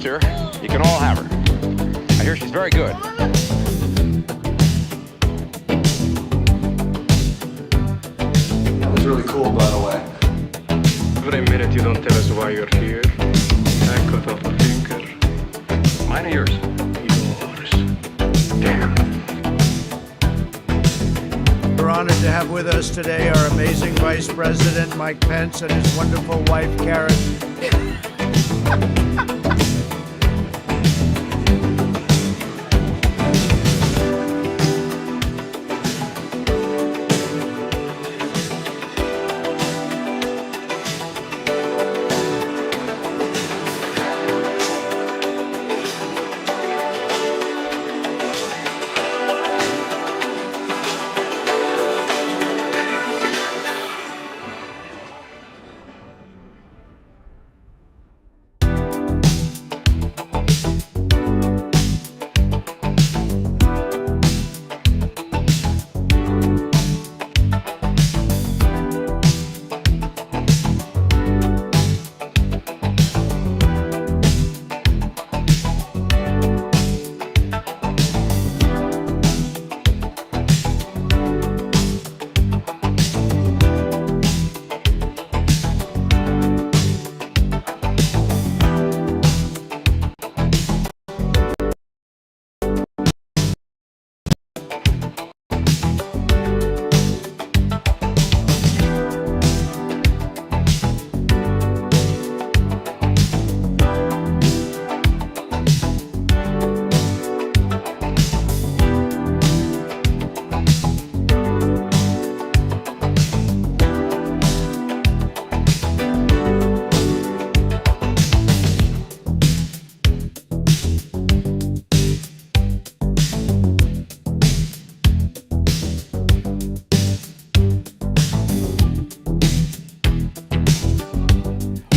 sister. You can all have her. I hear she's very good. That was really cool, by the way. Every minute you don't tell us why you're here, I cut off a finger. Mine or yours? Yours. Damn. We're honored to have with us today our amazing Vice President, Mike Pence, and his wonderful wife, Karen.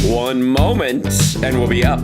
One moment, and we'll be up.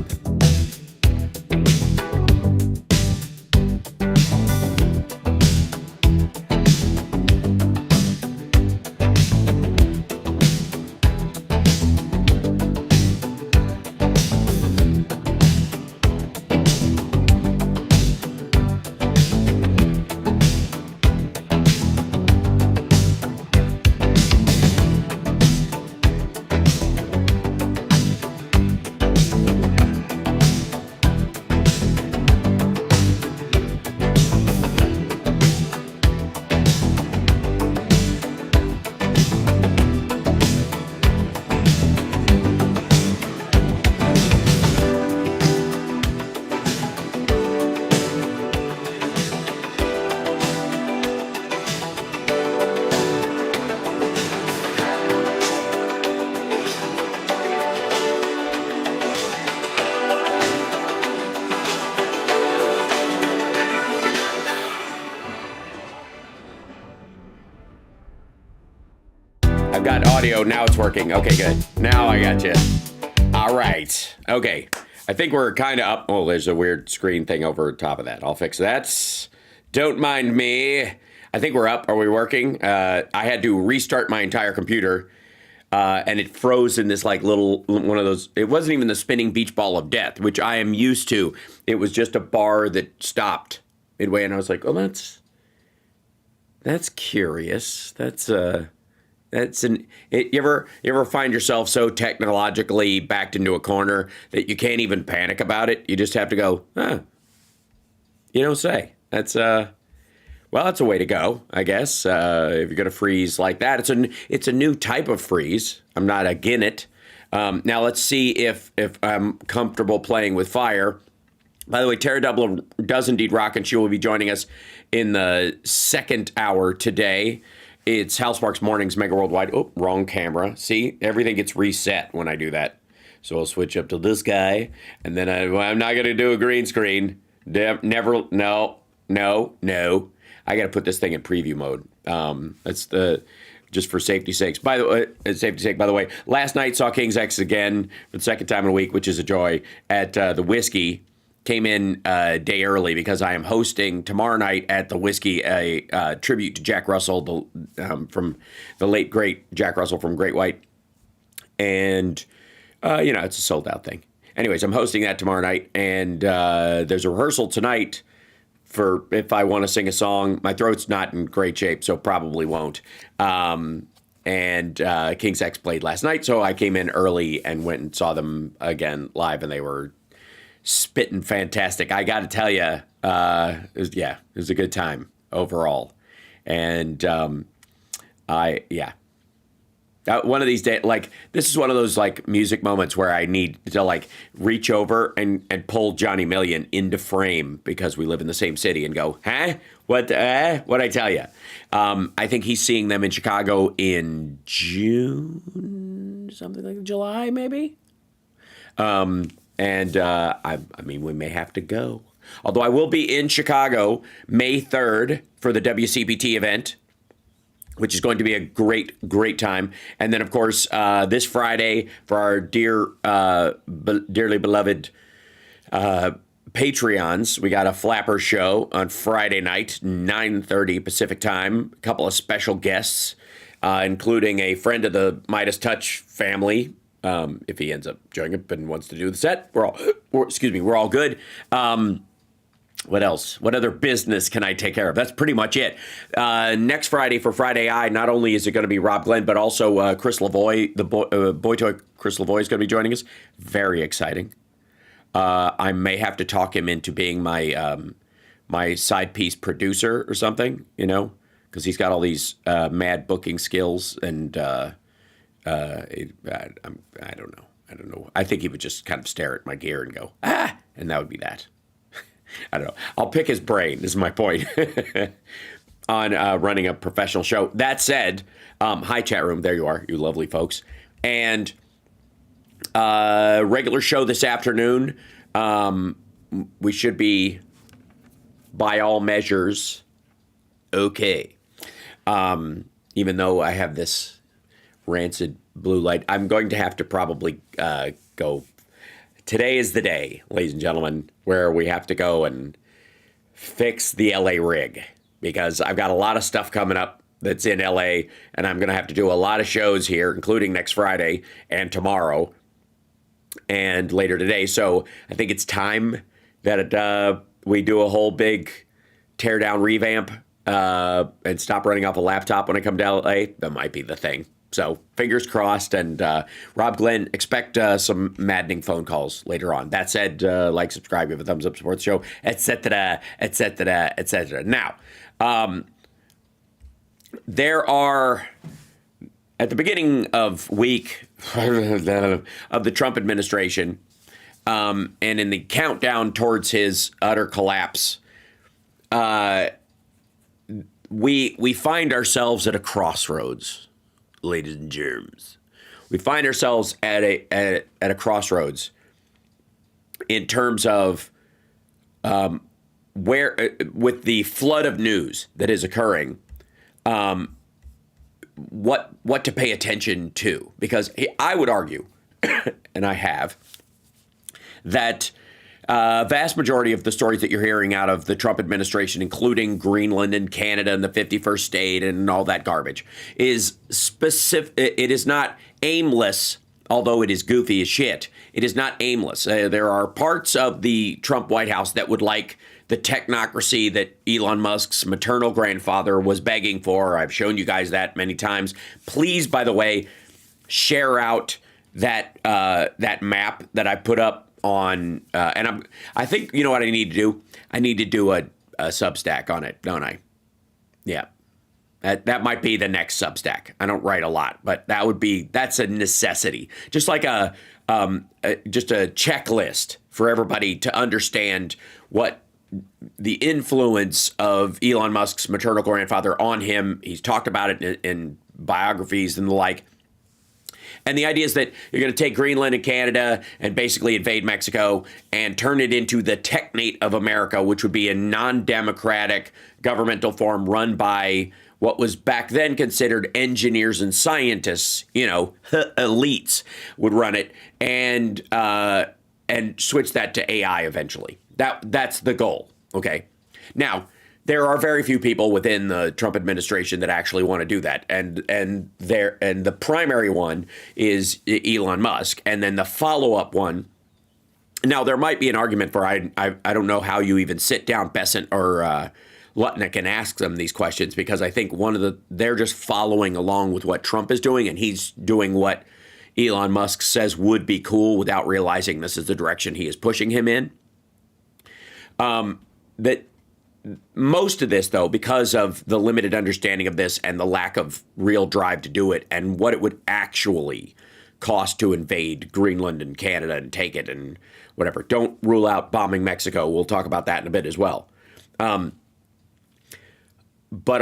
I've got audio. Now it's working. Okay, good. Now I got you. All right. Okay. I think we're kind of up. Oh, there's a weird screen thing over top of that. I'll fix that. Don't mind me. I think we're up. Are we working? I had to restart my entire computer, and it froze in this like little one of those. It wasn't even the spinning beach ball of death, which I am used to. It was just a bar that stopped midway, and I was like, "Oh, that's curious. You ever find yourself so technologically backed into a corner that you can't even panic about it? You just have to go, you don't say. That's that's a way to go, I guess. If you're gonna freeze like that, it's a new type of freeze. I'm not against it. Now let's see if I'm comfortable playing with fire. By the way, Tara Double does indeed rock, and she will be joining us in the second hour today. It's Housemarque's Mornings, Megaworldwide. Oh, wrong camera. See, everything gets reset when I do that. So I'll switch up to this guy, and then I'm not going to do a green screen. Never, no. I got to put this thing in preview mode. That's just for safety's sake. By the way, last night saw King's X again for the second time in a week, which is a joy, at the Whiskey. Came in a day early because I am hosting tomorrow night at the Whiskey a tribute to Jack Russell, from the late great Jack Russell from Great White, and it's a sold out thing. anyways, I'm hosting that tomorrow night, and there's a rehearsal tonight for if I want to sing a song. My throat's not in great shape, so probably won't. And King's X played last night, so I came in early and went and saw them again live, and they were spitting fantastic. I got to tell you, it was a good time overall. And one of these days, like, this is one of those like music moments where I need to like reach over and pull Johnny Million into frame because we live in the same city and go, huh? What'd I tell you? I think he's seeing them in Chicago in June, something like July, maybe. I mean, we may have to go. Although I will be in Chicago May 3rd for the WCPT event, which is going to be a great, great time. And then, of course, this Friday for our dearly beloved Patreons, we got a flapper show on Friday night, 9:30 Pacific time. A couple of special guests, including a friend of the Midas Touch family. If he ends up joining up and wants to do the set, we're all good. What else? What other business can I take care of? That's pretty much it. Next Friday for Friday Eye, not only is it going to be Rob Glenn, but also Chris Lavoie, the boy toy Chris Lavoie is going to be joining us. Very exciting. I may have to talk him into being my side piece producer or something, because he's got all these mad booking skills, and I don't know. I think he would just kind of stare at my gear and go, and that would be that. I don't know. I'll pick his brain, is my point, on running a professional show. That said, hi, chat room. There you are, you lovely folks. And regular show this afternoon. We should be, by all measures, okay. Even though I have this rancid blue light, I'm going to have to probably go. Today is the day, ladies and gentlemen, where we have to go and fix the LA rig, because I've got a lot of stuff coming up that's in LA, and I'm going to have to do a lot of shows here, including next Friday and tomorrow and later today. So I think it's time that we do a whole big tear down revamp and stop running off a laptop when I come to LA. That might be the thing. So fingers crossed, and Rob Glenn, expect some maddening phone calls later on. That said, like, subscribe, give a thumbs up, support the show, etc., etc., etc. Now, there are, at the beginning of week of the Trump administration, and in the countdown towards his utter collapse, we find ourselves at a crossroads. Ladies and germs, we find ourselves at a crossroads in terms of where, with the flood of news that is occurring, what to pay attention to. Because I would argue, and I have, that vast majority of the stories that you're hearing out of the Trump administration, including Greenland and Canada and the 51st state and all that garbage, is specific. It is not aimless, although it is goofy as shit. It is not aimless. There are parts of the Trump White House that would like the technocracy that Elon Musk's maternal grandfather was begging for. I've shown you guys that many times. Please, by the way, share out that map that I put up on, and I think, you know what I need to do? I need to do a Substack on it, don't I? Yeah. That might be the next Substack. I don't write a lot, but that's a necessity. Just like just a checklist for everybody to understand what the influence of Elon Musk's maternal grandfather on him. He's talked about it in biographies and the like. And the idea is that you're going to take Greenland and Canada and basically invade Mexico and turn it into the Technate of America, which would be a non-democratic governmental form run by what was back then considered engineers and scientists, elites would run it, and switch that to AI eventually. That's the goal. Okay. Now, there are very few people within the Trump administration that actually want to do that, and the primary one is Elon Musk, and then the follow-up one Now, there might be an argument for I don't know how you even sit down Besant or Lutnick and ask them these questions, because I think they're just following along with what Trump is doing, and he's doing what Elon Musk says would be cool without realizing this is the direction he is pushing him in. That most of this, though, because of the limited understanding of this and the lack of real drive to do it and what it would actually cost to invade Greenland and Canada and take it and whatever. Don't rule out bombing Mexico. We'll talk about that in a bit as well. But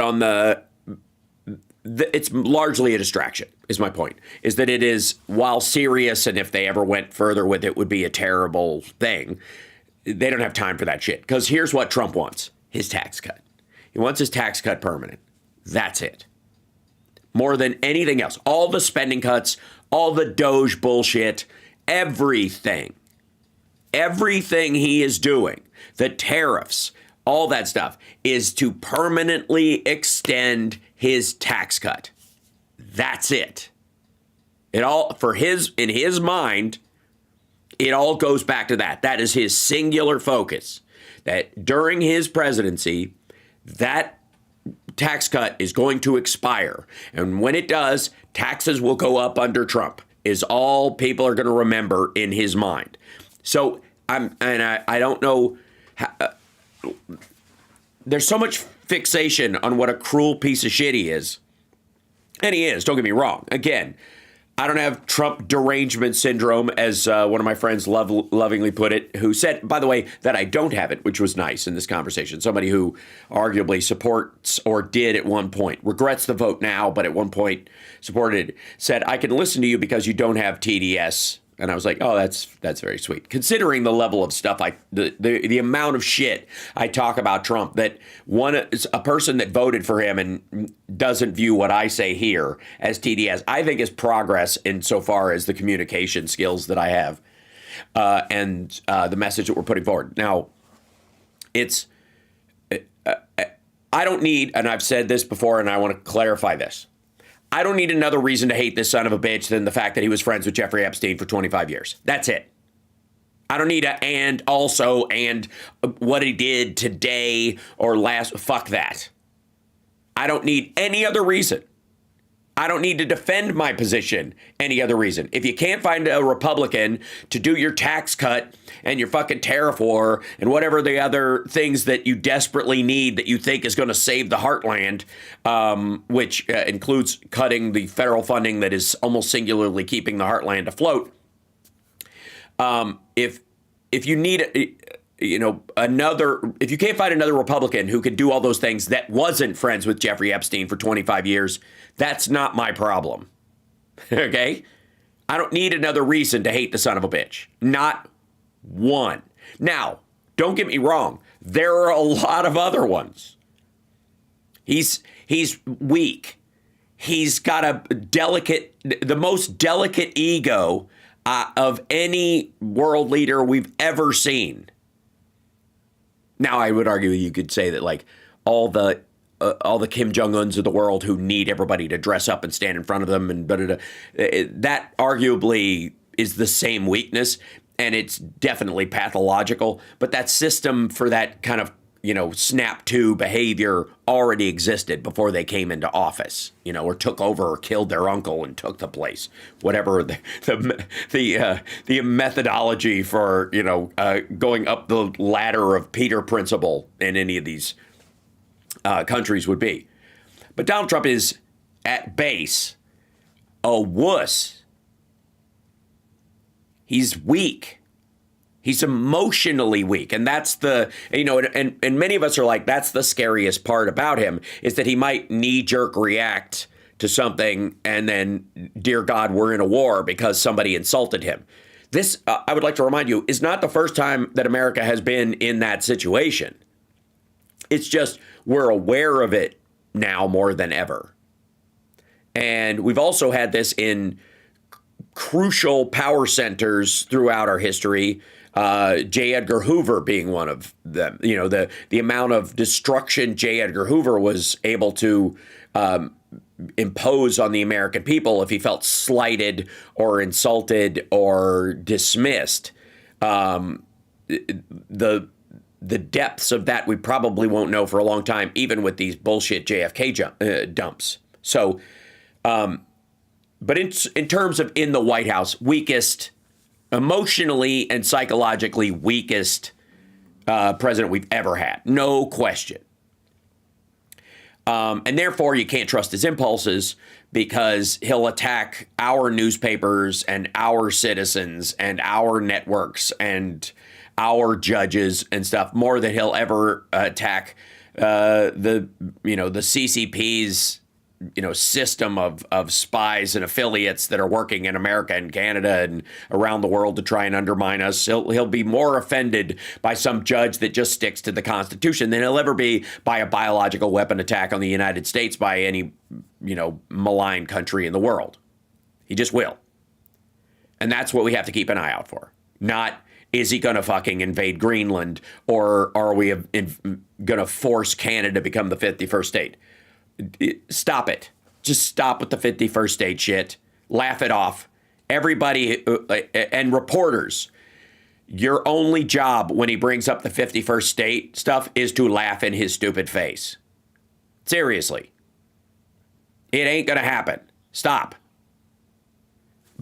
on it's largely a distraction, is my point, is that it is, while serious, and if they ever went further with it would be a terrible thing, they don't have time for that shit. Because here's what Trump wants: his tax cut. He wants his tax cut permanent. That's it. More than anything else. All the spending cuts, all the Doge bullshit, everything he is doing, the tariffs, all that stuff, is to permanently extend his tax cut. That's it. It all, in his mind, it all goes back to that. That is his singular focus. That during his presidency, that tax cut is going to expire. And when it does, taxes will go up under Trump, is all people are going to remember in his mind. So I don't know. There's so much fixation on what a cruel piece of shit he is. And he is, don't get me wrong. Again, I don't have Trump derangement syndrome, as one of my friends lovingly put it, who said, by the way, that I don't have it, which was nice in this conversation. Somebody who arguably supports, or did at one point, regrets the vote now, but at one point supported, said, I can listen to you because you don't have TDS. And I was like, oh, that's very sweet. Considering the level of stuff, the amount of shit I talk about Trump, that a person that voted for him and doesn't view what I say here as TDS, I think is progress insofar as the communication skills that I have and the message that we're putting forward. Now, I don't need, and I've said this before, and I want to clarify this. I don't need another reason to hate this son of a bitch than the fact that he was friends with Jeffrey Epstein for 25 years. That's it. I don't need and what he did today or last. Fuck that. I don't need any other reason. I don't need to defend my position any other reason. If you can't find a Republican to do your tax cut and your fucking tariff war and whatever the other things that you desperately need that you think is going to save the heartland, which includes cutting the federal funding that is almost singularly keeping the heartland afloat. If you need if you can't find another Republican who could do all those things that wasn't friends with Jeffrey Epstein for 25 years, that's not my problem. Okay? I don't need another reason to hate the son of a bitch. Not one. Now, don't get me wrong. There are a lot of other ones. He's weak. He's got the most delicate ego of any world leader we've ever seen. Now, I would argue you could say that, like, all the Kim Jong-uns of the world who need everybody to dress up and stand in front of them and that arguably is the same weakness, and it's definitely pathological. But that system for that kind of, snap to behavior already existed before they came into office, or took over or killed their uncle and took the place. Whatever the methodology for, going up the ladder of Peter principle in any of these countries would be. But Donald Trump is, at base, a wuss. He's weak. He's emotionally weak. And that's and many of us are like, that's the scariest part about him, is that he might knee-jerk react to something and then, dear God, we're in a war because somebody insulted him. This, I would like to remind you, is not the first time that America has been in that situation. It's just we're aware of it now more than ever. And we've also had this in crucial power centers throughout our history. J. Edgar Hoover being one of them. The amount of destruction J. Edgar Hoover was able to impose on the American people if he felt slighted or insulted or dismissed The depths of that we probably won't know for a long time, even with these bullshit JFK dumps. So, but in terms of in the White House, weakest, emotionally and psychologically weakest president we've ever had, no question. And therefore, you can't trust his impulses because he'll attack our newspapers and our citizens and our networks and our judges and stuff more than he'll ever attack the CCP's system of spies and affiliates that are working in America and Canada and around the world to try and undermine us. He'll be more offended by some judge that just sticks to the Constitution than he'll ever be by a biological weapon attack on the United States by any malign country in the world. He just will. And that's what we have to keep an eye out for. Not, is he going to fucking invade Greenland, or are we going to force Canada to become the 51st state? Stop it. Just stop with the 51st state shit. Laugh it off. Everybody and reporters, your only job when he brings up the 51st state stuff is to laugh in his stupid face. Seriously. It ain't going to happen. Stop.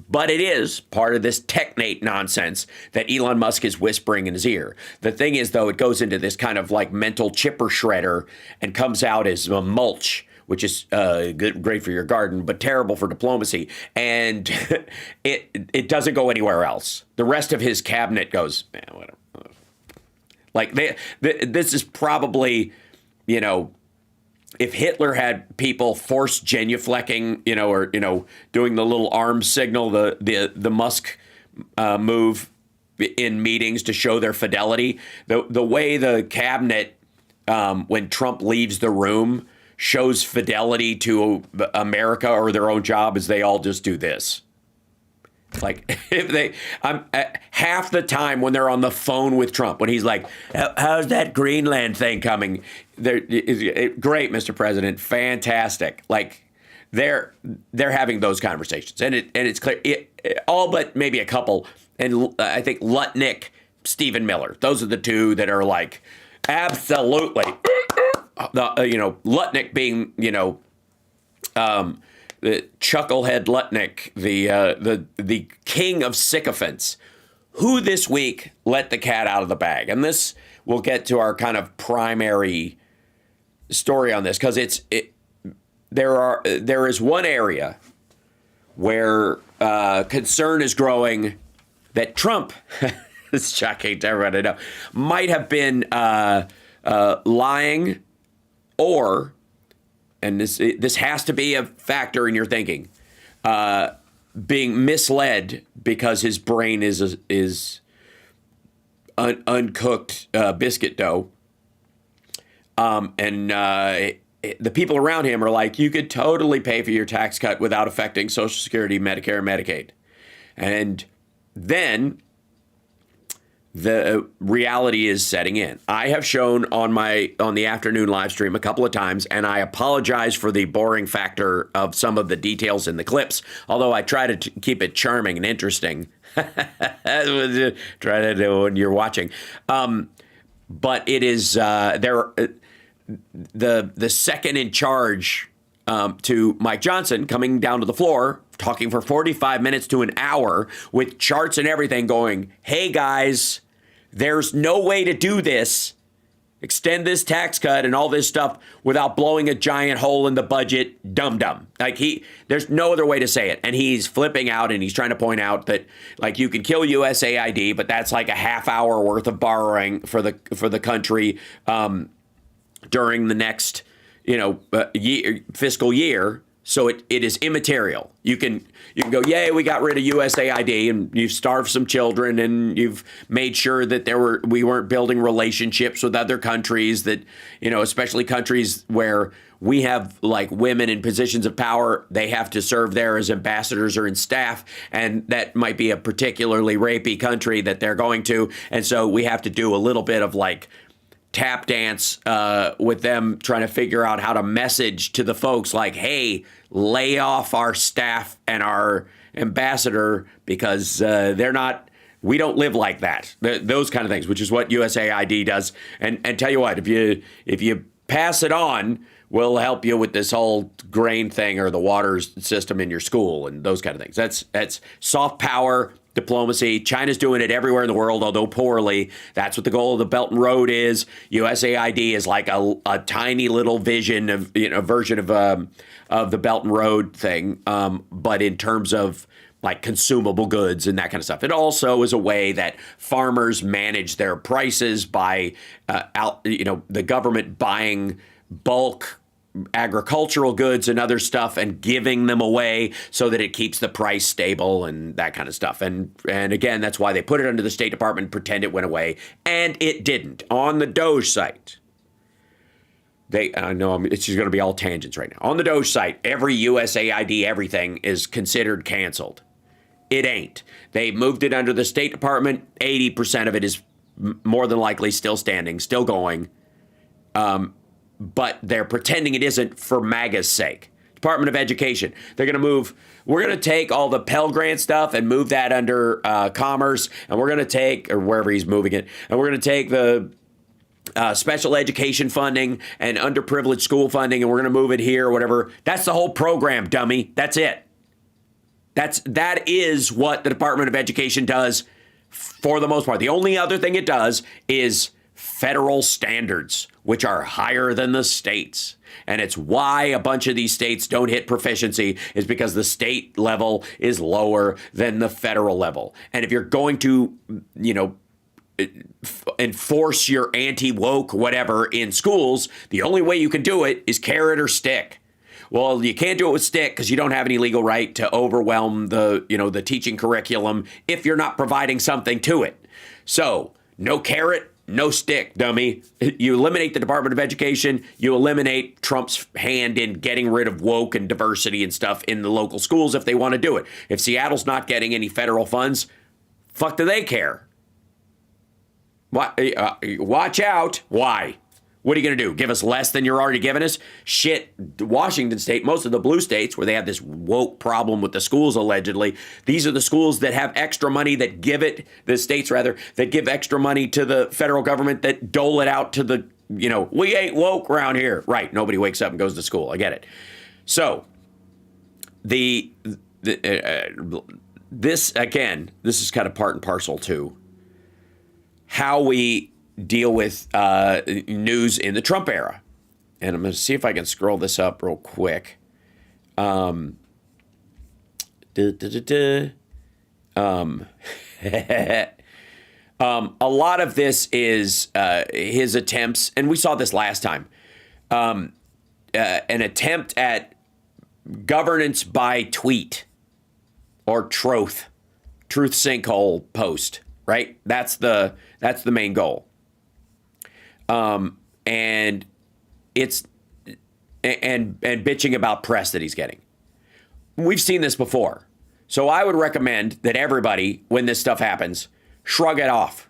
But it is part of this Technate nonsense that Elon Musk is whispering in his ear. The thing is, though, it goes into this kind of like mental chipper shredder and comes out as a mulch, which is great for your garden, but terrible for diplomacy. And it doesn't go anywhere else. The rest of his cabinet goes, man, whatever. Like this is probably, if Hitler had people force genuflecting, or doing the little arm signal, the Musk move in meetings to show their fidelity, the way the cabinet, when Trump leaves the room, shows fidelity to America or their own job is they all just do this. Like half the time when they're on the phone with Trump, when he's like, "How's that Greenland thing coming?" Great, Mr. President, fantastic. Like they're having those conversations, and it's clear. All but maybe a couple, and I think Lutnick, Stephen Miller. Those are the two that are like absolutely. Lutnick being the chucklehead Lutnick, the king of sycophants, who this week let the cat out of the bag. And this will get to our kind of primary story on this, because there is one area where concern is growing that Trump, it's shocking to everyone to know, might have been lying, or, and this has to be a factor in your thinking, being misled because his brain is uncooked biscuit dough. And the people around him are like, you could totally pay for your tax cut without affecting Social Security, Medicare, and Medicaid. And then the reality is setting in. I have shown on the afternoon live stream a couple of times, and I apologize for the boring factor of some of the details in the clips, although I try to keep it charming and interesting. Try to do when you're watching. But it is the second in charge to Mike Johnson coming down to the floor, talking for 45 minutes to an hour with charts and everything, going, "Hey guys, there's no way to do this, extend this tax cut and all this stuff without blowing a giant hole in the budget, dum-dum." Like there's no other way to say it. And he's flipping out, and he's trying to point out that like you can kill USAID, but that's like a half hour worth of borrowing for the country during the next fiscal year. So it is immaterial. You can go, yay, we got rid of USAID, and you've starved some children, and you've made sure that we weren't building relationships with other countries that, especially countries where we have like women in positions of power. They have to serve there as ambassadors or in staff, and that might be a particularly rapey country that they're going to. And so we have to do a little bit of like tap dance with them, trying to figure out how to message to the folks like, hey, lay off our staff and our ambassador because they're not We don't live like that. Those kind of things, which is what USAID does. And tell you what, if you pass it on, we'll help you with this whole grain thing or the water system in your school and those kind of things. That's soft power diplomacy. China's doing it everywhere in the world, although poorly. That's what the goal of the Belt and Road is. USAID is like a tiny little version of the Belt and Road thing, but in terms of like consumable goods and that kind of stuff. It also is a way that farmers manage their prices by the government buying bulk agricultural goods and other stuff and giving them away so that it keeps the price stable and that kind of stuff. And again, that's why they put it under the State Department and pretend it went away. And it didn't. On the Doge site, I know it's just going to be all tangents right now. On the Doge site, every USAID everything is considered canceled. It ain't. They moved it under the State Department. 80% of it is more than likely still standing, still going. But they're pretending it isn't for MAGA's sake. Department of Education. We're going to take all the Pell Grant stuff and move that under Commerce. And we're going to take, or wherever he's moving it, and we're going to take the special education funding and underprivileged school funding, and we're going to move it here or whatever. That's the whole program, dummy. That's it. That is what the Department of Education does for the most part. The only other thing it does is federal standards, which are higher than the states. And it's why a bunch of these states don't hit proficiency, is because the state level is lower than the federal level. And if you're going to, enforce your anti-woke whatever in schools, the only way you can do it is carrot or stick. Well, you can't do it with stick because you don't have any legal right to overwhelm the teaching curriculum if you're not providing something to it. So no carrot, no stick, dummy. You eliminate the Department of Education. You eliminate Trump's hand in getting rid of woke and diversity and stuff in the local schools if they want to do it. If Seattle's not getting any federal funds, fuck do they care? Watch out. Why? What are you going to do? Give us less than you're already giving us? Shit, Washington State, most of the blue states where they have this woke problem with the schools, allegedly, these are the schools that have extra money that give it, the states rather, that give extra money to the federal government that dole it out to the, we ain't woke around here. Right, nobody wakes up and goes to school. I get it. So, this is kind of part and parcel to how we deal with news in the Trump era. And I'm going to see if I can scroll this up real quick. A lot of this is his attempts, and we saw this last time, an attempt at governance by tweet or truth sinkhole post, right? That's the main goal. And it's and bitching about press that he's getting. We've seen this before. So I would recommend that everybody, when this stuff happens, shrug it off.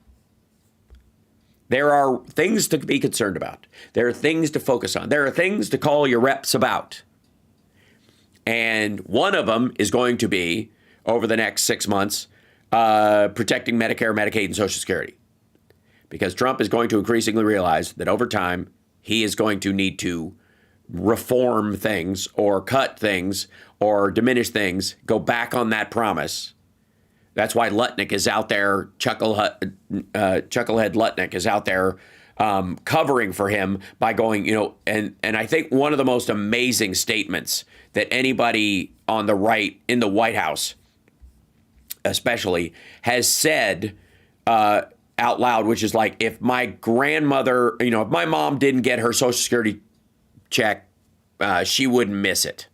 There are things to be concerned about. There are things to focus on. There are things to call your reps about. And one of them is going to be, over the next 6 months, protecting Medicare, Medicaid, and Social Security. Because Trump is going to increasingly realize that over time, he is going to need to reform things or cut things or diminish things, go back on that promise. That's why Lutnick is out there, Chucklehead Lutnick is out there covering for him by going, and I think one of the most amazing statements that anybody on the right in the White House especially has said out loud, which is like, if my grandmother, if my mom didn't get her Social Security check, she wouldn't miss it.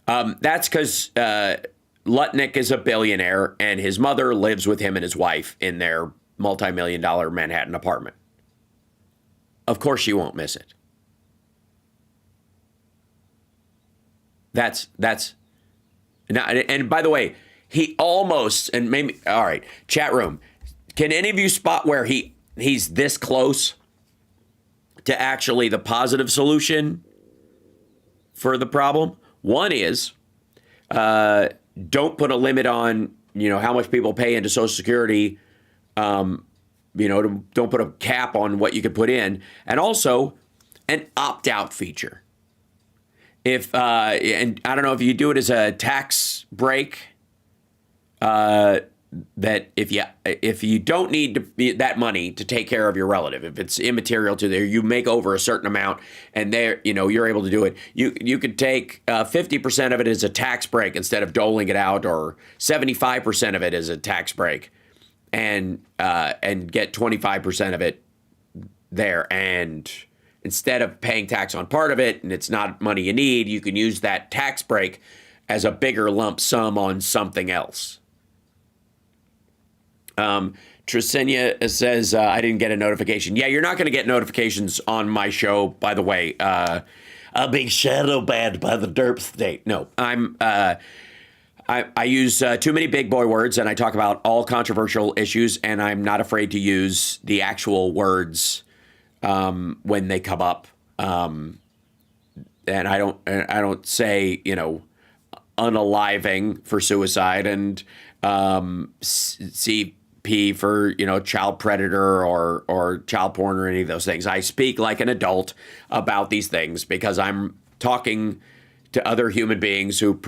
That's because Lutnick is a billionaire and his mother lives with him and his wife in their multi-million-dollar Manhattan apartment. Of course she won't miss it. That's now, and by the way, he almost, and maybe, all right, chat room, can any of you spot where he's this close to actually the positive solution for the problem? One is, don't put a limit on how much people pay into Social Security. Don't put a cap on what you could put in, and also an opt-out feature. If and I don't know if you do it as a tax break, that if you don't need that money to take care of your relative, if it's immaterial to you make over a certain amount, and you're able to do it. You could take 50% of it as a tax break instead of doling it out, or 75% of it as a tax break, and get 25% of it there. And instead of paying tax on part of it, and it's not money you need, you can use that tax break as a bigger lump sum on something else. Tresenia says, I didn't get a notification. Yeah, you're not going to get notifications on my show, by the way. A big shadow banned by the derp state. No, I use too many big boy words, and I talk about all controversial issues, and I'm not afraid to use the actual words when they come up. And I don't say, unaliving for suicide, and CP for, child predator or child porn or any of those things. I speak like an adult about these things because I'm talking to other human beings who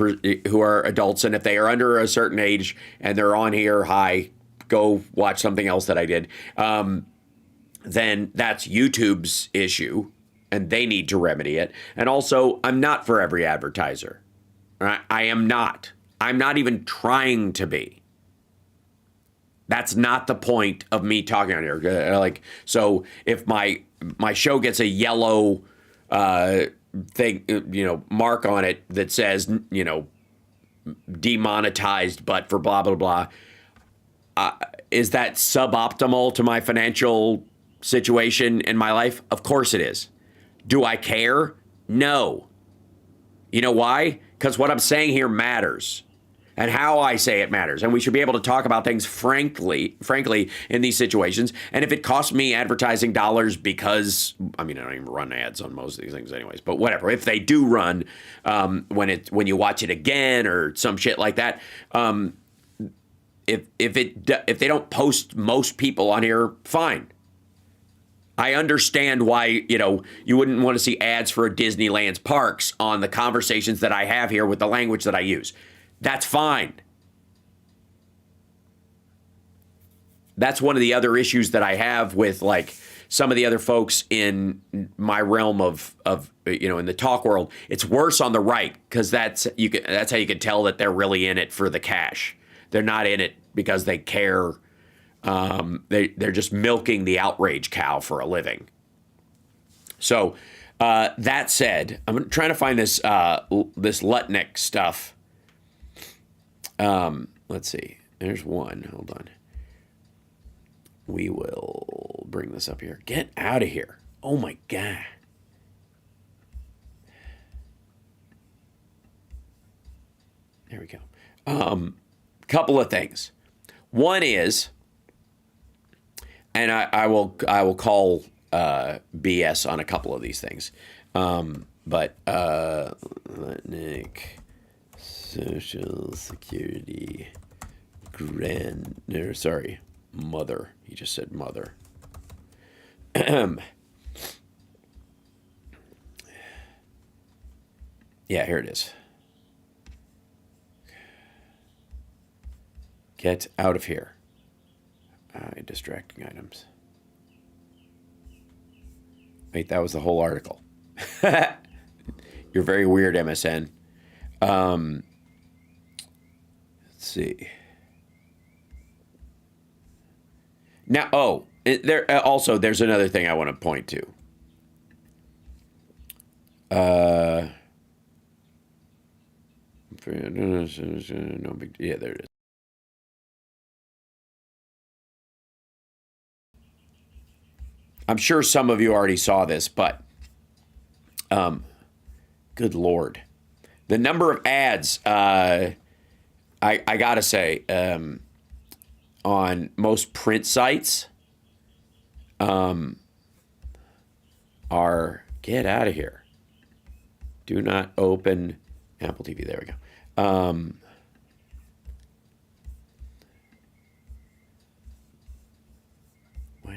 are adults, and if they are under a certain age and they're on here, hi, go watch something else that I did. Then that's YouTube's issue, and they need to remedy it. And also, I'm not for every advertiser. I am not. I'm not even trying to be. That's not the point of me talking on here. So if my show gets a yellow thing, mark on it that says, demonetized, but for blah, blah, blah, is that suboptimal to my financial situation in my life? Of course it is. Do I care? No. You know why? Because what I'm saying here matters, and how I say it matters, and we should be able to talk about things frankly in these situations. And if it costs me advertising dollars, because I don't even run ads on most of these things anyways, but whatever, if they do run when you watch it again or some shit like that, if they don't post most people on here, fine. I understand why, you wouldn't want to see ads for Disneyland's parks on the conversations that I have here with the language that I use. That's fine. That's one of the other issues that I have with some of the other folks in my realm of in the talk world. It's worse on the right, because that's how you can tell that they're really in it for the cash. They're not in it because they care. They're just milking the outrage cow for a living. So that said, I'm trying to find this Lutnick stuff. Let's see. There's one. Hold on. We will bring this up here. Get out of here. Oh my God. There we go. Couple of things. One is, and I will call BS on a couple of these things. But Nick, Social Security mother. He just said mother. Yeah, here it is. Get out of here. Distracting items. Wait, that was the whole article. You're very weird, MSN. Let's see. Now, there's another thing I want to point to. No big. Yeah, there it is. I'm sure some of you already saw this, but good Lord. The number of ads, I gotta say, on most print sites are, get out of here. Do not open Apple TV. There we go.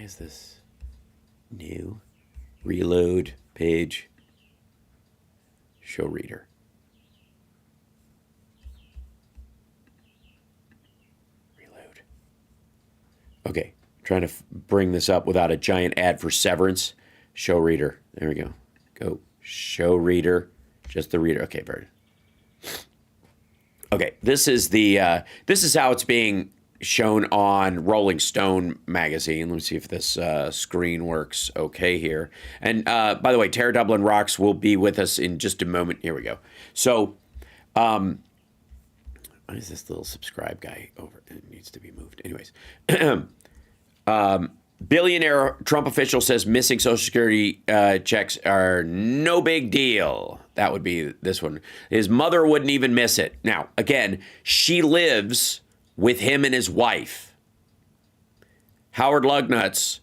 is this new? Reload page. Show reader. Reload. Okay, trying to bring this up without a giant ad for Severance. Show reader. There we go. Go. Show reader. Just the reader. Okay, bird. Okay, this is how it's being shown on Rolling Stone magazine. Let me see if this screen works okay here. And by the way, Tara Dublin Rocks will be with us in just a moment. Here we go. So, why is this little subscribe guy over? It needs to be moved. Anyways, billionaire Trump official says missing Social Security checks are no big deal. That would be this one. His mother wouldn't even miss it. Now, again, she lives with him and his wife. Howard Lugnuts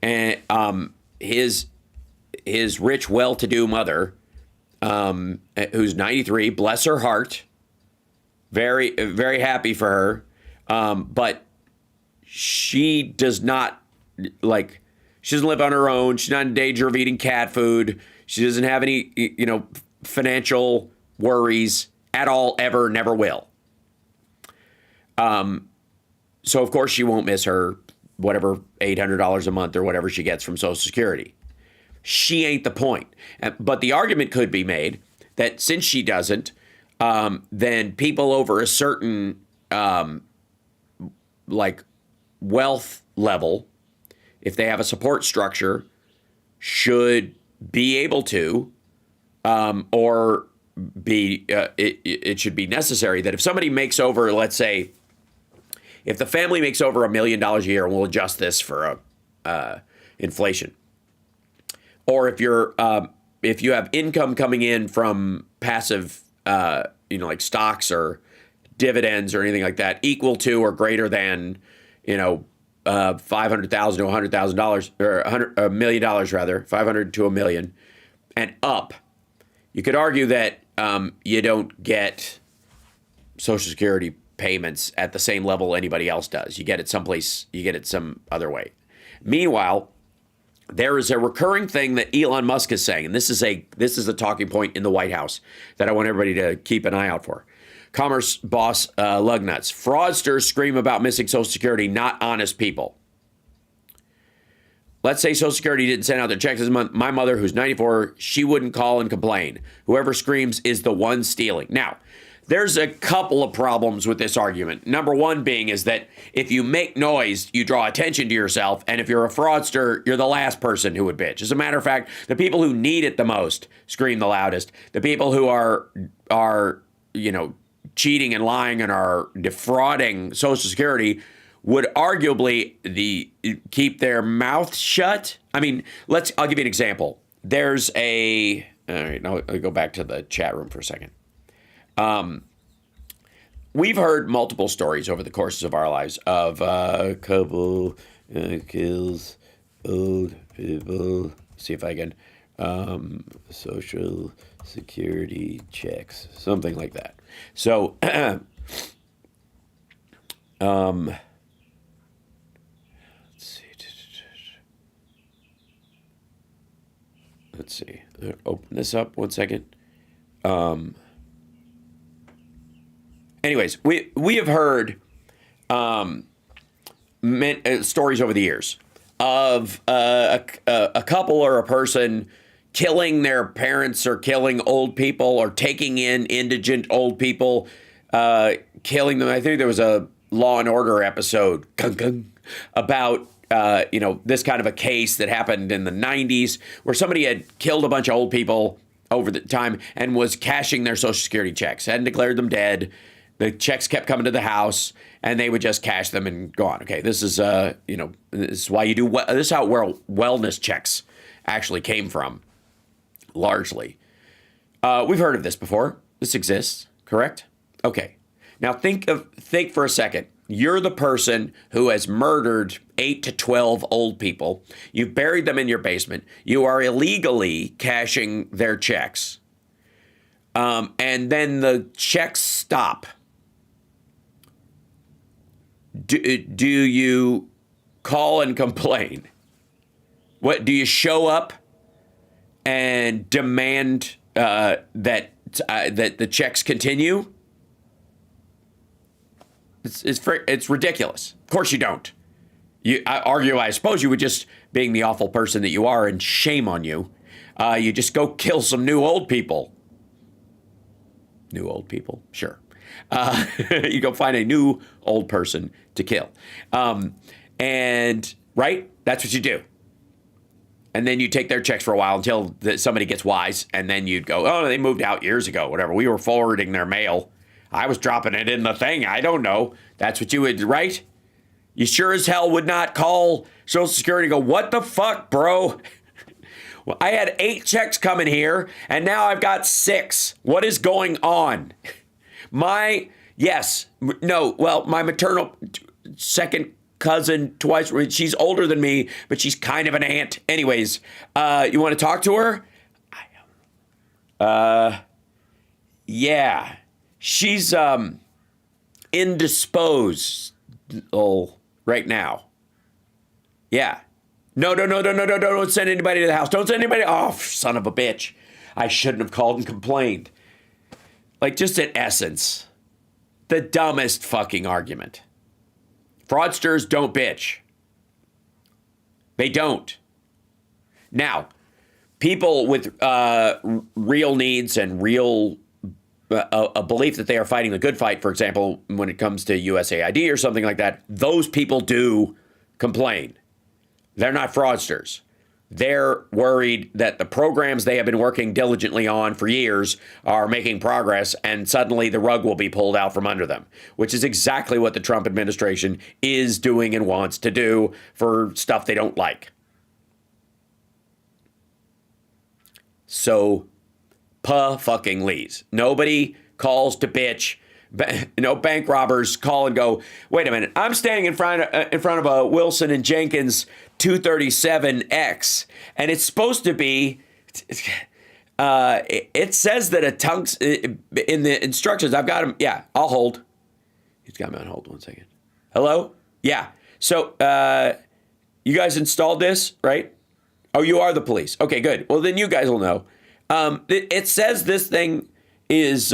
and his rich, well-to-do mother, who's 93, bless her heart, very, very happy for her, but she does not, like, she doesn't live on her own. She's not in danger of eating cat food. She doesn't have any, financial worries at all, ever, never will. So of course she won't miss her whatever $800 a month or whatever she gets from Social Security. She ain't the point. But the argument could be made that since she doesn't, then people over a certain wealth level, if they have a support structure, should be able to, or be it should be necessary that if somebody makes over, let's say, if the family makes over $1 million a year, and we'll adjust this for inflation, or if you have income coming in from passive, like stocks or dividends or anything like that, equal to or greater than, $500,000 to $100,000 or $100 million rather, 500 to $1 million and up, you could argue that you don't get Social Security payments at the same level anybody else does. You get it someplace, you get it some other way. Meanwhile, there is a recurring thing that Elon Musk is saying, and this is a talking point in the White House that I want everybody to keep an eye out for. Commerce boss Lugnuts. Fraudsters scream about missing Social Security, not honest people. Let's say Social Security didn't send out their checks this month. My mother, who's 94, she wouldn't call and complain. Whoever screams is the one stealing. Now, there's a couple of problems with this argument. Number one being is that if you make noise, you draw attention to yourself. And if you're a fraudster, you're the last person who would bitch. As a matter of fact, the people who need it the most scream the loudest. The people who are cheating and lying and are defrauding Social Security would arguably keep their mouth shut. I mean, I'll give you an example. All right, now I'll go back to the chat room for a second. We've heard multiple stories over the courses of our lives of a couple kills old people. See if I can Social Security checks, something like that. So, let's see. Open this up 1 second. Anyways, we have heard stories over the years of a couple or a person killing their parents or killing old people or taking in indigent old people, killing them. I think there was a Law and Order episode about this kind of a case that happened in the 90s where somebody had killed a bunch of old people over the time and was cashing their Social Security checks, hadn't declared them dead. The checks kept coming to the house, and they would just cash them and go on. Okay, this is this is why you do. This is how wellness checks actually came from, largely. We've heard of this before. This exists, correct? Okay. Now think for a second. You're the person who has murdered 8 to 12 old people. You've buried them in your basement. You are illegally cashing their checks, and then the checks stop. Do you call and complain? What do you show up and demand that the checks continue? It's ridiculous. Of course you don't. I suppose you would, just being the awful person that you are, and shame on you, you just go kill some new old people. New old people, sure. You go find a new old person to kill. And, right? That's what you do. And then you take their checks for a while until somebody gets wise, and then you'd go, oh, they moved out years ago, whatever. We were forwarding their mail. I was dropping it in the thing. I don't know. That's what you would, right? You sure as hell would not call Social Security and go, what the fuck, bro? Well, I had 8 checks coming here, and now I've got 6. What is going on? My maternal second cousin twice, she's older than me, but she's kind of an aunt. Anyways, you want to talk to her? Yeah. She's indisposed right now. Yeah. No, don't send anybody to the house. Don't send anybody. Oh, son of a bitch. I shouldn't have called and complained. Like, just in essence, the dumbest fucking argument. Fraudsters don't bitch. They don't. Now, people with real needs and real a belief that they are fighting the good fight, for example, when it comes to USAID or something like that, those people do complain. They're not fraudsters. They're worried that the programs they have been working diligently on for years are making progress, and suddenly the rug will be pulled out from under them, which is exactly what the Trump administration is doing and wants to do for stuff they don't like. So, fucking lees. Nobody calls to bitch. No bank robbers call and go, wait a minute, I'm standing in front of a Wilson and Jenkins 237X, and it's supposed to be, it says that a tungst, in the instructions, I've got him, yeah, I'll hold. He's got me on hold, 1 second. Hello? Yeah. So, you guys installed this, right? Oh, you are the police. Okay, good. Well, then you guys will know. It says this thing is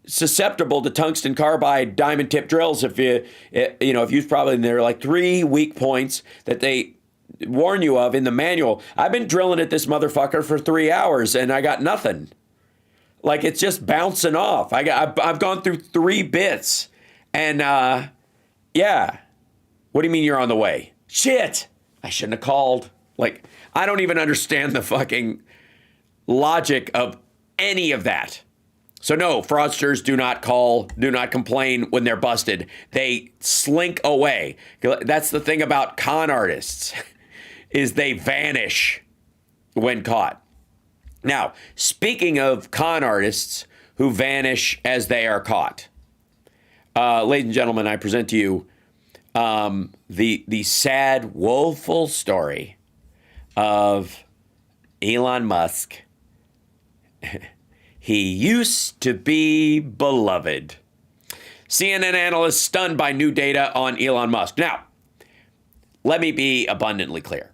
susceptible to tungsten carbide diamond tip drills. If you've probably, there are like 3 weak points that they warn you of in the manual. I've been drilling at this motherfucker for 3 hours and I got nothing. Like, it's just bouncing off. I've gone through 3 bits, and yeah. What do you mean you're on the way? Shit! I shouldn't have called. Like, I don't even understand the fucking logic of any of that. So no, fraudsters do not call, do not complain when they're busted. They slink away. That's the thing about con artists, is they vanish when caught. Now, speaking of con artists who vanish as they are caught, ladies and gentlemen, I present to you the sad, woeful story of Elon Musk. He used to be beloved. CNN analysts stunned by new data on Elon Musk. Now, let me be abundantly clear.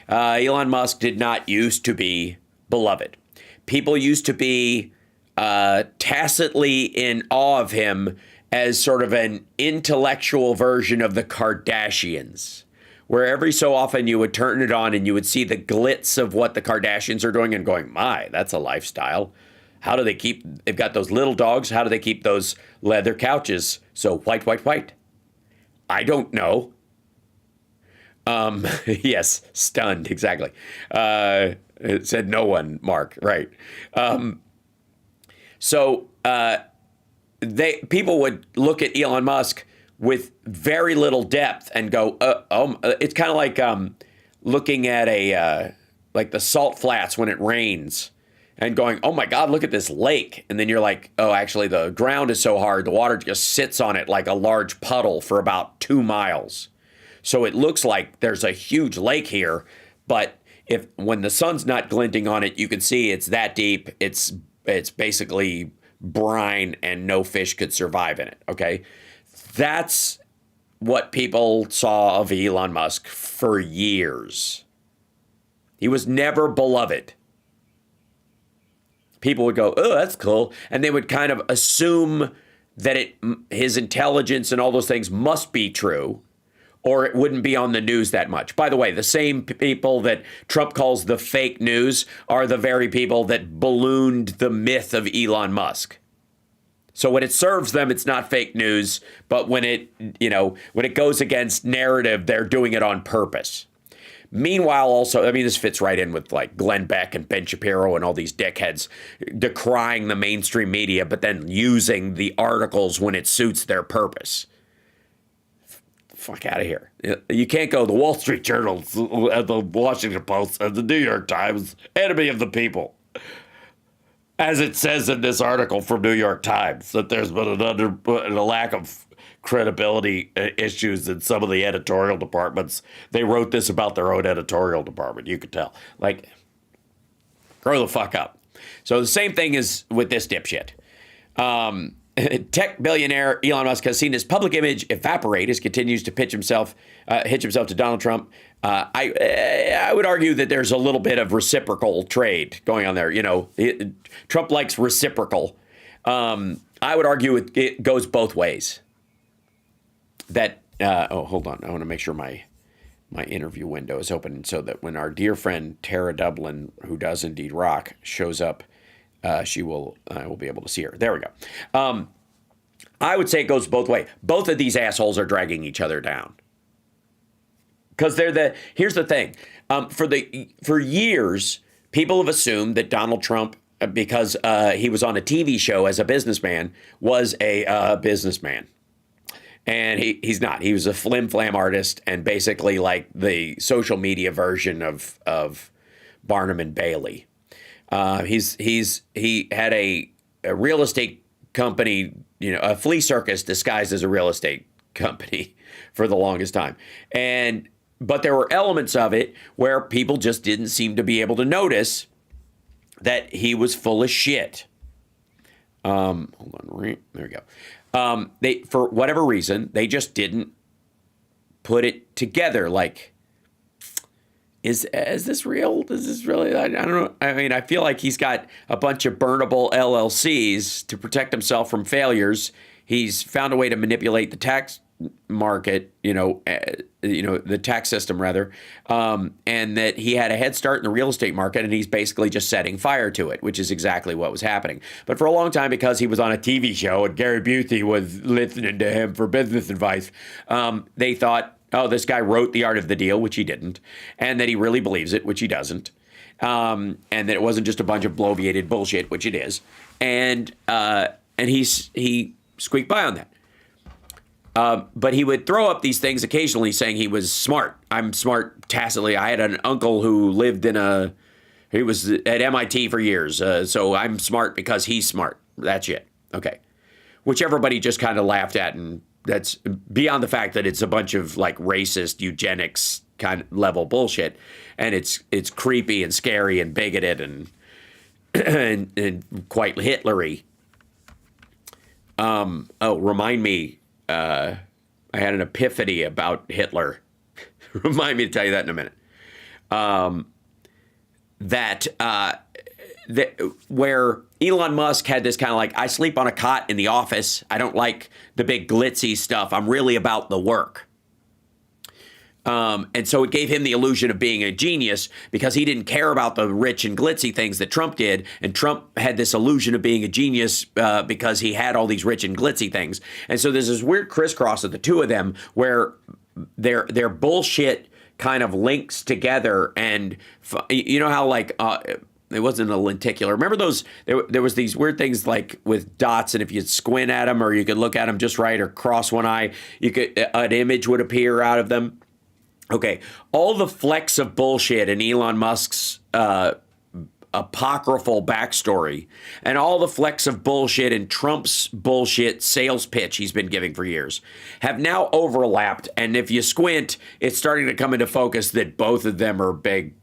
Elon Musk did not used to be beloved. People used to be tacitly in awe of him as sort of an intellectual version of the Kardashians, where every so often you would turn it on and you would see the glitz of what the Kardashians are doing and going, my, that's a lifestyle. How do they keep, they've got those little dogs. How do they keep those leather couches so white, white, white? I don't know. Yes, stunned, exactly. It said no one, Mark, right. People would look at Elon Musk with very little depth and go, it's kind of like looking at like the salt flats when it rains and going, oh my God, look at this lake. And then you're like, oh, actually the ground is so hard, the water just sits on it like a large puddle for about 2 miles. So it looks like there's a huge lake here, but when the sun's not glinting on it, you can see it's that deep. It's basically brine and no fish could survive in it, okay? That's what people saw of Elon Musk for years. He was never beloved. People would go, oh, that's cool. And they would kind of assume that his intelligence and all those things must be true, or it wouldn't be on the news that much. By the way, the same people that Trump calls the fake news are the very people that ballooned the myth of Elon Musk. So when it serves them, it's not fake news, but when it goes against narrative, they're doing it on purpose. Meanwhile, also, I mean, this fits right in with like Glenn Beck and Ben Shapiro and all these dickheads decrying the mainstream media, but then using the articles when it suits their purpose. Fuck out of here. You can't go the Wall Street Journal, the Washington Post, and the New York Times, enemy of the people. As it says in this article from New York Times, that there's been a lack of credibility issues in some of the editorial departments. They wrote this about their own editorial department. You could tell. Like, grow the fuck up. So the same thing is with this dipshit. Tech billionaire Elon Musk has seen his public image evaporate as continues to hitch himself to Donald Trump. I would argue that there's a little bit of reciprocal trade going on there. You know, Trump likes reciprocal. I would argue it goes both ways. Hold on. I want to make sure my interview window is open so that when our dear friend Tara Dublin, who does indeed rock, shows up, I will be able to see her. There we go. I would say it goes both ways. Both of these assholes are dragging each other down. Because here's the thing. For years, people have assumed that Donald Trump, because he was on a TV show as a businessman, was a businessman. And he's not. He was a flim-flam artist and basically like the social media version of Barnum and Bailey. He had a real estate company, a flea circus disguised as a real estate company for the longest time. But there were elements of it where people just didn't seem to be able to notice that he was full of shit. Hold on, there we go. They, for whatever reason, they just didn't put it together. Like, is this real? Is this really? I don't know. I mean, I feel like he's got a bunch of burnable LLCs to protect himself from failures. He's found a way to manipulate the tax market, the tax system rather, and that he had a head start in the real estate market, and he's basically just setting fire to it, which is exactly what was happening. But for a long time, because he was on a TV show and Gary Busey was listening to him for business advice, they thought, oh, this guy wrote The Art of the Deal, which he didn't, and that he really believes it, which he doesn't, and that it wasn't just a bunch of bloviated bullshit, which it is, and he squeaked by on that. But he would throw up these things occasionally saying he was smart. I'm smart tacitly. I had an uncle who lived he was at MIT for years. So I'm smart because he's smart. That's it. Okay. Which everybody just kind of laughed at. And that's beyond the fact that it's a bunch of like racist eugenics kind of level bullshit. And it's creepy and scary and bigoted and quite Hitlery. Remind me. I had an epiphany about Hitler. Remind me to tell you that in a minute. Where Elon Musk had this kind of like, I sleep on a cot in the office. I don't like the big glitzy stuff. I'm really about the work. And so it gave him the illusion of being a genius because he didn't care about the rich and glitzy things that Trump did. And Trump had this illusion of being a genius because he had all these rich and glitzy things. And so there's this weird crisscross of the two of them where their bullshit kind of links together. And you know how like it wasn't a lenticular. Remember those? There was these weird things like with dots, and if you squint at them or you could look at them just right or cross one eye, an image would appear out of them. Okay, all the flecks of bullshit in Elon Musk's apocryphal backstory and all the flecks of bullshit in Trump's bullshit sales pitch he's been giving for years have now overlapped. And if you squint, it's starting to come into focus that both of them are big.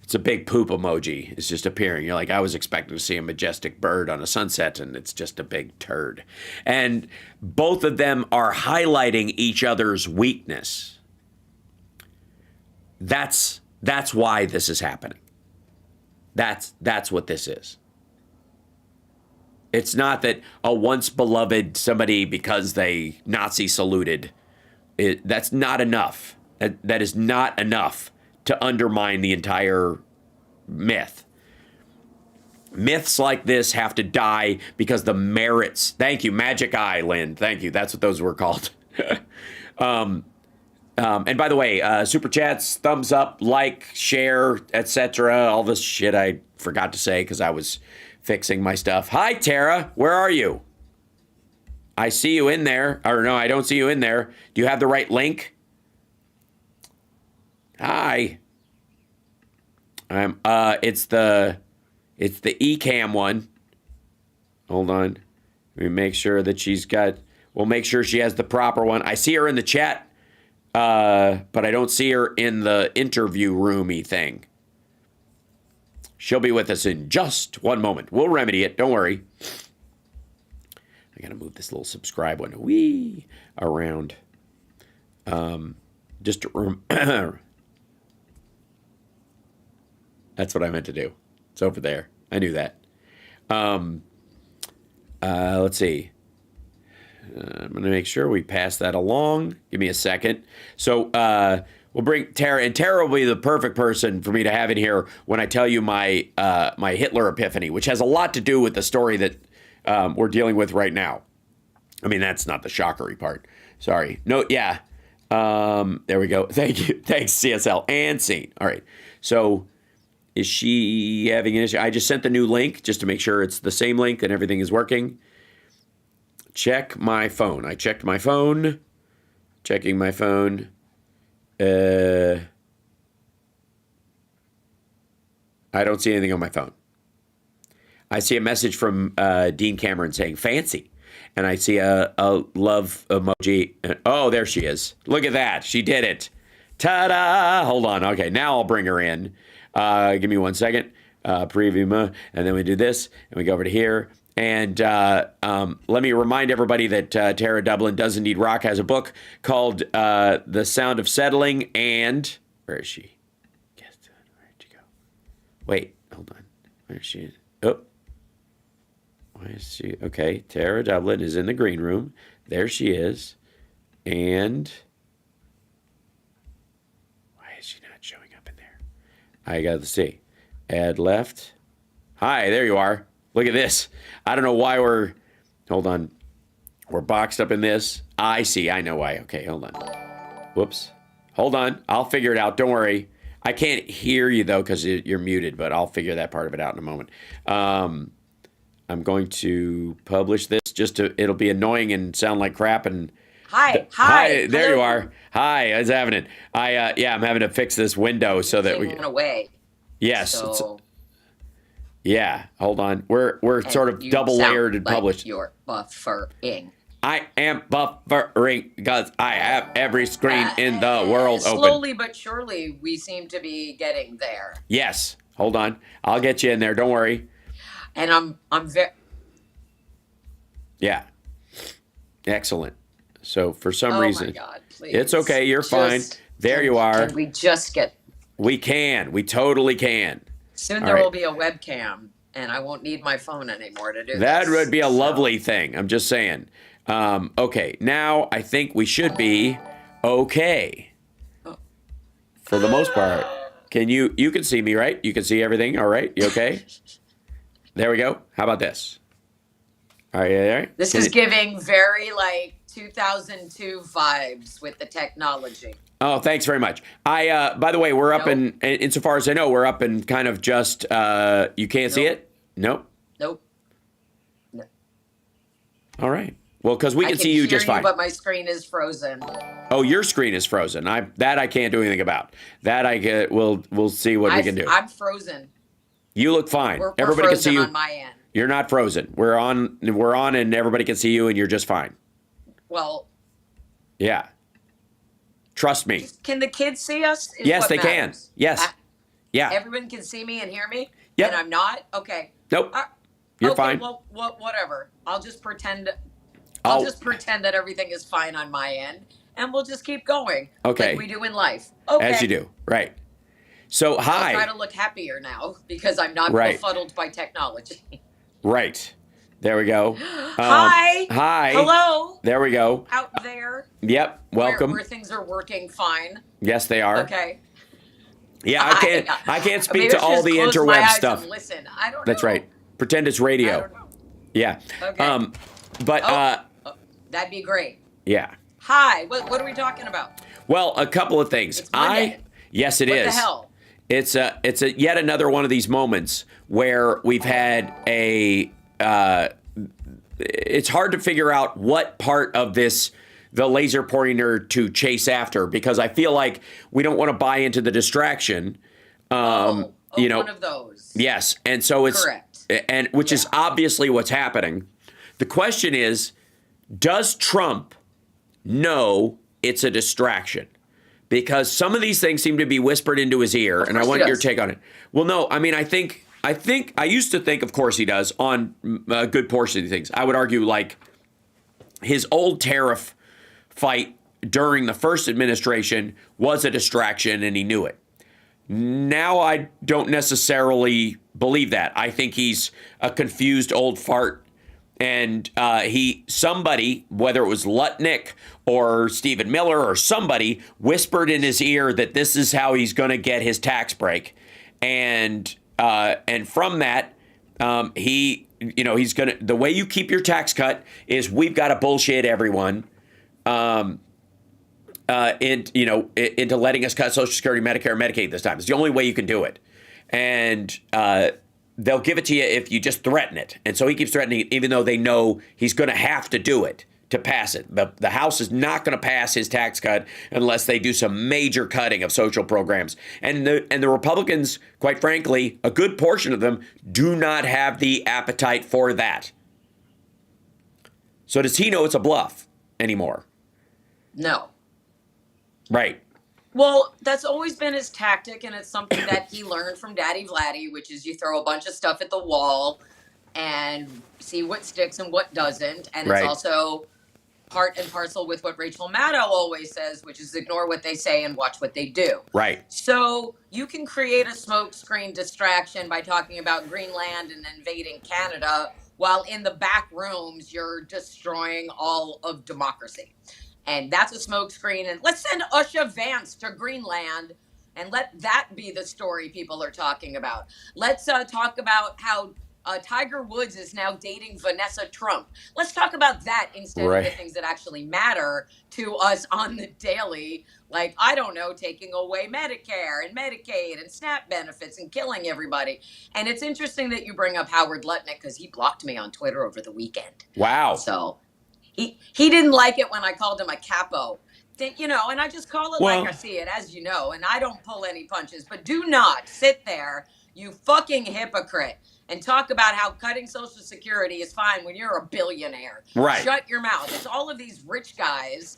It's a big poop emoji. It's just appearing. You're like, I was expecting to see a majestic bird on a sunset, and it's just a big turd. And both of them are highlighting each other's weakness. That's why this is happening. That's what this is. It's not that a once beloved somebody because they Nazi saluted. That's not enough. That is not enough to undermine the entire myth. Myths like this have to die because the merits. Thank you, Magic Eye, Lynn. Thank you. That's what those were called. And by the way, super chats, thumbs up, like, share, etc. All this shit I forgot to say because I was fixing my stuff. Hi, Tara. Where are you? I see you in there. Or no, I don't see you in there. Do you have the right link? Hi. It's the eCam one. Hold on. Let me make sure that we'll make sure she has the proper one. I see her in the chat, but I don't see her in the interview roomy thing. She'll be with us in just one moment. We'll remedy it. Don't worry. I gotta move this little subscribe one around. Just to that's what I meant to do. It's over there. I knew that. Let's see. I'm going to make sure we pass that along. Give me a second. So we'll bring Tara, and Tara will be the perfect person for me to have in here when I tell you my my Hitler epiphany, which has a lot to do with the story that we're dealing with right now. I mean, that's not the shockery part. Sorry. No, yeah. There we go. Thank you. Thanks, CSL and Scene. All right. So is she having an issue? I just sent the new link just to make sure it's the same link and everything is working. Check my phone. I checked my phone. Checking my phone. I don't see anything on my phone. I see a message from Dean Cameron saying fancy. And I see a love emoji. Oh, there she is. Look at that. She did it. Ta-da! Hold on. Okay, now I'll bring her in. Give me 1 second. Preview. And then we do this. And we go over to here. And let me remind everybody that Tara Dublin Does Indeed Rock has a book called The Sound of Settling. And where is she? Where'd she go? Wait, hold on. Where is she? Oh. Why is she? Okay, Tara Dublin is in the green room. There she is. And why is she not showing up in there? I got to see. Add left. Hi, there you are. Look at this. I don't know why hold on. We're boxed up in this. I see. I know why. Okay, hold on. Whoops. Hold on. I'll figure it out. Don't worry. I can't hear you, though, because you're muted, but I'll figure that part of it out in a moment. I'm going to publish this it'll be annoying and sound like crap. And Hi. There you are. Hi. What's happening? I'm having to fix this window so that we went away. Yes. So, yeah. Hold on. We're sort of double layered and published. You're buffering. I am buffering because I have every screen in the world open. Slowly but surely, we seem to be getting there. Yes. Hold on. I'll get you in there. Don't worry. And I'm very. Yeah. Excellent. So for some reason, my God, please. It's okay. You're fine. There you are. Can we just get? We can. We totally can. Soon there will be a webcam, and I won't need my phone anymore to do that. This. That would be a lovely thing. I'm just saying. Okay. Now I think we should be okay. For the most part. You can see me, right? You can see everything. All right. You okay? There we go. How about this? All right. This is giving very 2002 vibes with the technology. Oh, thanks very much. By the way, we're up insofar as I know, we're up and kind of just, you can't see it? Nope. No. All right. Well, because we can see you just fine. But my screen is frozen. Oh, your screen is frozen. That I can't do anything about. That we'll see what we can do. I'm frozen. You look fine. We're everybody can see you. On my end. You're not frozen. We're on, and everybody can see you, and you're just fine. Well. Yeah. Trust me. Can the kids see us? Yes, they can. Yes. Yeah. Everyone can see me and hear me? Yep. And I'm not? Okay. Nope. You're fine. Well, whatever. I'll just pretend. I'll just pretend that everything is fine on my end, and we'll just keep going. Okay. Like we do in life. Okay. As you do. Right. So, I'll hi. try to look happier now because I'm not Right. befuddled by technology. Right. There we go. Hi. Hi. Hello. There we go. Out there. Yep. Welcome. Where things are working fine. Yes, they are. Okay. Yeah, I can't speak Maybe to I should all just the close my interweb eyes stuff. and listen. I don't know. That's right. Pretend it's I radio. don't know. Yeah. Okay. But That'd be great. yeah. Hi. What are we talking about? Well, a couple of things. It's Monday. Yes, it is. What the hell? It's a yet another one of these moments where we've had a. It's hard to figure out what part of this the laser pointer to chase after, because I feel like we don't want to buy into the distraction. One of those. Yes, and so it's Correct. and which is obviously what's happening. The question is, does Trump know it's a distraction? Because some of these things seem to be whispered into his ear, and I want your take on it. Well, no, I mean, I think I used to think, of course, he does on a good portion of these things. I would argue, like his old tariff fight during the first administration was a distraction, and he knew it. Now I don't necessarily believe that. I think he's a confused old fart. And somebody, whether it was Lutnick or Stephen Miller or somebody, whispered in his ear that this is how he's going to get his tax break, and from that, he's going to. The way you keep your tax cut is we've got to bullshit everyone, into letting us cut Social Security, Medicare, and Medicaid this time. It's the only way you can do it, and they'll give it to you if you just threaten it. And so he keeps threatening it, even though they know he's going to have to do it to pass it. The House is not going to pass his tax cut unless they do some major cutting of social programs. And the Republicans, quite frankly, a good portion of them do not have the appetite for that. So does he know it's a bluff anymore? No. Right. Well, that's always been his tactic, and it's something that he learned from Daddy Vladdy, which is you throw a bunch of stuff at the wall and see what sticks and what doesn't. And Right. It's also part and parcel with what Rachel Maddow always says, which is ignore what they say and watch what they do. Right. So you can create a smokescreen distraction by talking about Greenland and invading Canada, while in the back rooms you're destroying all of democracy. And that's a smokescreen. And let's send Usha Vance to Greenland and let that be the story people are talking about. Let's talk about how Tiger Woods is now dating Vanessa Trump. Let's talk about that instead of the things that actually matter to us on the daily. Like, I don't know, taking away Medicare and Medicaid and SNAP benefits and killing everybody. And it's interesting that you bring up Howard Lutnick, because he blocked me on Twitter over the weekend. Wow. So he didn't like it when I called him a capo. And I just call it like I see it, as you know, and I don't pull any punches. But do not sit there, you fucking hypocrite, and talk about how cutting Social Security is fine when you're a billionaire. Right. Shut your mouth. It's all of these rich guys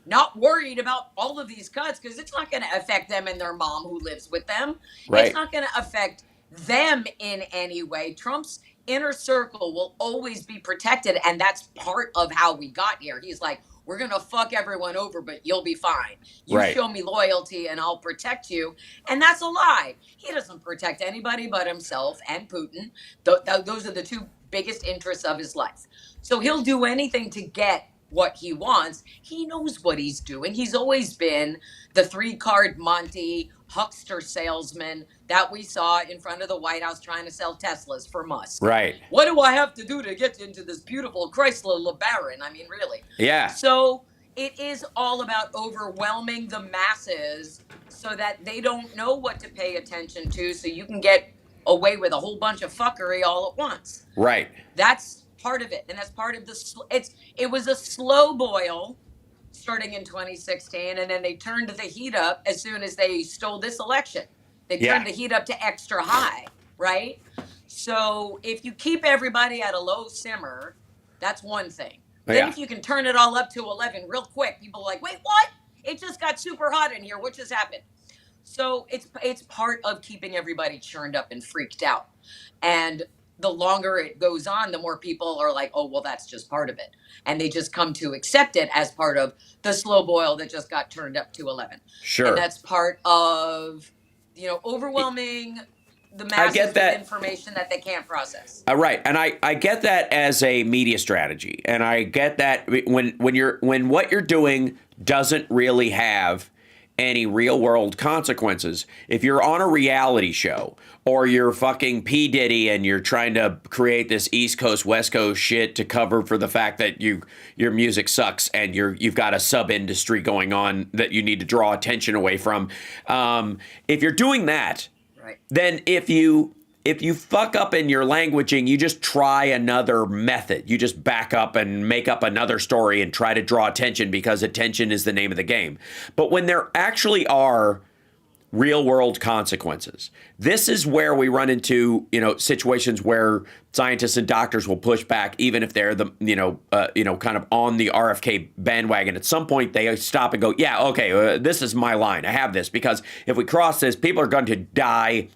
not worried about all of these cuts, because it's not going to affect them and their mom who lives with them. Right. It's not going to affect them in any way. Trump's inner circle will always be protected, and that's part of how we got here. He's like, we're going to fuck everyone over, but you'll be fine. You show me loyalty and I'll protect you. And that's a lie. He doesn't protect anybody but himself and Putin. Those are the two biggest interests of his life. So he'll do anything to get what he wants. He knows what he's doing. He's always been the 3-card Monty huckster salesman that we saw in front of the White House trying to sell Teslas for Musk. Right. What do I have to do to get into this beautiful Chrysler LeBaron? I mean, really. Yeah. So it is all about overwhelming the masses so that they don't know what to pay attention to, so you can get away with a whole bunch of fuckery all at once. Right. That's part of it, and that's part of it was a slow boil starting in 2016, and then they turned the heat up as soon as they stole this election. They turned the heat up to extra high, right? So if you keep everybody at a low simmer, that's one thing. Then if you can turn it all up to 11 real quick, people are like, wait, what? It just got super hot in here. What just happened? So it's part of keeping everybody churned up and freaked out. And the longer it goes on, the more people are like, oh, well, that's just part of it. And they just come to accept it as part of the slow boil that just got turned up to 11. Sure. And that's part of, overwhelming the masses with information that they can't process. Right. And I get that as a media strategy. And I get that when what you're doing doesn't really have any real world consequences. If you're on a reality show or you're fucking P. Diddy and you're trying to create this East Coast, West Coast shit to cover for the fact that your music sucks and you've got a sub industry going on that you need to draw attention away from. If you're doing that, right, then if you fuck up in your languaging, you just try another method. You just back up and make up another story and try to draw attention because attention is the name of the game. But when there actually are real world consequences, this is where we run into, situations where scientists and doctors will push back, even if they're the, kind of on the RFK bandwagon. At some point, they stop and go, yeah, okay, this is my line. I have this because if we cross this, people are going to die.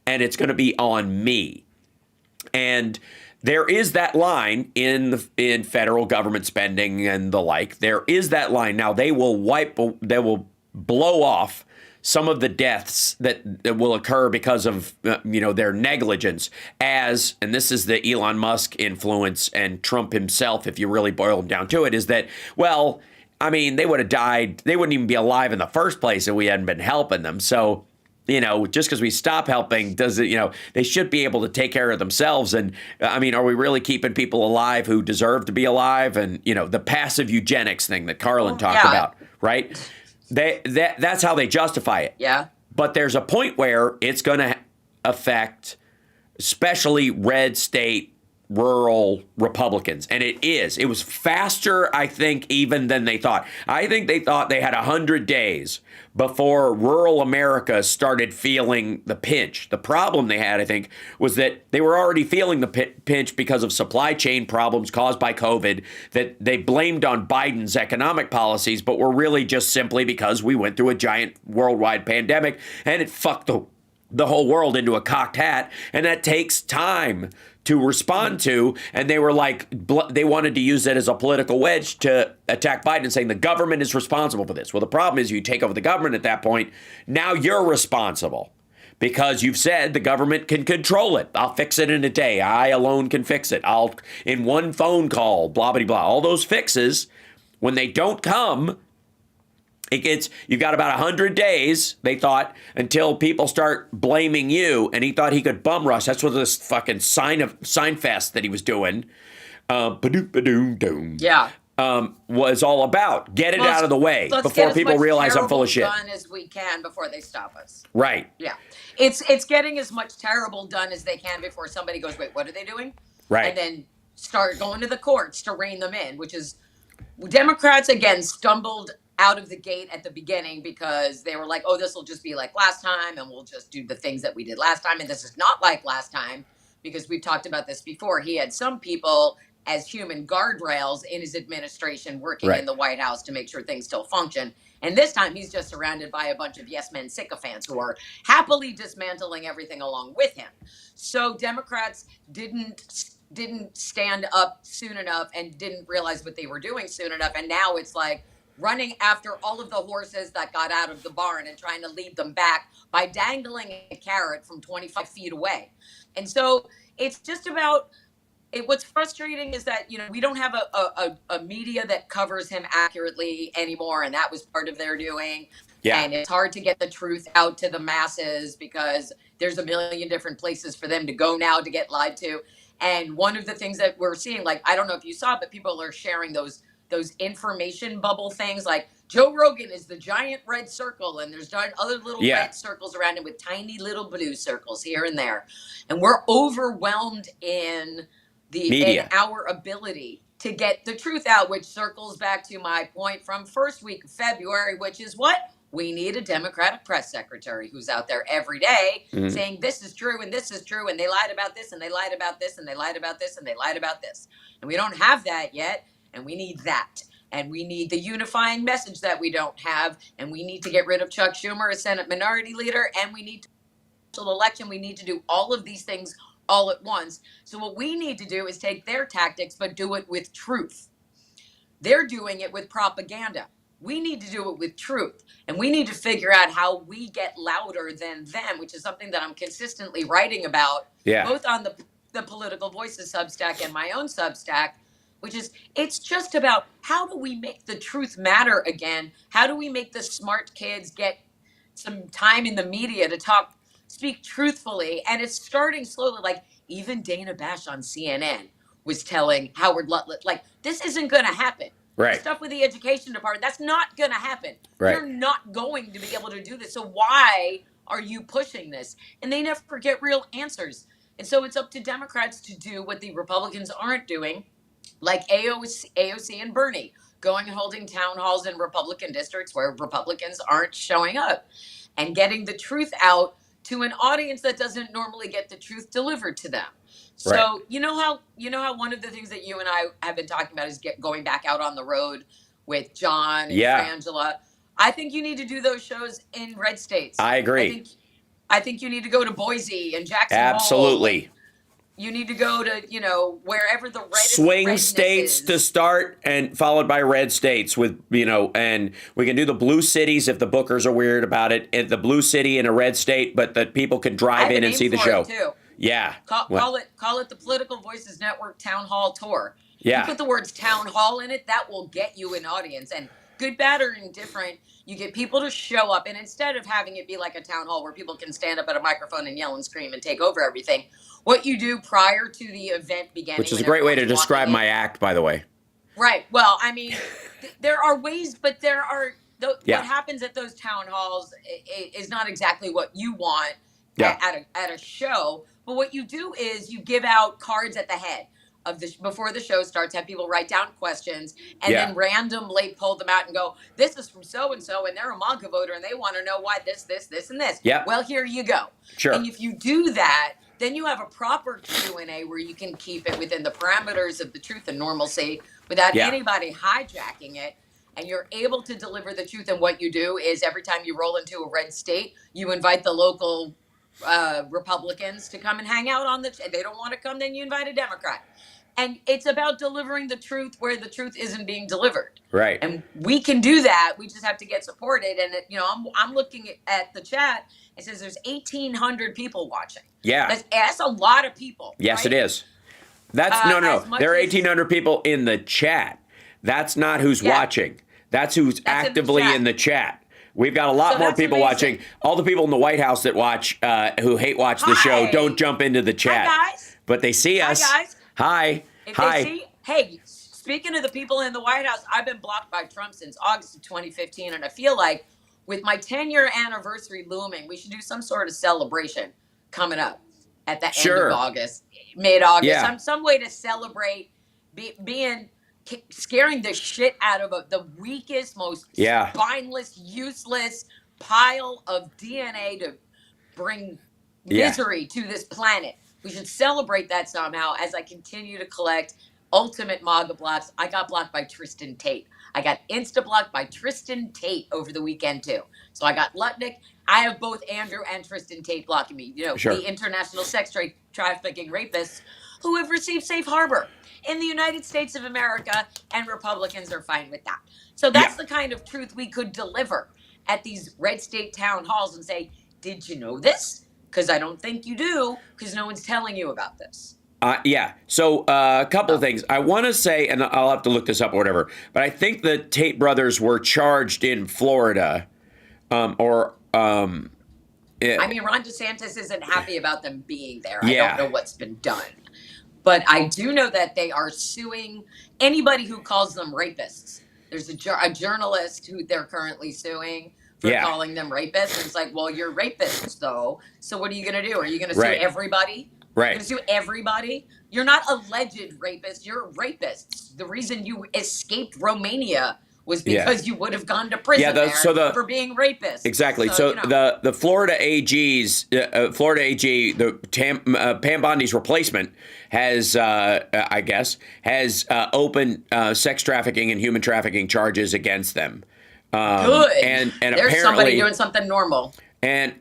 And it's going to be on me. And there is that line in federal government spending and the like. There is that line. Now they will blow off some of the deaths that will occur because of their negligence. And this is the Elon Musk influence and Trump himself, if you really boil them down to it, is that, well, I mean, they would have died. They wouldn't even be alive in the first place if we hadn't been helping them. So, just because we stop helping doesn't, they should be able to take care of themselves. And I mean, are we really keeping people alive who deserve to be alive? And, the passive eugenics thing that Carlin talked about, right? That's how they justify it. Yeah. But there's a point where it's going to affect especially red state rural Republicans. And it was faster, I think, even than they thought. I think they thought they had 100 days before rural America started feeling the pinch. The problem they had, I think, was that they were already feeling the pinch because of supply chain problems caused by COVID that they blamed on Biden's economic policies, but were really just simply because we went through a giant worldwide pandemic and it fucked the whole world into a cocked hat. And that takes time to respond to, and they were like, they wanted to use it as a political wedge to attack Biden, saying the government is responsible for this. Well, the problem is you take over the government at that point, now you're responsible because you've said the government can control it. I'll fix it in a day. I alone can fix it. I'll, in one phone call, blah, blah, blah. All those fixes, when they don't come, you've got about 100 days, they thought, until people start blaming you. And he thought he could bum rush. That's what this fucking sign fest that he was doing, Yeah. Was all about. Get it out of the way before people realize I'm full of shit. Done as we can before they stop us. Right. Yeah. It's getting as much terrible done as they can before somebody goes, wait, what are they doing? Right. And then start going to the courts to rein them in, which is Democrats, again, stumbled out of the gate at the beginning because they were like, oh, this will just be like last time and we'll just do the things that we did last time. And this is not like last time because we've talked about this before. He had some people as human guardrails in his administration working in the White House to make sure things still function. And this time he's just surrounded by a bunch of yes men sycophants who are happily dismantling everything along with him. So Democrats didn't stand up soon enough and didn't realize what they were doing soon enough. And now it's like running after all of the horses that got out of the barn and trying to lead them back by dangling a carrot from 25 feet away. And so it's just about what's frustrating is that, we don't have a media that covers him accurately anymore. And that was part of their doing. Yeah. And it's hard to get the truth out to the masses because there's a million different places for them to go now to get lied to. And one of the things that we're seeing, like, I don't know if you saw, but people are sharing those information bubble things, like Joe Rogan is the giant red circle and there's other little red circles around him with tiny little blue circles here and there. And we're overwhelmed in our ability to get the truth out, which circles back to my point from first week of February, which is what? We need a Democratic press secretary who's out there every day saying this is true and this is true and they lied about this and they lied about this and they lied about this and they lied about this. And we don't have that yet. And we need that. And we need the unifying message that we don't have. And we need to get rid of Chuck Schumer as Senate Minority Leader. And we need to election. We need to do all of these things all at once. So what we need to do is take their tactics, but do it with truth. They're doing it with propaganda. We need to do it with truth. And we need to figure out how we get louder than them, which is something that I'm consistently writing about, both on the Political Voices Substack and my own Substack, which is, it's just about how do we make the truth matter again? How do we make the smart kids get some time in the media to speak truthfully? And it's starting slowly. Like, even Dana Bash on CNN was telling Howard Lutnick, like, this isn't going to happen. Right. Stuff with the education department, that's not going to happen. Right. You're not going to be able to do this. So why are you pushing this? And they never get real answers. And so it's up to Democrats to do what the Republicans aren't doing, like AOC and Bernie, going and holding town halls in Republican districts where Republicans aren't showing up and getting the truth out to an audience that doesn't normally get the truth delivered to them. So right. you know how one of the things that you and I have been talking about is going back out on the road with John and Frangela. I think you need to do those shows in red states. I agree. I think you need to go to Boise and Jackson Absolutely. Hole. You need to go to, wherever the swing states to start, and followed by red states with, and we can do the blue cities if the bookers are weird about it, and the blue city in a red state, but that people can drive in and see the show. Too. Yeah. Call it the Political Voices Network Town Hall Tour. Yeah. You put the words town hall in it, that will get you an audience. And good, bad, or indifferent, you get people to show up. And instead of having it be like a town hall where people can stand up at a microphone and yell and scream and take over everything, what you do prior to the event beginning. Which is a great way to describe my act, by the way. Right. Well, I mean, there are ways, but there are, what happens at those town halls is not exactly what you want at a show. But what you do is you give out cards at the head of before the show starts, have people write down questions, and then randomly pull them out and go, this is from so-and-so, and they're a MAGA voter, and they want to know why this, and this. Yeah. Well, here you go. Sure. And if you do that, then you have a proper Q&A where you can keep it within the parameters of the truth and normalcy without anybody hijacking it. And you're able to deliver the truth. And what you do is every time you roll into a red state, you invite the local Republicans to come and hang out on if they don't want to come, then you invite a Democrat. And it's about delivering the truth where the truth isn't being delivered. Right. And we can do that. We just have to get supported. And I'm looking at the chat. It says there's 1,800 people watching. Yeah. That's a lot of people. Yes, right? It is. That's no. There are 1,800 people in the chat. That's not who's watching. That's who's actively in the chat. We've got a lot more people watching. All the people in the White House that watch, who hate watch the show, don't jump into the chat. Hi, guys. But they see us. Hi, guys. Hi. Hey, speaking of the people in the White House, I've been blocked by Trump since August of 2015, and I feel like with my 10-year anniversary looming, we should do some sort of celebration coming up at the end of August, mid-August. Yeah. Some way to celebrate scaring the shit out of the weakest, most spineless, useless pile of DNA to bring misery to this planet. We should celebrate that somehow as I continue to collect ultimate MAGA blocks. I got blocked by Tristan Tate. I got insta-blocked by Tristan Tate over the weekend, too. So I got Lutnick. I have both Andrew and Tristan Tate blocking me. The international sex trafficking rapists who have received safe harbor in the United States of America, and Republicans are fine with that. So that's the kind of truth we could deliver at these red state town halls and say, did you know this? Because I don't think you do, because no one's telling you about this. So a couple of things. I want to say, and I'll have to look this up or whatever, but I think the Tate brothers were charged in Florida I mean, Ron DeSantis isn't happy about them being there. I don't know what's been done. But I do know that they are suing anybody who calls them rapists. There's a journalist who they're currently suing for calling them rapists. And it's like, well, you're rapists, though. So what are you going to do? Are you going to sue everybody? Right. You're going to sue everybody? You're not alleged rapists. You're rapists. The reason you escaped Romania was because you would have gone to prison for being rapists. Exactly. So the Florida AG's, Pam Bondi's replacement has, opened sex trafficking and human trafficking charges against them. Good. And there's apparently somebody doing something normal. And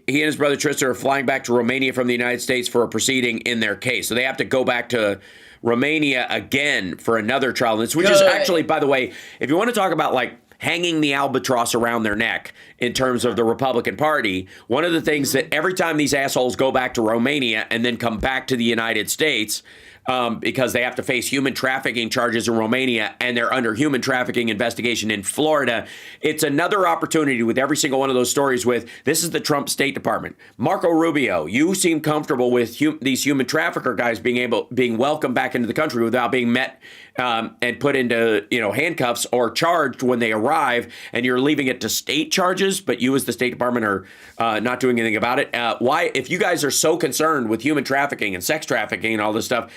he and his brother Tristan are flying back to Romania from the United States for a proceeding in their case. So they have to go back to Romania again for another trial. Which is actually, by the way, if you want to talk about like hanging the albatross around their neck in terms of the Republican Party, one of the things that every time these assholes go back to Romania and then come back to the United States, because they have to face human trafficking charges in Romania and they're under human trafficking investigation in Florida. It's another opportunity with every single one of those stories with, this is the Trump State Department. Marco Rubio, you seem comfortable with these human trafficker guys being welcomed back into the country without being met and put into handcuffs or charged when they arrive, and you're leaving it to state charges, but you as the State Department are not doing anything about it. Why, if you guys are so concerned with human trafficking and sex trafficking and all this stuff,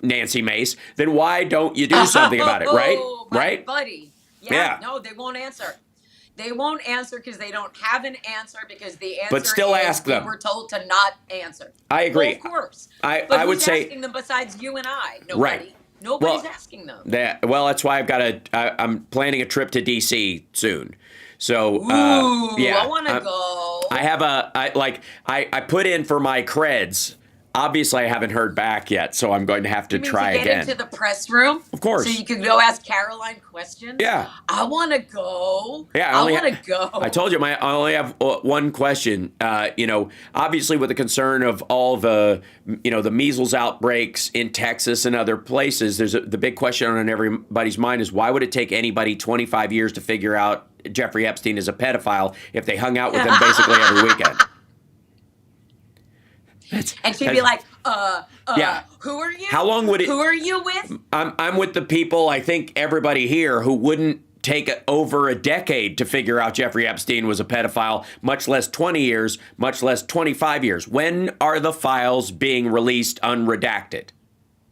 Nancy Mace, then why don't you do something about it, right? Right? Buddy. Yeah. No, they won't answer. They won't answer because they don't have an answer, because the answer but still is ask them. We're told to not answer. I agree. Well, of course. I would would say asking them besides you and I? Nobody. Right. Nobody's asking them. That's why I'm planning a trip to DC soon. So I want to go. I put in for my creds. Obviously, I haven't heard back yet, so I'm going to have to try again. Get into the press room? Of course. So you can go ask Caroline questions? Yeah. I want to go. Yeah, I want to go. I told you, I only have one question. Obviously, with the concern of all the measles outbreaks in Texas and other places, the big question on everybody's mind is, why would it take anybody 25 years to figure out Jeffrey Epstein is a pedophile if they hung out with him basically every weekend? And she'd be like, yeah. Who are you? How long would it? Who are you with? I'm with the people, I think everybody here, who wouldn't take over a decade to figure out Jeffrey Epstein was a pedophile, much less 20 years, much less 25 years. When are the files being released unredacted?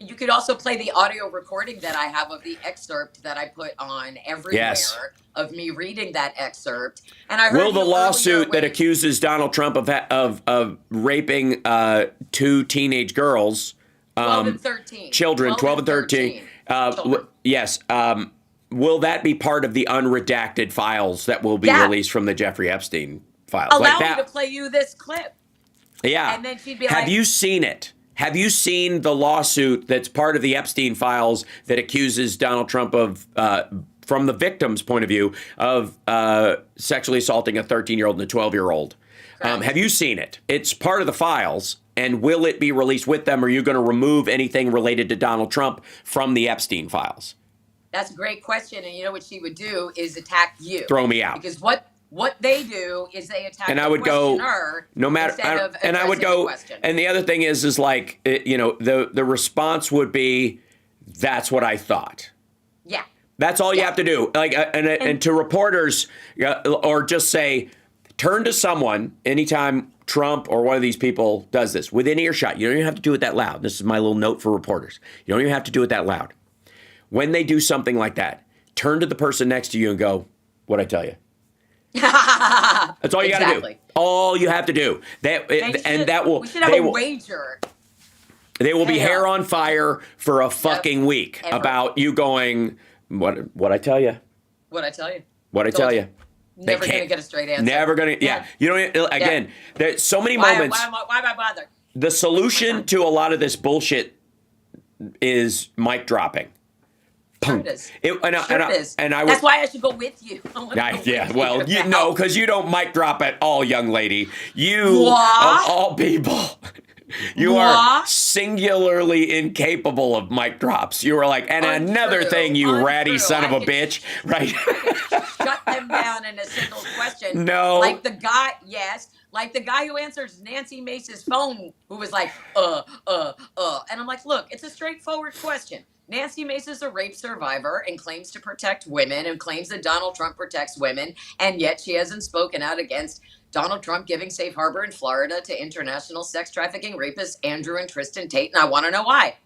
You could also play the audio recording that I have of the excerpt that I put on everywhere of me reading that excerpt. And I heard will the lawsuit that accuses Donald Trump of raping two teenage girls, 12 and 13, children, 12 and 13, yes, will that be part of the unredacted files that will be released from the Jeffrey Epstein files? Allow me to play you this clip. Yeah. And then she'd be have you seen it? Have you seen the lawsuit that's part of the Epstein files that accuses Donald Trump of, from the victim's point of view, of sexually assaulting a 13-year-old and a 12-year-old? Have you seen it? It's part of the files. And will it be released with them? Or are you going to remove anything related to Donald Trump from the Epstein files? That's a great question. And you know what she would do is attack you. Throw me out. Because what they do is they attack and the I would questioner go, no matter, and I would go, and the other thing is like, the response would be, that's what I thought. Yeah. That's all you have to do. Like, and to reporters, or just say, turn to someone anytime Trump or one of these people does this within earshot. You don't even have to do it that loud. This is my little note for reporters. You don't even have to do it that loud. When they do something like that, turn to the person next to you and go, what'd I tell you? That's all you got to do. All you have to do. We should have a wager. They will be hair on fire for a fucking week about you going, what I tell you? What'd I tell you? What'd I tell you? Never going to get a straight answer. Never going to. Yeah. You know, again, there's so many moments. Why am I bothered? The solution to a lot of this bullshit is mic dropping. Sure it is. And that's why I should go with you. Because you don't mic drop at all, young lady. You, of all people, you are singularly incapable of mic drops. You were like, and another thing, you ratty son of a bitch, right? Shut them down in a single question. No. Like the guy who answers Nancy Mace's phone, who was like, And I'm like, look, it's a straightforward question. Nancy Mace is a rape survivor and claims to protect women and claims that Donald Trump protects women, and yet she hasn't spoken out against Donald Trump giving safe harbor in Florida to international sex trafficking rapists Andrew and Tristan Tate, and I want to know why.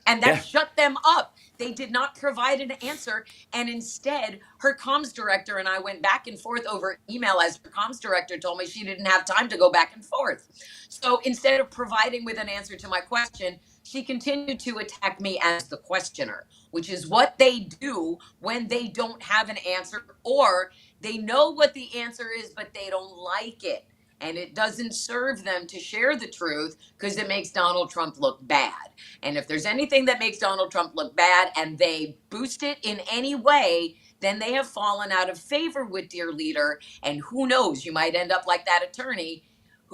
And that shut them up. They did not provide an answer, and instead, her comms director and I went back and forth over email as her comms director told me she didn't have time to go back and forth. So instead of providing with an answer to my question, she continued to attack me as the questioner, which is what they do when they don't have an answer, or they know what the answer is, but they don't like it. and it doesn't serve them to share the truth because it makes Donald Trump look bad. And if there's anything that makes Donald Trump look bad and they boost it in any way, then they have fallen out of favor with dear leader. And who knows, you might end up like that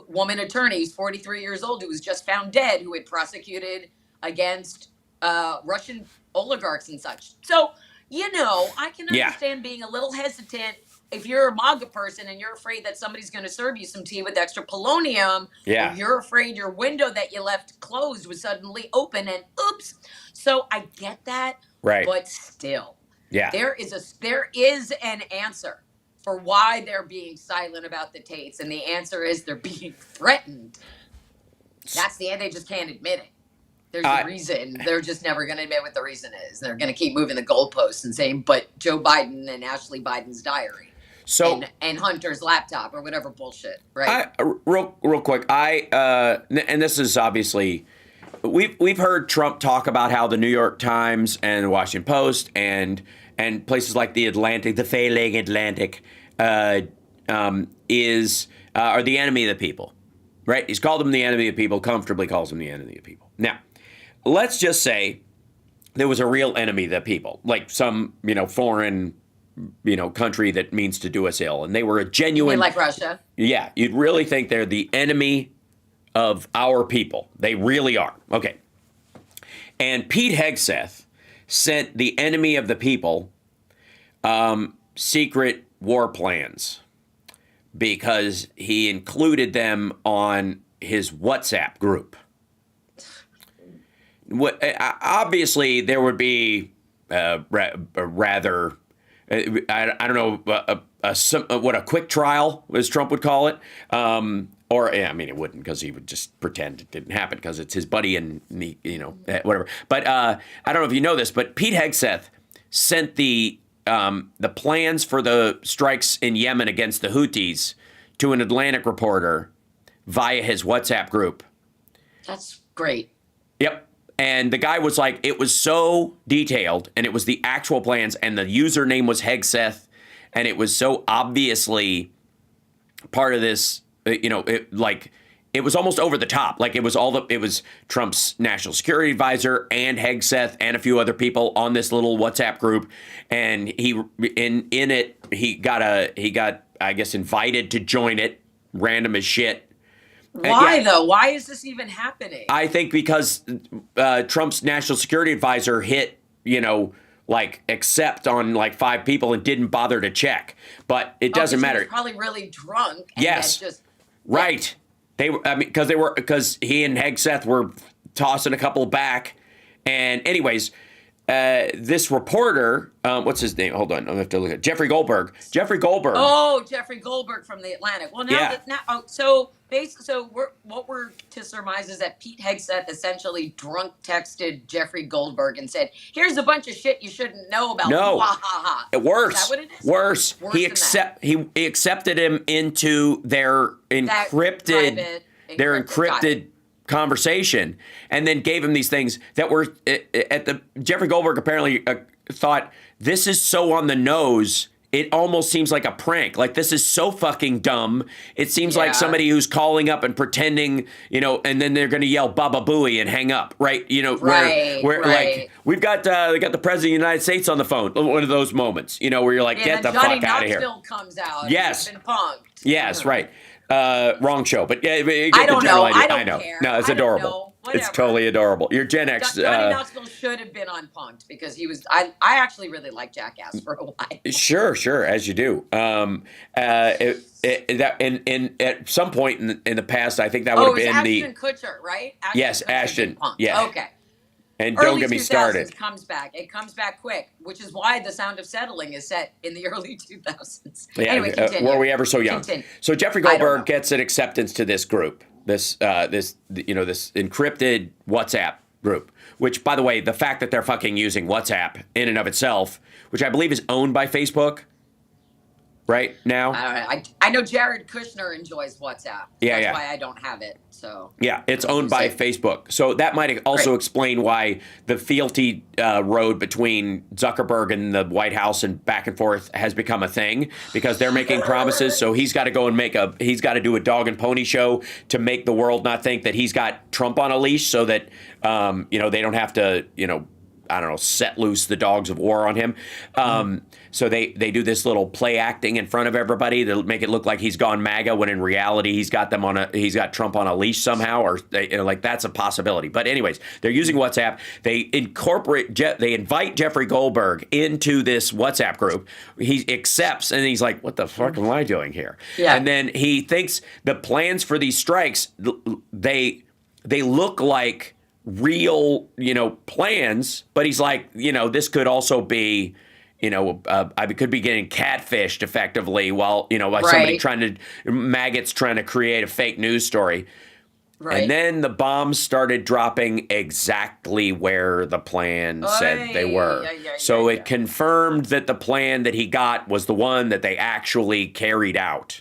woman attorney who's 43 years old, who was just found dead, who had prosecuted against Russian oligarchs and such. So, I can understand being a little hesitant if you're a MAGA person and you're afraid that somebody's going to serve you some tea with extra polonium. Yeah. Or you're afraid your window that you left closed was suddenly open and oops. So I get that. Right. But still, there is an answer for why they're being silent about the Tates. And the answer is they're being threatened. That's the end. They just can't admit it. There's a reason. They're just never going to admit what the reason is. They're going to keep moving the goalposts and saying, but Joe Biden and Ashley Biden's diary. So and Hunter's laptop or whatever bullshit, right? Real quick, and this is obviously, we've heard Trump talk about how the New York Times and the Washington Post and places like the Atlantic, the failing Atlantic, are the enemy of the people, right? He's called them the enemy of the people, comfortably calls them the enemy of the people. Now, let's just say there was a real enemy of the people, like some, foreign, country that means to do us ill. And they were a genuine... Like Russia. Yeah, you'd really think they're the enemy of our people. They really are. Okay. And Pete Hegseth sent the enemy of the people secret war plans because he included them on his WhatsApp group. Obviously, there would be a rather, I don't know, a quick trial, as Trump would call it. It wouldn't, because he would just pretend it didn't happen because it's his buddy and whatever. But I don't know if you know this, but Pete Hegseth sent the plans for the strikes in Yemen against the Houthis to an Atlantic reporter via his WhatsApp group. That's great. Yep. And the guy was like, it was so detailed, and it was the actual plans, and the username was Hegseth, and it was so obviously part of this, it was almost over the top. Like it was Trump's national security advisor and Hegseth and a few other people on this little WhatsApp group, and he got I guess invited to join it, random as shit. Why though? Why is this even happening? I think because Trump's national security advisor hit, accept on 5 people and didn't bother to check. But it doesn't matter. He was probably really drunk. And yes. Right. Because he and Hegseth were tossing a couple back. And anyways, this reporter, what's his name? Hold on, I have to look at Jeffrey Goldberg. Oh, Jeffrey Goldberg from the Atlantic. Well, what we're to surmise is that Pete Hegseth essentially drunk texted Jeffrey Goldberg and said, "Here's a bunch of shit you shouldn't know about." No, worse. Is that what it is? Worse. He accepted him into their encrypted conversation, and then gave him these things that were Jeffrey Goldberg apparently thought, this is so on the nose, it almost seems like a prank. Like, this is so fucking dumb. It seems like somebody who's calling up and pretending, and then they're going to yell "Baba Booey" and hang up, right? Where like, we've got they got the president of the United States on the phone. One of those moments, where you're like, get the fuck out of here. Johnny Knoxville comes out. Yes. He's been punked. Yes, right. Wrong show, but yeah, you get I don't the general know. idea. I don't I know. care. No, it's adorable. It's totally adorable. You're Gen X. Johnny Knoxville should have been on Punked because he was. I actually really liked Jackass for a while. Sure, as you do. At some point in the past, I think that would have been Ashton Kutcher, right? Ashton. Yeah. Okay. And early don't get me started. It comes back quick, which is why The Sound of Settling is set in the early 2000s. Yeah, anyway, continue. were we ever so young? Continue. So Jeffrey Goldberg gets an acceptance to this group, this encrypted WhatsApp group. Which, by the way, the fact that they're fucking using WhatsApp in and of itself, which I believe is owned by Facebook, right now. I know Jared Kushner enjoys WhatsApp. Yeah, That's why I don't have it. So yeah, it's owned by Facebook. So that might also explain why the fealty road between Zuckerberg and the White House and back and forth has become a thing, because they're making promises. So he's got to go and he's got to do a dog and pony show to make the world not think that he's got Trump on a leash, so that, they don't have to, I don't know, set loose the dogs of war on him. So they do this little play acting in front of everybody to make it look like he's gone MAGA, when in reality he's got Trump on a leash somehow, or that's a possibility. But anyways, they're using WhatsApp. They invite Jeffrey Goldberg into this WhatsApp group. He accepts, and he's like, "What the fuck am I doing here?" Yeah. And then he thinks the plans for these strikes, they look like real, plans, but he's like, this could also be, I could be getting catfished effectively while, by somebody maggots trying to create a fake news story. Right. And then the bombs started dropping exactly where the plan said they were. So it confirmed that the plan that he got was the one that they actually carried out.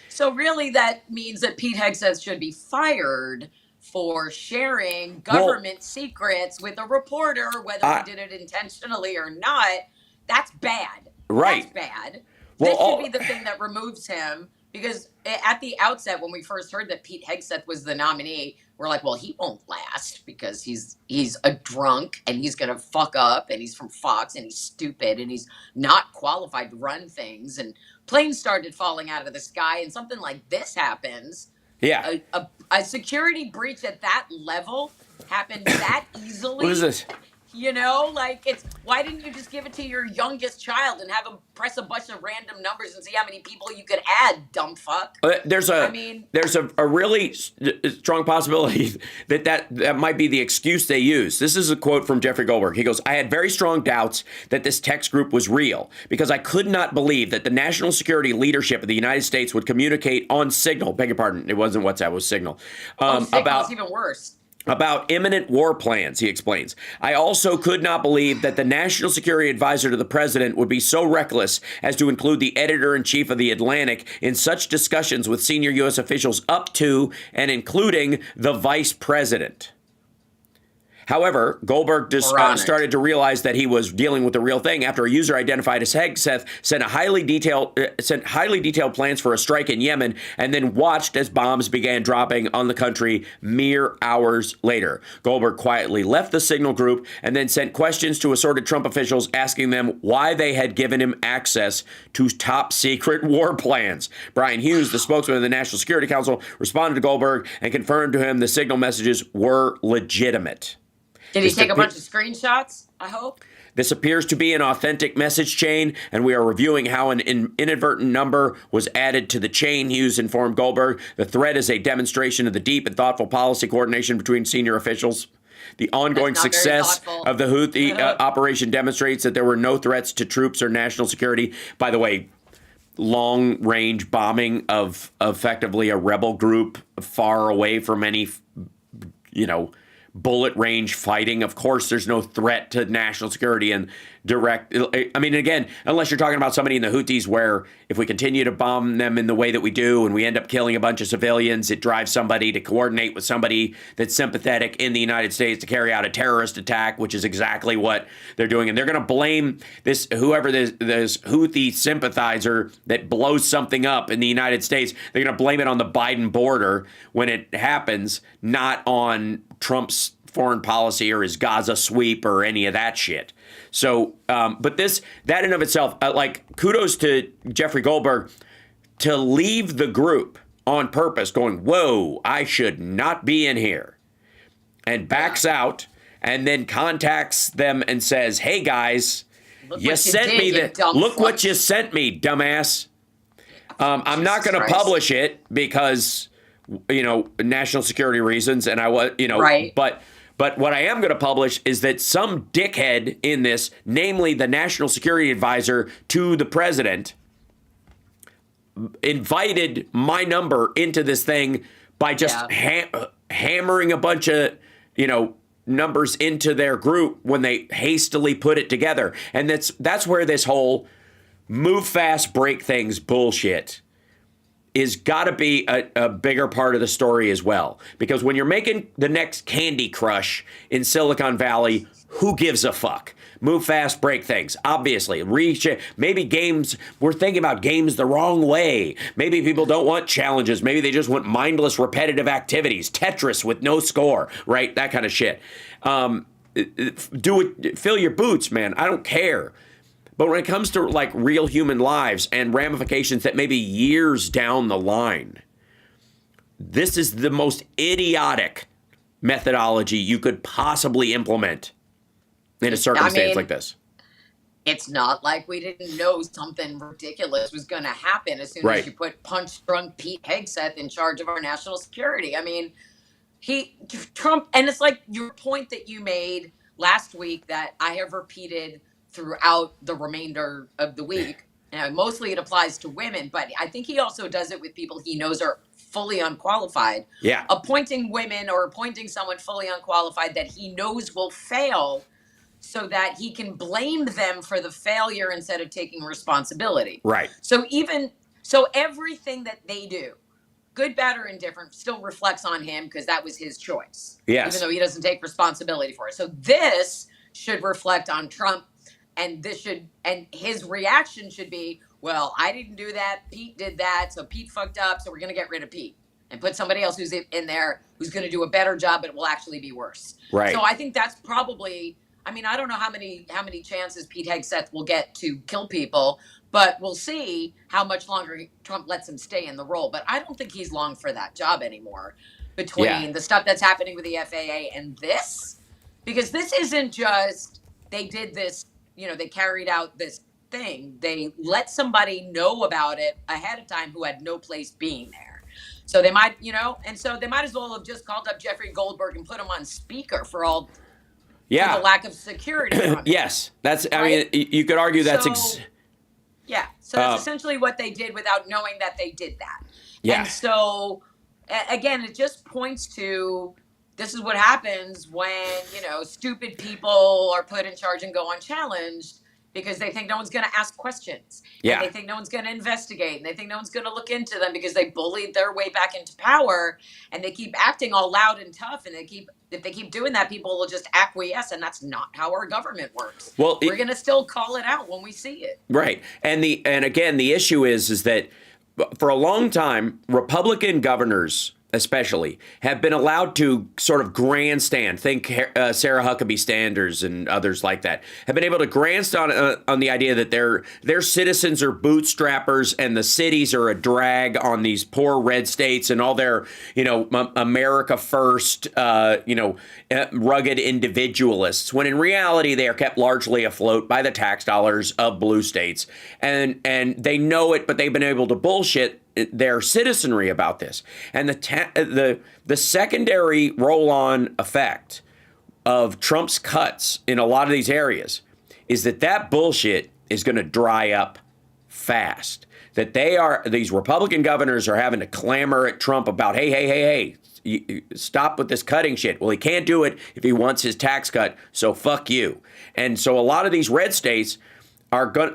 So really that means that Pete Hegseth should be fired for sharing government secrets with a reporter, whether he did it intentionally or not. That's bad. Right. That's bad. This should be the thing that removes him, because at the outset, when we first heard that Pete Hegseth was the nominee, we're like, well, he won't last because he's a drunk and he's going to fuck up, and he's from Fox and he's stupid and he's not qualified to run things. And planes started falling out of the sky, and something like this happens. Yeah. A security breach at that level happened that easily. What is this? Why didn't you just give it to your youngest child and have him press a bunch of random numbers and see how many people you could add, dumb fuck? There's a really strong possibility that might be the excuse they use. This is a quote from Jeffrey Goldberg. He goes, "I had very strong doubts that this text group was real, because I could not believe that the national security leadership of the United States would communicate on Signal." Beg your pardon, it wasn't WhatsApp, it was Signal. Signal's even worse. About imminent war plans, he explains. "I also could not believe that the national security advisor to the president would be so reckless as to include the editor-in-chief of The Atlantic in such discussions with senior U.S. officials, up to and including the vice president." However, Goldberg started to realize that he was dealing with the real thing after a user identified as Hegseth sent highly detailed plans for a strike in Yemen, and then watched as bombs began dropping on the country mere hours later. Goldberg quietly left the Signal group and then sent questions to assorted Trump officials, asking them why they had given him access to top secret war plans. Brian Hughes, the spokesman of the National Security Council, responded to Goldberg and confirmed to him the Signal messages were legitimate. Did he take a bunch of screenshots, I hope? This appears to be an authentic message chain, and we are reviewing how an inadvertent number was added to the chain, Hughes informed Goldberg. The thread is a demonstration of the deep and thoughtful policy coordination between senior officials. The ongoing success of the Houthi operation demonstrates that there were no threats to troops or national security. By the way, long-range bombing of effectively a rebel group far away from any, bullet range fighting. Of course, there's no threat to national security and direct. I mean, again, unless you're talking about somebody in the Houthis, where if we continue to bomb them in the way that we do and we end up killing a bunch of civilians, it drives somebody to coordinate with somebody that's sympathetic in the United States to carry out a terrorist attack, which is exactly what they're doing. And they're going to blame this Houthi sympathizer that blows something up in the United States. They're going to blame it on the Biden border when it happens, not on Trump's foreign policy or his Gaza sweep or any of that shit. So, but that in of itself, kudos to Jeffrey Goldberg to leave the group on purpose, going, whoa, I should not be in here, and backs out, and then contacts them and says, hey guys, look what you sent me, dumbass. I'm not going to publish it because, national security reasons, and right. But what I am going to publish is that some dickhead in this, namely the national security advisor to the president, invited my number into this thing by just hammering a bunch of, numbers into their group when they hastily put it together. And that's where this whole move fast, break things bullshit is got to be a bigger part of the story as well. Because when you're making the next Candy Crush in Silicon Valley, who gives a fuck? Move fast, break things. Obviously, maybe games, we're thinking about games the wrong way. Maybe people don't want challenges. Maybe they just want mindless, repetitive activities. Tetris with no score, right? That kind of shit. Do it, fill your boots, man. I don't care. But when it comes to like real human lives and ramifications that may be years down the line, this is the most idiotic methodology you could possibly implement in a circumstance like this. It's not like we didn't know something ridiculous was going to happen as soon as you put punch-drunk Pete Hegseth in charge of our national security. I mean, Trump, and it's like your point that you made last week that I have repeated throughout the remainder of the week. Mostly it applies to women, but I think he also does it with people he knows are fully unqualified. Yeah. Appointing women or appointing someone fully unqualified that he knows will fail so that he can blame them for the failure instead of taking responsibility. Right. So everything that they do, good, bad, or indifferent, still reflects on him because that was his choice. Yes. Even though he doesn't take responsibility for it. So this should reflect on Trump. And his reaction should be, well, I didn't do that. Pete did that. So Pete fucked up. So we're going to get rid of Pete and put somebody else who's in there who's going to do a better job, but it will actually be worse. Right. So I think that's probably, I mean, I don't know how many chances Pete Hegseth will get to kill people, but we'll see how much longer Trump lets him stay in the role. But I don't think he's long for that job anymore between the stuff that's happening with the FAA and this, because this isn't just, they did this, they carried out this thing. They let somebody know about it ahead of time who had no place being there. So they might, and so they might as well have just called up Jeffrey Goldberg and put him on speaker for the lack of security from him. Yes. I mean, you could argue that's... So that's essentially what they did without knowing that they did that. Yeah. And so, again, it just points to... This is what happens when, stupid people are put in charge and go unchallenged because they think no one's going to ask questions. Yeah. And they think no one's going to investigate. And they think no one's going to look into them because they bullied their way back into power. And they keep acting all loud and tough. And if they keep doing that, people will just acquiesce. And that's not how our government works. Well, we're going to still call it out when we see it. Right. And again, the issue is that for a long time, Republican governors especially, have been allowed to sort of grandstand. Think Sarah Huckabee Sanders and others like that have been able to grandstand on the idea that their citizens are bootstrappers and the cities are a drag on these poor red states and all their, America first, rugged individualists. When in reality, they are kept largely afloat by the tax dollars of blue states, and they know it, but they've been able to bullshit their citizenry about this. And the secondary roll-on effect of Trump's cuts in a lot of these areas is that bullshit is going to dry up fast. That these Republican governors are having to clamor at Trump about, hey, stop with this cutting shit. Well, he can't do it if he wants his tax cut, so fuck you. And so a lot of these red states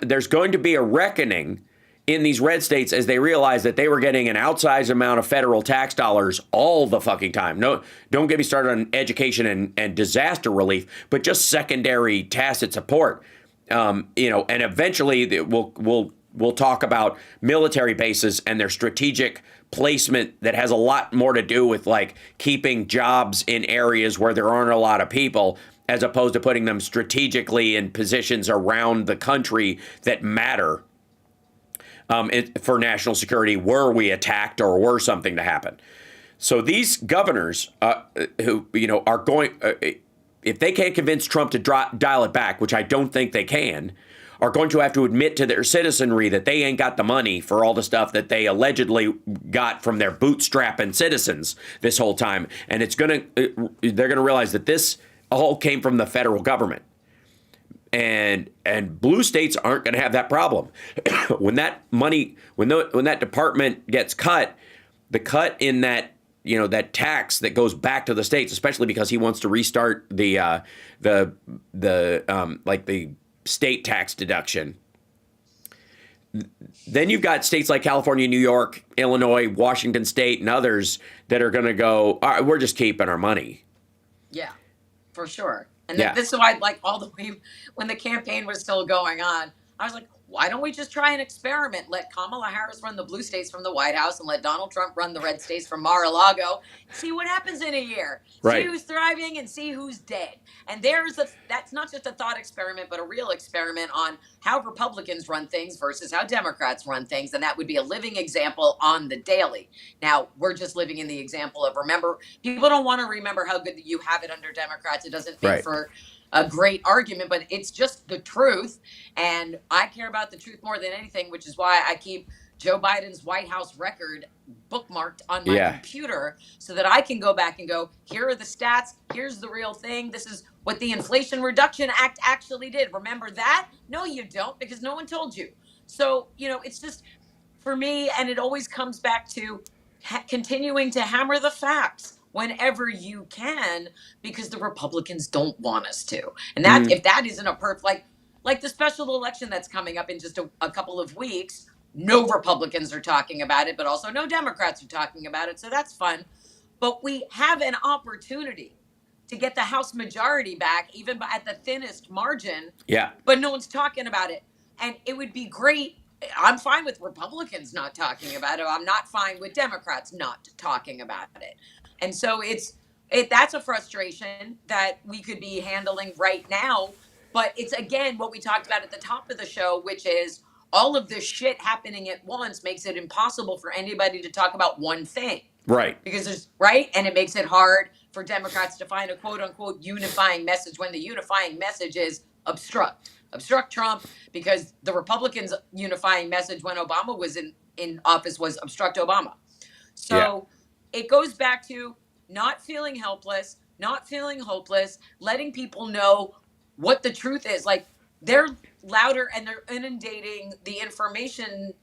there's going to be a reckoning in these red states as they realize that they were getting an outsized amount of federal tax dollars all the fucking time. No, don't get me started on education and disaster relief, but just secondary tacit support. And eventually we'll talk about military bases and their strategic placement that has a lot more to do with like keeping jobs in areas where there aren't a lot of people, as opposed to putting them strategically in positions around the country that matter. For national security, were we attacked or were something to happen. So these governors who, are going, if they can't convince Trump to dial it back, which I don't think they can, are going to have to admit to their citizenry that they ain't got the money for all the stuff that they allegedly got from their bootstrapping citizens this whole time. And they're going to realize that this all came from the federal government. And blue states aren't going to have that problem. When that money, when that department gets cut, the cut in that that tax that goes back to the states, especially because he wants to restart the state tax deduction. then you've got states like California, New York, Illinois, Washington State, and others that are going to go, all right, we're just keeping our money. Yeah, for sure. And Yeah. this is why, like, all the way when the campaign was still going on, I was like, why don't we just try an experiment? Let Kamala Harris run the blue states from the White House and let Donald Trump run the red states from Mar-a-Lago. See what happens in a year. Right. See who's thriving and see who's dead. And that's not just a thought experiment, but a real experiment on how Republicans run things versus how Democrats run things. And that would be a living example on the daily. Now, we're just living in the example of, remember, people don't want to remember how good you have it under Democrats. It doesn't make for a great argument, but it's just the truth. And I care about the truth more than anything, which is why I keep Joe Biden's White House record bookmarked on my computer so that I can go back and go, here are the stats. Here's the real thing. This is what the Inflation Reduction Act actually did. Remember that? No, you don't, because no one told you. So, it's just, for me, and it always comes back to continuing to hammer the facts whenever you can, because the Republicans don't want us to. And that if that isn't a like the special election that's coming up in just a couple of weeks, no Republicans are talking about it, but also no Democrats are talking about it. So that's fun. But we have an opportunity to get the House majority back, even at the thinnest margin. Yeah. But no one's talking about it. And it would be great. I'm fine with Republicans not talking about it. I'm not fine with Democrats not talking about it. And so that's a frustration that we could be handling right now. But it's, again, what we talked about at the top of the show, which is all of this shit happening at once makes it impossible for anybody to talk about one thing. Right. Because and it makes it hard for Democrats to find a quote unquote unifying message when the unifying message is obstruct Trump, because the Republicans' unifying message when Obama was in office was obstruct Obama. So it goes back to not feeling helpless, not feeling hopeless, letting people know what the truth is. Like, they're louder and they're inundating the information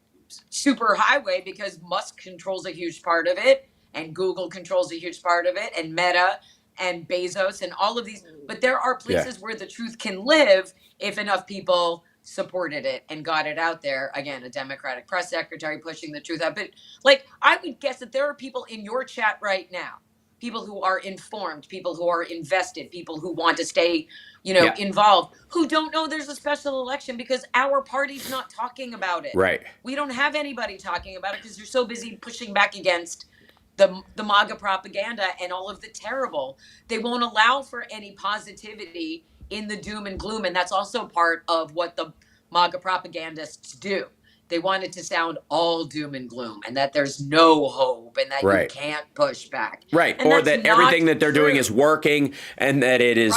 superhighway because Musk controls a huge part of it, and Google controls a huge part of it, and Meta and Bezos and all of these. But there are places where the truth can live if enough people supported it and got it out there. Again, a Democratic press secretary pushing the truth out. But like, I would guess that there are people in your chat right now, people who are informed, people who are invested, people who want to stay, involved, who don't know there's a special election because our party's not talking about it. Right. We don't have anybody talking about it because they're so busy pushing back against the MAGA propaganda and all of the terrible. They won't allow for any positivity in the doom and gloom. And that's also part of what the MAGA propagandists do. They want it to sound all doom and gloom and that there's no hope and that you can't push back. Right. And or that everything that they're doing is working and that it is,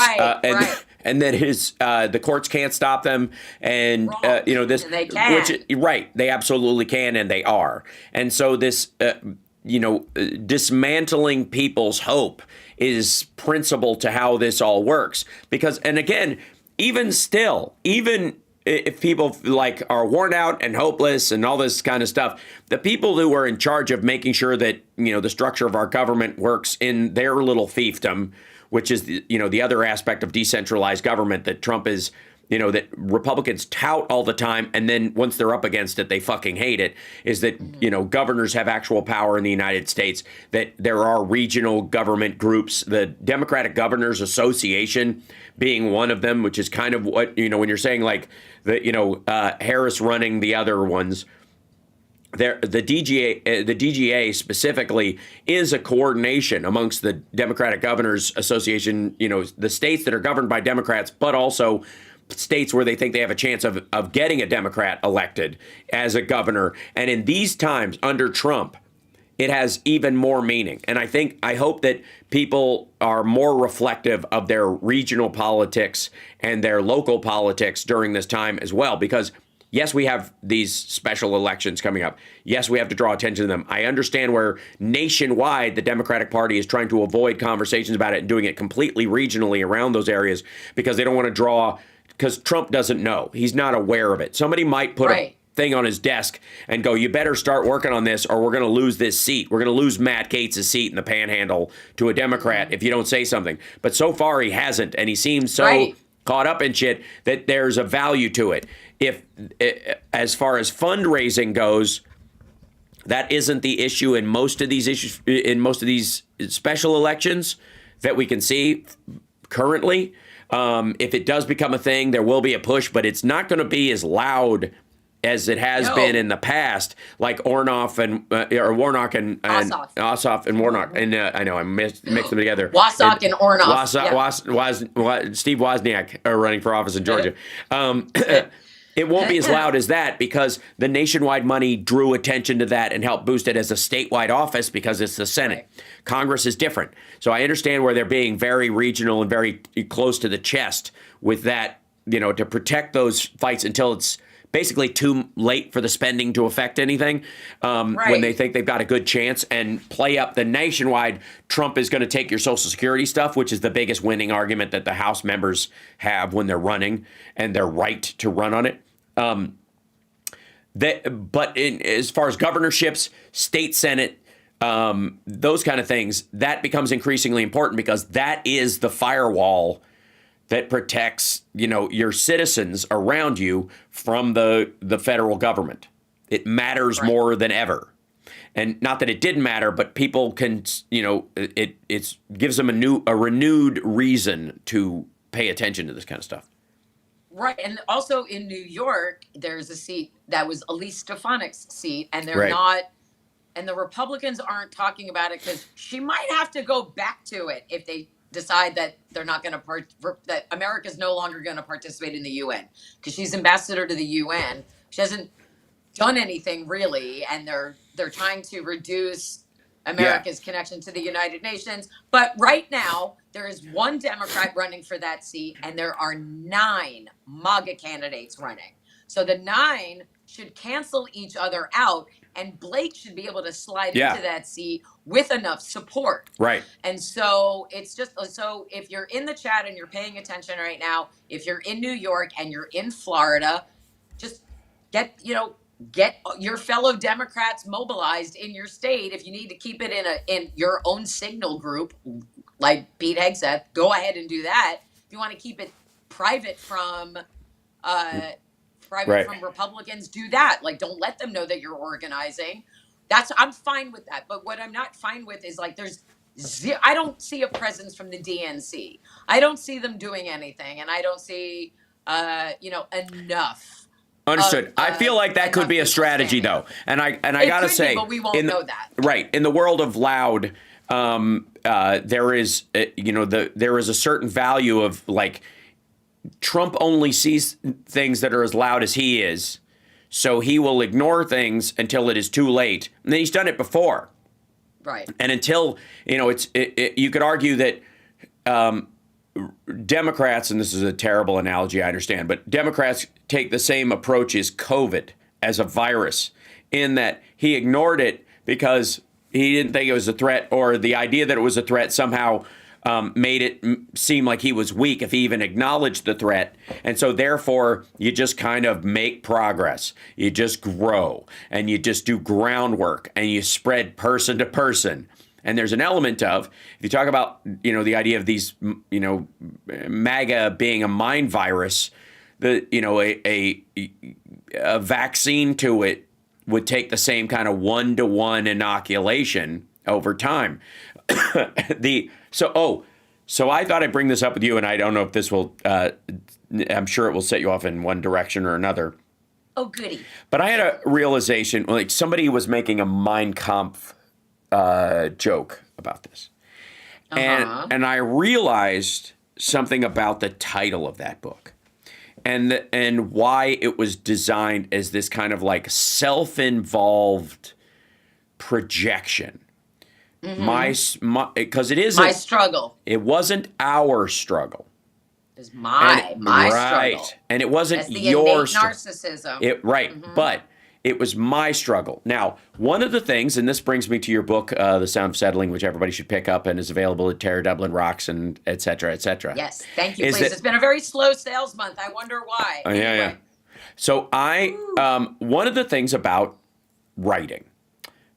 and that the courts can't stop them. And, this, and they can. They absolutely can. And they are. And so this, dismantling people's hope is principal to how this all works. Because, and again, even if people are worn out and hopeless and all this kind of stuff, the people who are in charge of making sure that, the structure of our government works in their little fiefdom, which is, the other aspect of decentralized government that Trump is, that Republicans tout all the time. And then once they're up against it, they fucking hate it, is that, governors have actual power in the United States, that there are regional government groups, the Democratic Governors Association being one of them, which is kind of what, when you're saying Harris running the other ones, the DGA specifically is a coordination amongst the Democratic Governors Association, the states that are governed by Democrats, but also states where they think they have a chance of getting a Democrat elected as a governor. And in these times under Trump, it has even more meaning. And I hope that people are more reflective of their regional politics and their local politics during this time as well, because yes, we have these special elections coming up. Yes, we have to draw attention to them. I understand where nationwide the Democratic Party is trying to avoid conversations about it and doing it completely regionally around those areas because they don't want to draw, because Trump doesn't know. He's not aware of it. Somebody might put a thing on his desk and go, you better start working on this or we're going to lose this seat. We're going to lose Matt Gaetz' seat in the Panhandle to a Democrat if you don't say something. But so far he hasn't, and he seems so caught up in shit, that there's a value to it. If as far as fundraising goes, that isn't the issue in most of these issues, in most of these special elections that we can see currently. If it does become a thing, there will be a push, but it's not going to be as loud as it has been in the past, like Warnock and Ossoff and Warnock. And I know I mixed them together. Wassock and Ornoff. Steve Wozniak are running for office in Georgia. It won't be as loud as that because the nationwide money drew attention to that and helped boost it as a statewide office because it's the Senate. Right. Congress is different. So I understand where they're being very regional and very close to the chest with that, to protect those fights until it's basically too late for the spending to affect anything, when they think they've got a good chance, and play up the nationwide, Trump is going to take your Social Security stuff, which is the biggest winning argument that the House members have when they're running, and their right to run on it. As far as governorships, state Senate, those kind of things, that becomes increasingly important because that is the firewall that protects, your citizens around you from the federal government. It matters more than ever. And not that it didn't matter, but people can, it gives them a renewed reason to pay attention to this kind of stuff. Right. And also in New York, there's a seat that was Elise Stefanik's seat, and they're not, and the Republicans aren't talking about it because she might have to go back to it if they decide that they're not going to that America's no longer going to participate in the UN, because she's ambassador to the UN. She hasn't done anything really, and they're trying to reduce America's connection to the United Nations. But right now, there is one Democrat running for that seat, and there are 9 MAGA candidates running. So the 9 should cancel each other out, and Blake should be able to slide into that seat with enough support. Right. And so it's just, so if you're in the chat and you're paying attention right now, if you're in New York and you're in Florida, just get your fellow Democrats mobilized in your state. If you need to keep it in your own signal group, like Pete Hegseth, go ahead and do that. If you want to keep it private from from Republicans, do that. Like, don't let them know that you're organizing. I'm fine with that. But what I'm not fine with is I don't see a presence from the DNC. I don't see them doing anything, and I don't see enough. Understood. I feel like that could be a strategy, though, and I gotta say, but we won't know that. Right, in the world of loud, there is there is a certain value of Trump only sees things that are as loud as he is, so he will ignore things until it is too late, and then he's done it before. Right. And until you could argue that Democrats, and this is a terrible analogy, I understand, but Democrats take the same approach as COVID as a virus, in that he ignored it because he didn't think it was a threat, or the idea that it was a threat somehow made it seem like he was weak if he even acknowledged the threat. And so therefore, you just kind of make progress. You just grow, and you just do groundwork, and you spread person to person. And there's an element of, if you talk about, the idea of these, MAGA being a mind virus, a vaccine to it would take the same kind of 1-to-1 inoculation over time. So I thought I'd bring this up with you, and I don't know if this will, I'm sure it will set you off in one direction or another. Oh, goody. But I had a realization, somebody was making a Mein Kampf joke about this. And I realized something about the title of that book, and why it was designed as this kind of self-involved projection. Mm-hmm. Because it isn't my struggle. It wasn't our struggle. It's my struggle. Right. And it wasn't That's the your narcissism. Mm-hmm. But it was my struggle. Now, one of the things, and this brings me to your book, The Sound of Settling, which everybody should pick up and is available at Terror Dublin Rocks and et cetera, et cetera. Yes, thank you, please. It's been a very slow sales month. I wonder why. Yeah. So one of the things about writing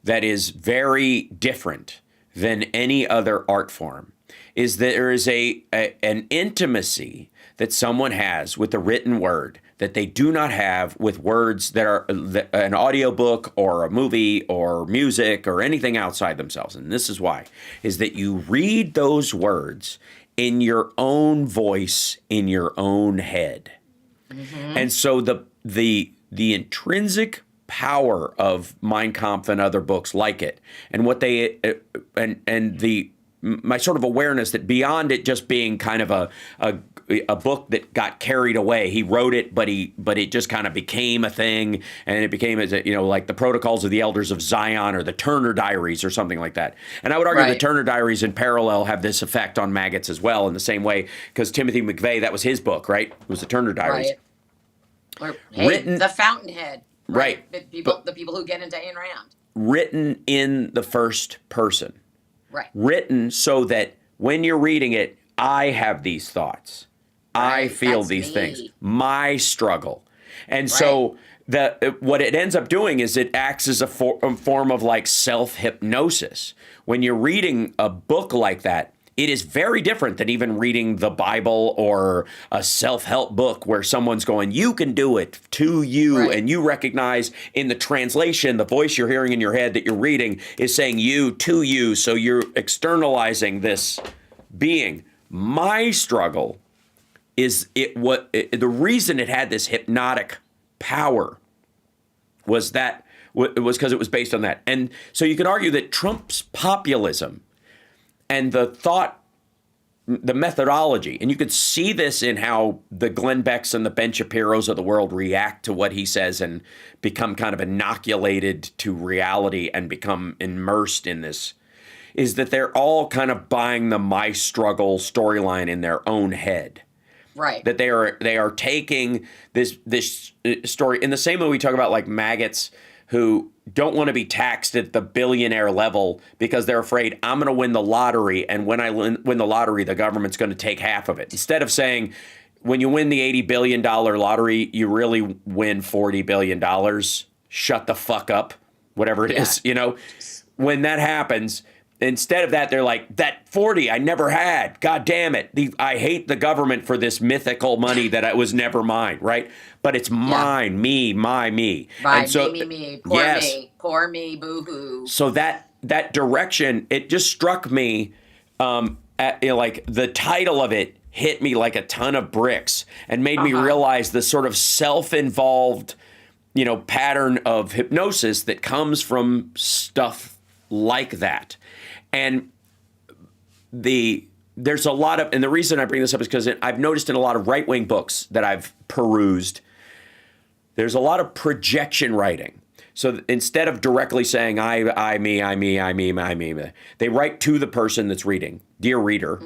that is very different than any other art form is that there is an intimacy that someone has with the written word that they do not have with words that are an audiobook or a movie or music or anything outside themselves. And this is why, is that you read those words in your own voice, in your own head. And so the intrinsic power of Mein Kampf and other books like it, and what they my sort of awareness that beyond it just being kind of a book that got carried away, he wrote it, but it just kind of became a thing, and it became like the Protocols of the Elders of Zion or the Turner Diaries or something like that. And I would argue the Turner Diaries in parallel have this effect on maggots as well in the same way, because Timothy McVeigh, that was his book, right? It was the Turner Diaries. Or the Fountainhead. Right. The people who get into Ayn Rand. Written in the first person. Right. Written so that when you're reading it, I have these thoughts. I feel these things. My struggle. And so what it ends up doing is it acts as a form of like self-hypnosis. When you're reading a book like that, it is very different than even reading the Bible or a self-help book where someone's going, you can do it to you. And you recognize in the translation, the voice you're hearing in your head that you're reading is saying you to you. So you're externalizing this being. My struggle is the reason it had this hypnotic power was because it was based on that. And so you could argue that Trump's populism and the thought, the methodology, and you could see this in how the Glenn Becks and the Ben Shapiros of the world react to what he says and become kind of inoculated to reality and become immersed in this, is that they're all kind of buying the my struggle storyline in their own head. Right. That they are taking this story in the same way we talk about like maggots who don't want to be taxed at the billionaire level because they're afraid I'm going to win the lottery, and when I win the lottery, the government's going to take half of it. Instead of saying, when you win the $80 billion lottery, you really win $40 billion. Shut the fuck up, whatever it is, When that happens, instead of that, they're like, that 40 I never had. God damn it. I hate the government for this mythical money that was never mine, right? But it's mine, me. Me, poor me, boo-hoo. So that direction, it just struck me, like the title of it hit me like a ton of bricks and made me realize the sort of self-involved, pattern of hypnosis that comes from stuff like that. And there's a lot of, and the reason I bring this up is because I've noticed in a lot of right-wing books that I've perused, there's a lot of projection writing. So instead of directly saying I, me, they write to the person that's reading, dear reader,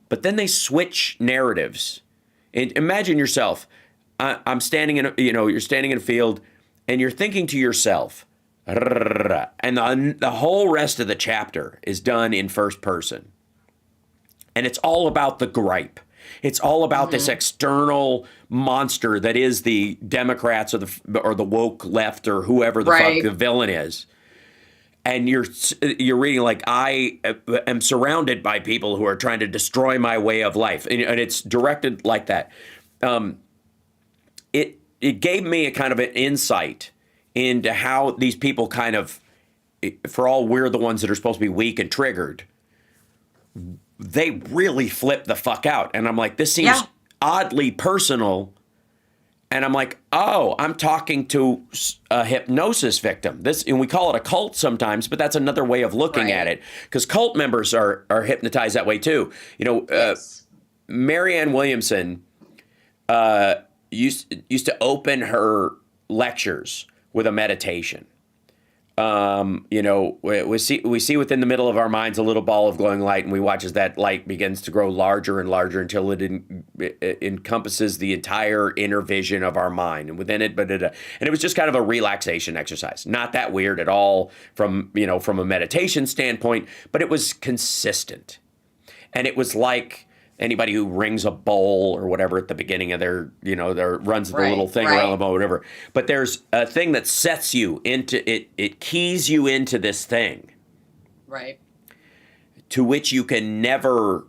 but then they switch narratives. And imagine yourself, I'm standing in, you're standing in a field and you're thinking to yourself, and the whole rest of the chapter is done in first person. And it's all about the gripe. It's all about this external monster that is the Democrats or the woke left or whoever the fuck the villain is. And you're reading like, I am surrounded by people who are trying to destroy my way of life. And it's directed like that. It gave me a kind of an insight into how these people kind of, for all we're the ones that are supposed to be weak and triggered, they really flip the fuck out. And I'm like, this seems oddly personal. And I'm like, oh, I'm talking to a hypnosis victim. And we call it a cult sometimes, but that's another way of looking at it. Because cult members are hypnotized that way too. Marianne Williamson used to open her lectures with a meditation. We see within the middle of our minds a little ball of glowing light, and we watch as that light begins to grow larger and larger until it encompasses the entire inner vision of our mind. And within it, and it was just kind of a relaxation exercise. Not that weird at all from a meditation standpoint, but it was consistent. And it was like anybody who rings a bowl or whatever at the beginning of their runs the little thing around the bowl, whatever. But there's a thing that sets you into it. It keys you into this thing, right? To which you can never,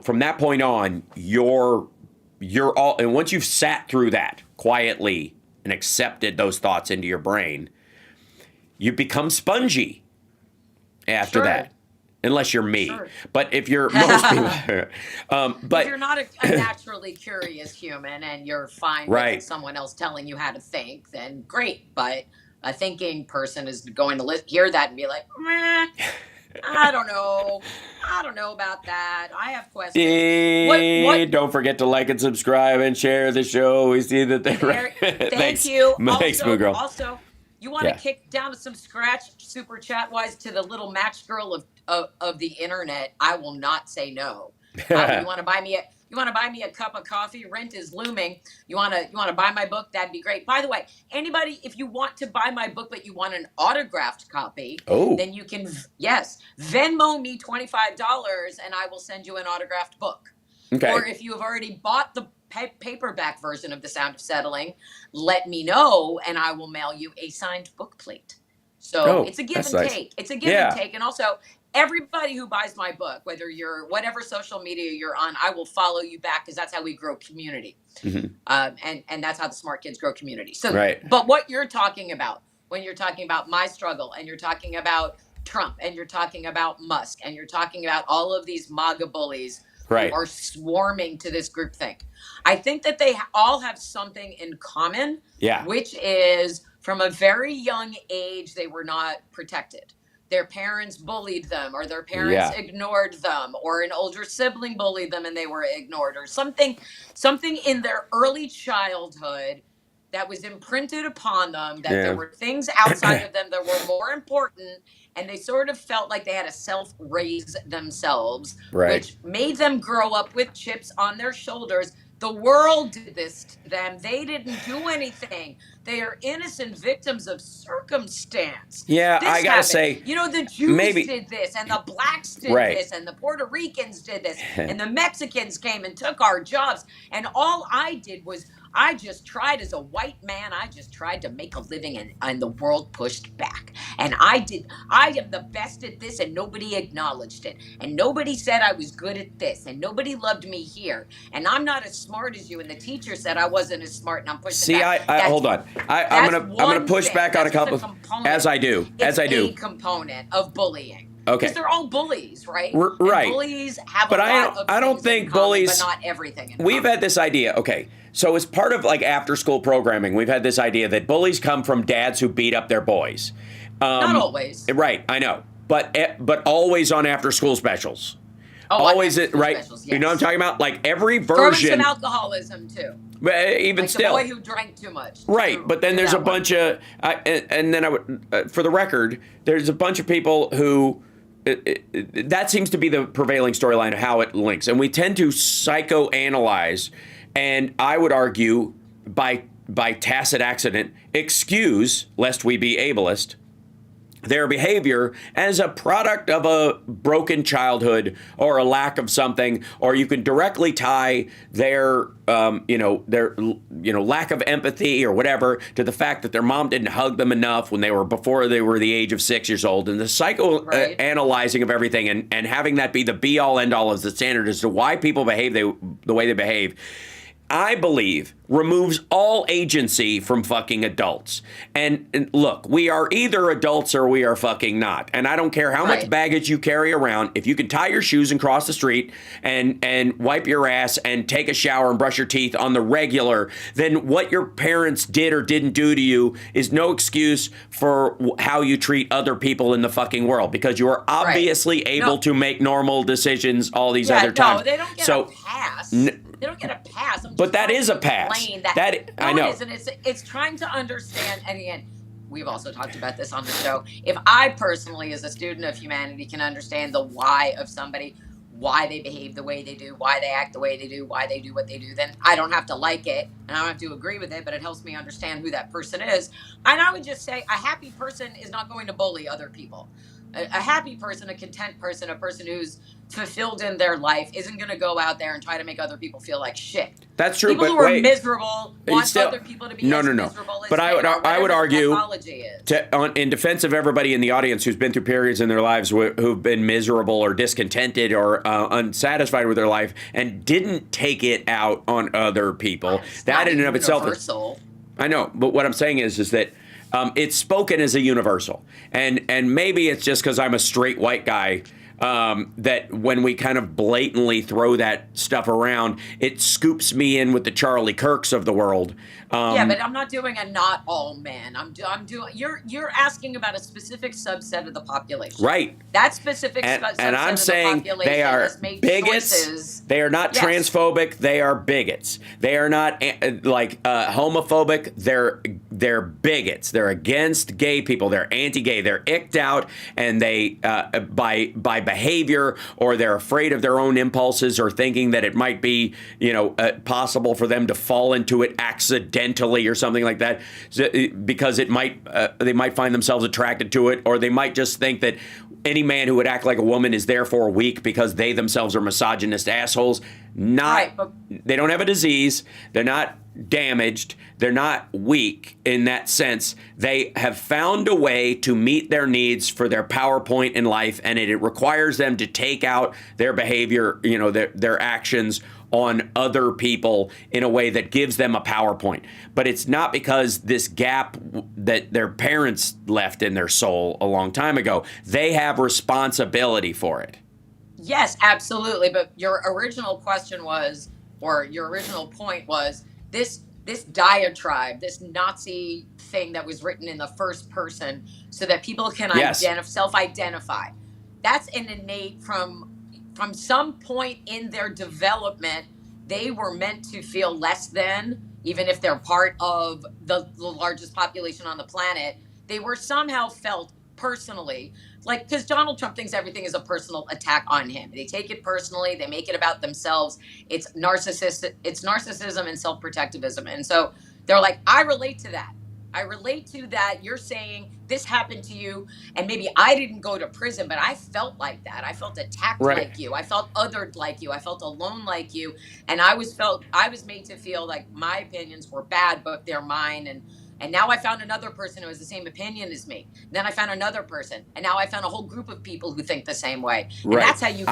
from that point on, your and once you've sat through that quietly and accepted those thoughts into your brain, you become spongy after that. Unless you're me. Sure. But if you're most people, but if you're not a naturally curious human and you're fine Right. with someone else telling you how to think, then great. But a thinking person is going to hear that and be like, meh, I don't know. I don't know about that. I have questions. What? Don't forget to like and subscribe and share the show. We see that they're Thank Thanks. you. Thanks, Moo Girl. Also, you want to Yeah. kick down to some scratch super chat wise to the little match girl of the internet? I will not say no. You want to buy me a cup of coffee? Rent is looming. You want to buy my book? That'd be great. By the way, anybody, if you want to buy my book but you want an autographed copy, then you can Venmo me $25 and I will send you an autographed book. Okay. Or if you have already bought the paperback version of The Sound of Settling, let me know and I will mail you a signed book plate. So it's a give and take. It's a give and take. And also, everybody who buys my book, whether you're whatever social media you're on, I will follow you back because that's how we grow community. Mm-hmm. And that's how the smart kids grow community. So, But what you're talking about when you're talking about my struggle and you're talking about Trump and you're talking about Musk and you're talking about all of these MAGA bullies who are swarming to this groupthink, I think that they all have something in common, which is from a very young age, they were not protected. Their parents bullied them, or their parents ignored them, or an older sibling bullied them and they were ignored, or something in their early childhood that was imprinted upon them, that there were things outside of them that were more important, and they sort of felt like they had to self-raise themselves, which made them grow up with chips on their shoulders. The world did this to them. They didn't do anything. They are innocent victims of circumstance. Yeah, this I gotta happened. say, the Jews did this, and the blacks did this, and the Puerto Ricans did this, and the Mexicans came and took our jobs. And all I did was I just tried as a white man. I just tried to make a living, and the world pushed back. And I am the best at this, and nobody acknowledged it. And nobody said I was good at this, and nobody loved me here. And I'm not as smart as you. And the teacher said I wasn't as smart, and I'm pushing back. Hold on. I'm gonna push back on a couple as I do. It's a component of bullying. Okay. Because they're all bullies, right? Right. And bullies have but a lot of I don't things think in common, bullies. but not everything. In We've common. had this idea. Okay. So as part of like after school programming, we've had this idea that bullies come from dads who beat up their boys. Not always. Right. I know. But always on after school specials. Oh, always right. Specials, yes. You know what I'm talking about? Like every Throw in version. some alcoholism too. Even like still, the boy who drank too much. Right, but then there's a bunch of, and then I would, for the record, there's a bunch of people who, that seems to be the prevailing storyline of how it links, and we tend to psychoanalyze, and I would argue by tacit accident, excuse, lest we be ableist, their behavior as a product of a broken childhood or a lack of something, or you can directly tie their lack of empathy or whatever to the fact that their mom didn't hug them enough before they were the age of 6 years old, and the psychoanalyzing of everything and having that be the be all end all as the standard as to why people behave the way they behave, I believe, removes all agency from fucking adults. And look, we are either adults or we are fucking not. And I don't care how much baggage you carry around. If you can tie your shoes and cross the street and wipe your ass and take a shower and brush your teeth on the regular, then what your parents did or didn't do to you is no excuse for how you treat other people in the fucking world, because you are obviously able to make normal decisions all these other times. No, they don't get a pass. They don't get a pass. But that is a pass. I know. It isn't. It's trying to understand. And again, we've also talked about this on the show. If I personally, as a student of humanity, can understand the why of somebody, why they behave the way they do, why they act the way they do, why they do what they do, then I don't have to like it and I don't have to agree with it, but it helps me understand who that person is. And I would just say a happy person is not going to bully other people. A happy person, a content person, a person who's fulfilled in their life isn't going to go out there and try to make other people feel like shit. That's true, People but who are wait. miserable want Still- other people to be No, as no, no. miserable as But they I would- are, I would whatever the argue pathology is. in defense of everybody in the audience who's been through periods in their lives who've been miserable or discontented or unsatisfied with their life and didn't take it out on other people. It's That not in and of itself is, universal. I know, but what I'm saying is that it's spoken as a universal, and maybe it's just because I'm a straight white guy. That when we kind of blatantly throw that stuff around, it scoops me in with the Charlie Kirks of the world. Yeah, but I'm not doing a not all men. I'm doing. You're asking about a specific subset of the population. Right. That specific And subset I'm of the saying population they are has made bigots. choices. They are not Yes. transphobic. They are bigots. They are not homophobic. They're bigots. They're against gay people. They're anti-gay. They're icked out, and they by behavior, or they're afraid of their own impulses, or thinking that it might be possible for them to fall into it accidentally or something like that, because it might they might find themselves attracted to it, or they might just think that any man who would act like a woman is therefore weak because they themselves are misogynist assholes. They don't have a disease. They're not damaged. They're not weak in that sense. They have found a way to meet their needs for their PowerPoint in life, and it requires them to take out their behavior, their actions on other people in a way that gives them a PowerPoint. But it's not because this gap that their parents left in their soul a long time ago. They have responsibility for it. Yes, absolutely. But your original question was, or your original point was, this diatribe, this Nazi thing that was written in the first person so that people can self-identify. That's an innate from some point in their development. They were meant to feel less than, even if they're part of the largest population on the planet. They were somehow felt personally, because Donald Trump thinks everything is a personal attack on him. They take it personally. They make it about themselves. It's narcissism and self-protectivism. And so they're like, I relate to that. I relate to that. You're saying this happened to you, and maybe I didn't go to prison, but I felt like that. I felt attacked like you. I felt othered like you. I felt alone like you. And I was made to feel like my opinions were bad, but they're mine. And now I found another person who has the same opinion as me. And then I found another person, and now I found a whole group of people who think the same way. And that's how you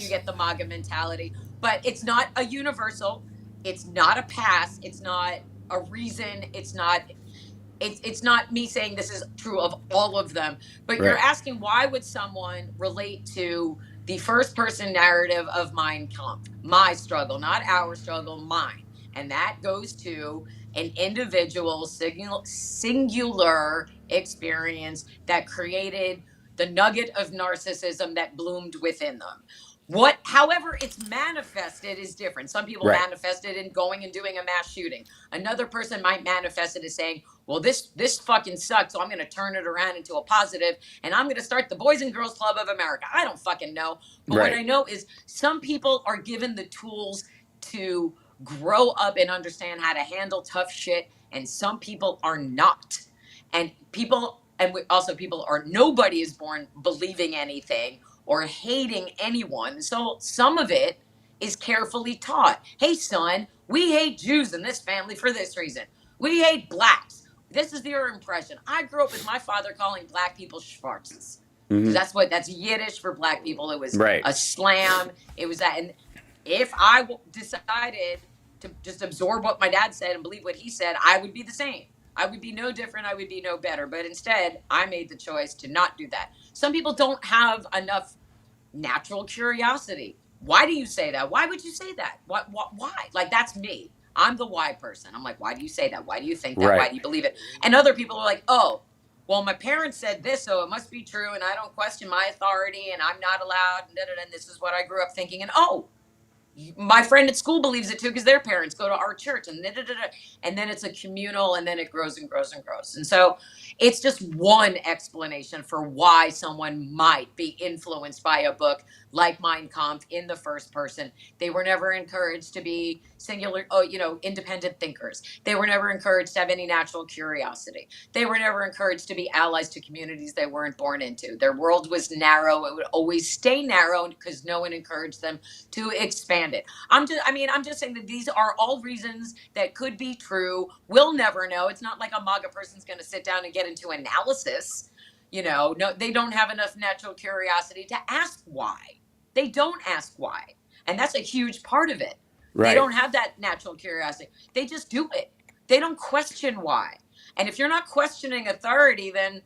get the MAGA mentality. But it's not a universal. It's not a pass. It's not a reason. It's not me saying this is true of all of them. But you're asking, why would someone relate to the first person narrative of Mein Kampf? My struggle, not our struggle, mine. And that goes to an individual singular experience that created the nugget of narcissism that bloomed within them. However it's manifested is different. Some people manifest it in going and doing a mass shooting. Another person might manifest it as saying, well, this fucking sucks, so I'm going to turn it around into a positive, and I'm going to start the Boys and Girls Club of America. I don't fucking know. But what I know is some people are given the tools to grow up and understand how to handle tough shit, and some people are not. And people are, nobody is born believing anything or hating anyone. So some of it is carefully taught. Hey, son, we hate Jews in this family for this reason. We hate blacks. This is your impression. I grew up with my father calling black people schwarzes. Mm-hmm. That's Yiddish for black people. It was a slam. It was that. And if I decided to just absorb what my dad said and believe what he said, I would be the same. I would be no different. I would be no better. But instead, I made the choice to not do that. Some people don't have enough natural curiosity. Why do you say that? Why would you say that? Why? Like, that's me. I'm the why person. I'm like, why do you say that? Why do you think that? Why do you believe it? And other people are like, oh, well, my parents said this, so it must be true, and I don't question my authority, and I'm not allowed, and this is what I grew up thinking. And my friend at school believes it too because their parents go to our church, and then it's a communal, and then it grows and grows and grows. And so it's just one explanation for why someone might be influenced by a book like Mein Kampf in the first person. They were never encouraged to be singular, independent thinkers. They were never encouraged to have any natural curiosity. They were never encouraged to be allies to communities they weren't born into. Their world was narrow. It would always stay narrow because no one encouraged them to expand it. I'm just saying that these are all reasons that could be true. We'll never know. It's not like a MAGA person's going to sit down and get into analysis. No, they don't have enough natural curiosity to ask why. They don't ask why. And that's a huge part of it. Right. They don't have that natural curiosity. They just do it. They don't question why. And if you're not questioning authority, then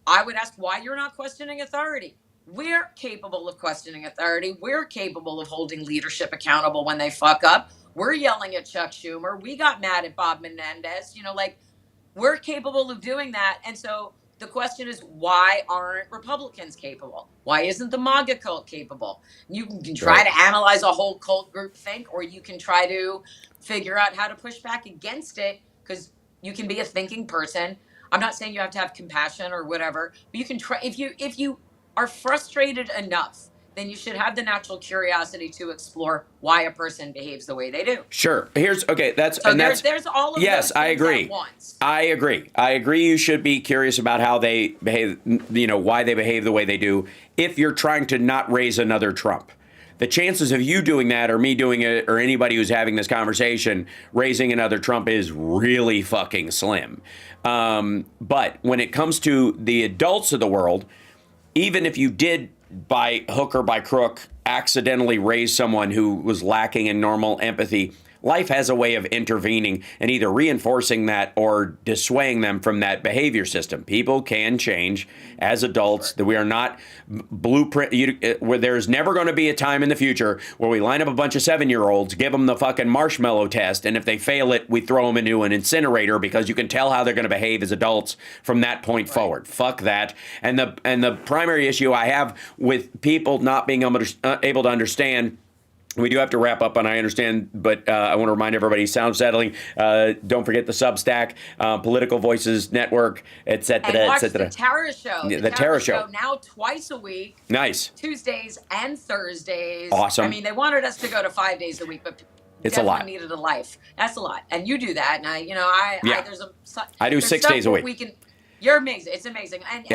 I would ask why you're not questioning authority. We're capable of questioning authority. We're capable of holding leadership accountable when they fuck up. We're yelling at Chuck Schumer. We got mad at Bob Menendez. We're capable of doing that. And so the question is, why aren't Republicans capable? Why isn't the MAGA cult capable? You can try to analyze a whole cult group think, or you can try to figure out how to push back against it, because you can be a thinking person. I'm not saying you have to have compassion or whatever, but you can try. If you are frustrated enough, then you should have the natural curiosity to explore why a person behaves the way they do. Sure. There's all of yes, those I things agree. at once. I agree. You should be curious about how they behave, why they behave the way they do, if you're trying to not raise another Trump. The chances of you doing that, or me doing it, or anybody who's having this conversation raising another Trump is really fucking slim. But when it comes to the adults of the world, even if you did by hook or by crook accidentally raise someone who was lacking in normal empathy, life has a way of intervening and either reinforcing that or dissuading them from that behavior system. People can change as adults. That we are not blueprint. Where there's never going to be a time in the future where we line up a bunch of 7-year-olds, give them the fucking marshmallow test, and if they fail it, we throw them into an incinerator, because you can tell how they're going to behave as adults from that point forward. Fuck that. And the primary issue I have with people not being able to understand. We do have to wrap up, and I understand, but I want to remind everybody, sound settling. Don't forget the Substack, Political Voices Network, etc. And watch the Tara Show. The Tara Show. Now twice a week. Nice. Tuesdays and Thursdays. Awesome. I mean, they wanted us to go to 5 days a week, but it's a lot. Needed a life. That's a lot, and you do that. And I do 6 days a week. We can. You're amazing. It's amazing. And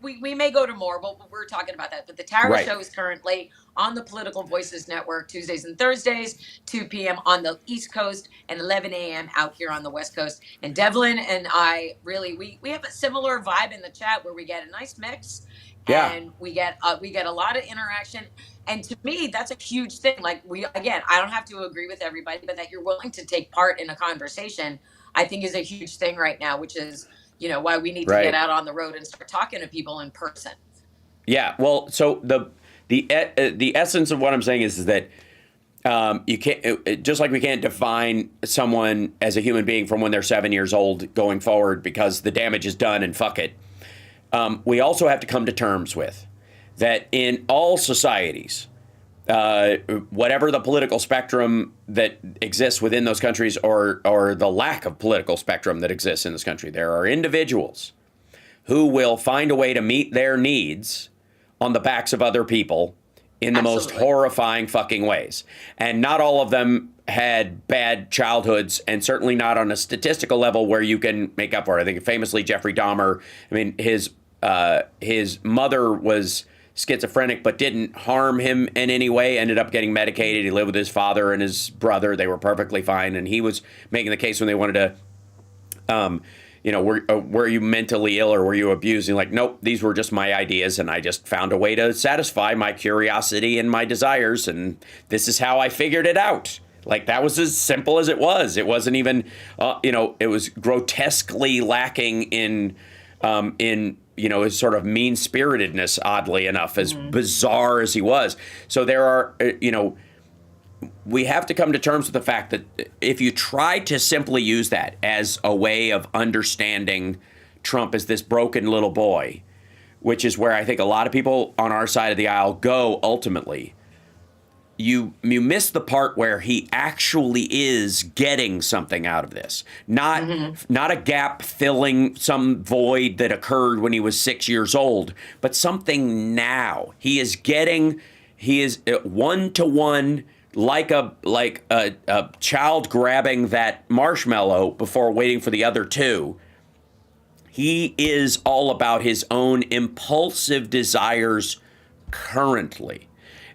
we may go to more, but we're talking about that. But the Tara Show is currently on the Political Voices Network, Tuesdays and Thursdays, 2 p.m. on the East Coast and 11 a.m. out here on the West Coast. And Devlin and I really, we have a similar vibe in the chat where we get a nice mix and we get a lot of interaction. And to me, that's a huge thing. Like I don't have to agree with everybody, but that you're willing to take part in a conversation, I think is a huge thing right now, which is, why we need to get out on the road and start talking to people in person. Yeah. Well, so the essence of what I'm saying is that you can't, just like we can't define someone as a human being from when they're 7 years old going forward, because the damage is done and fuck it. We also have to come to terms with that in all societies, whatever the political spectrum that exists within those countries, or the lack of political spectrum that exists in this country, there are individuals who will find a way to meet their needs on the backs of other people in the most horrifying fucking ways. And not all of them had bad childhoods, and certainly not on a statistical level where you can make up for it. I think famously Jeffrey Dahmer, I mean, his mother was schizophrenic but didn't harm him in any way, ended up getting medicated. He lived with his father and his brother. They were perfectly fine. And he was making the case when they wanted to, were you mentally ill or were you abusing? Like, nope, these were just my ideas. And I just found a way to satisfy my curiosity and my desires. And this is how I figured it out. Like, that was as simple as it was. It wasn't even, it was grotesquely lacking in his sort of mean-spiritedness, oddly enough, as bizarre as he was. So there are, we have to come to terms with the fact that if you try to simply use that as a way of understanding Trump as this broken little boy, which is where I think a lot of people on our side of the aisle go ultimately, you miss the part where he actually is getting something out of this. Not a gap filling some void that occurred when he was 6 years old, but something now. He is 1-to-1 like a child grabbing that marshmallow before waiting for the other two. He is all about his own impulsive desires currently.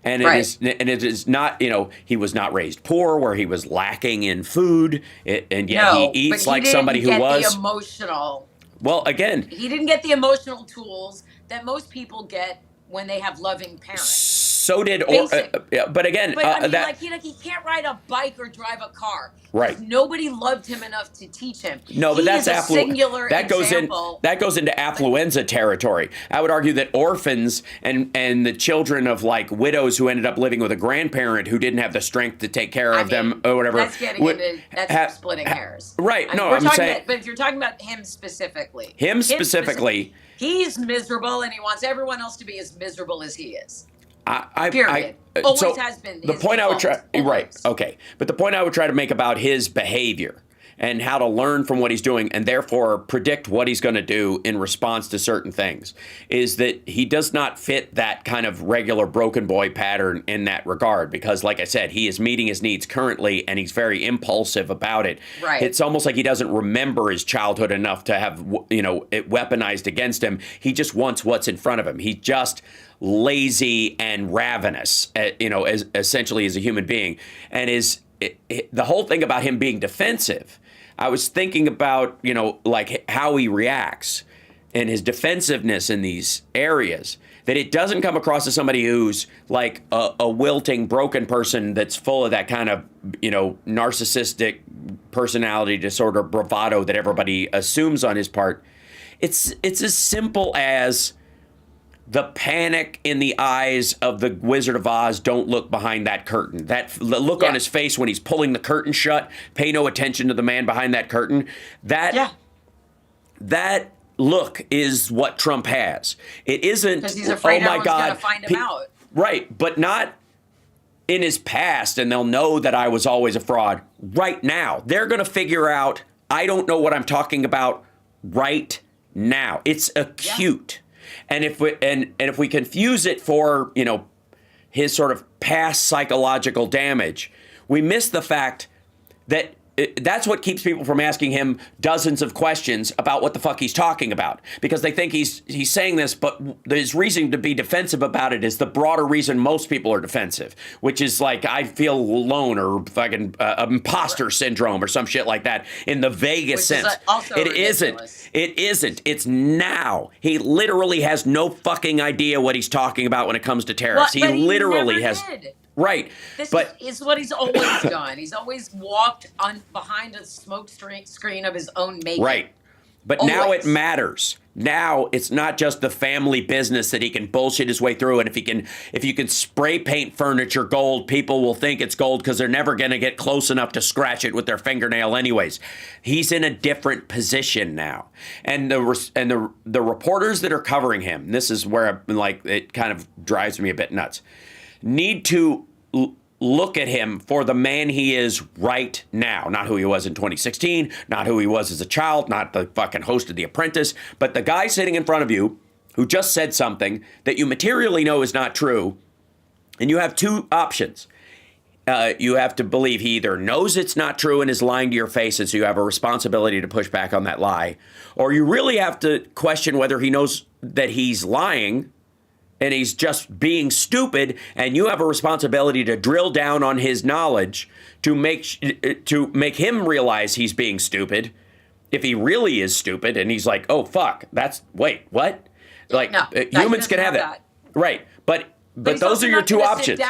And it is not, he was not raised poor where he was lacking in food, and yet he eats like somebody who was the emotional. Well, again, he didn't get the emotional tools that most people get when they have loving parents. So did, but again, he can't ride a bike or drive a car. Right. Nobody loved him enough to teach him. No, but that's singular that example. goes into affluenza territory. I would argue that orphans and the children of like widows who ended up living with a grandparent who didn't have the strength to take care of them or whatever. That's getting into splitting hairs. Right. I'm saying, but if you're talking about him specifically, he's miserable, and he wants everyone else to be as miserable as he is. Period. Always has been. The point I would try, right? Okay, but the point I would try to make about his behavior and how to learn from what he's doing, and therefore predict what he's going to do in response to certain things, is that he does not fit that kind of regular broken boy pattern in that regard. Because, like I said, he is meeting his needs currently, and he's very impulsive about it. Right. It's almost like he doesn't remember his childhood enough to have it weaponized against him. He just wants what's in front of him. He's just lazy and ravenous, essentially as a human being. And the whole thing about him being defensive, I was thinking about, like how he reacts and his defensiveness in these areas, that it doesn't come across as somebody who's like a wilting, broken person that's full of that kind of, narcissistic personality disorder bravado that everybody assumes on his part. It's as simple as the panic in the eyes of the Wizard of Oz. Don't look behind that curtain. That look on his face when he's pulling the curtain shut. Pay no attention to the man behind that curtain. That look is what Trump has. It isn't, because he's afraid oh my God, gonna find him out. Right, but not in his past, and they'll know that I was always a fraud. Right now, they're going to figure out I don't know what I'm talking about right now. It's acute. And if we confuse it for, his sort of past psychological damage, we miss the fact that that's what keeps people from asking him dozens of questions about what the fuck he's talking about, because they think he's saying this, but his reason to be defensive about it is the broader reason most people are defensive, which is like, I feel alone, or fucking imposter syndrome or some shit like that in the vaguest sense. It isn't. It's now. He literally has no fucking idea what he's talking about when it comes to tariffs. He literally never has. Did. Right. This is what he's always done. He's always walked behind a smoke screen of his own making. Right. But always. Now it matters. Now it's not just the family business that he can bullshit his way through. And if you can spray paint furniture gold, people will think it's gold because they're never going to get close enough to scratch it with their fingernail anyways. He's in a different position now. And the reporters that are covering him, this is where it kind of drives me a bit nuts, need to look at him for the man he is right now. Not who he was in 2016, not who he was as a child, not the fucking host of The Apprentice, but the guy sitting in front of you who just said something that you materially know is not true. And you have two options. You have to believe he either knows it's not true and is lying to your face, and so you have a responsibility to push back on that lie, or you really have to question whether he knows that he's lying and he's just being stupid, and you have a responsibility to drill down on his knowledge to make him realize he's being stupid. If he really is stupid and he's like, oh, fuck, wait, what? Like, humans can have that. Right. But those are your two options.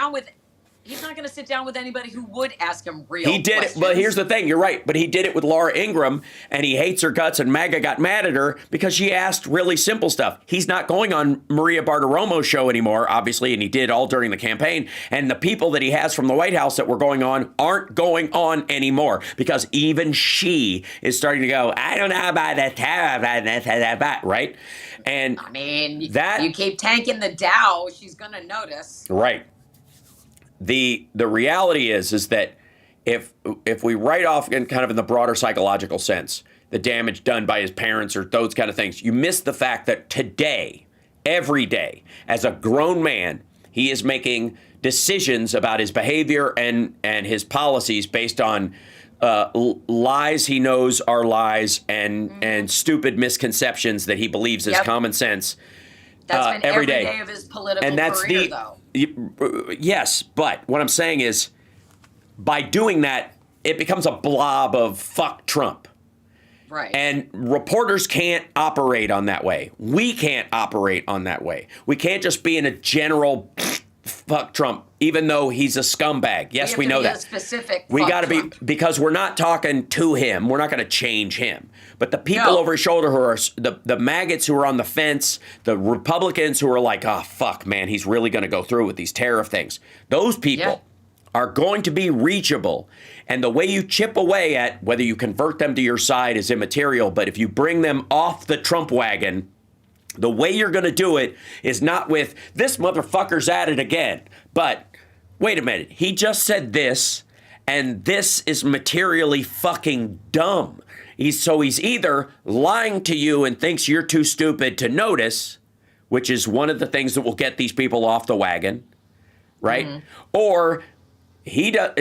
He's not going to sit down with anybody who would ask him real questions. He did it, but here's the thing, you're right, but he did it with Laura Ingraham, and he hates her guts, and MAGA got mad at her because she asked really simple stuff. He's not going on Maria Bartiromo's show anymore, obviously, and he did all during the campaign, and the people that he has from the White House that were going on aren't going on anymore, because even she is starting to go, I don't know about the tariff, right? And I mean, you keep tanking the Dow, she's going to notice. Right. The reality is that if we write off in kind of in the broader psychological sense, the damage done by his parents or those kind of things, you miss the fact that today, every day, as a grown man, he is making decisions about his behavior and his policies based on lies he knows are lies and stupid misconceptions that he believes is common sense. That's been every day of his political career, though. Yes, but what I'm saying is, by doing that, it becomes a blob of fuck Trump. Right. And reporters can't operate on that way. We can't operate on that way. We can't just be in a general fuck Trump, even though he's a scumbag. Yes, we know that. We got to be, because we're not talking to him. We're not going to change him. But the people over his shoulder who are the maggots who are on the fence, the Republicans who are like, oh, fuck, man, he's really going to go through with these tariff things. Those people are going to be reachable. And the way you chip away at whether you convert them to your side is immaterial. But if you bring them off the Trump wagon, the way you're going to do it is not with, this motherfucker's at it again. But wait a minute, he just said this, and this is materially fucking dumb. He's either lying to you and thinks you're too stupid to notice, which is one of the things that will get these people off the wagon, right? Mm-hmm. Or he does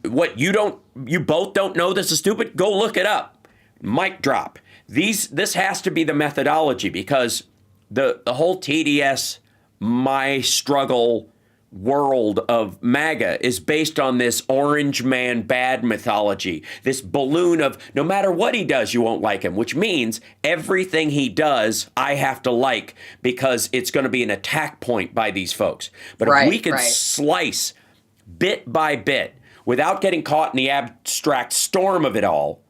what you both don't know this is stupid. Go look it up. Mic drop. This has to be the methodology, because the whole TDS, my struggle world of MAGA is based on this orange man bad mythology, this balloon of no matter what he does, you won't like him, which means everything he does, I have to like, because it's going to be an attack point by these folks. But if we can slice bit by bit without getting caught in the abstract storm of it all,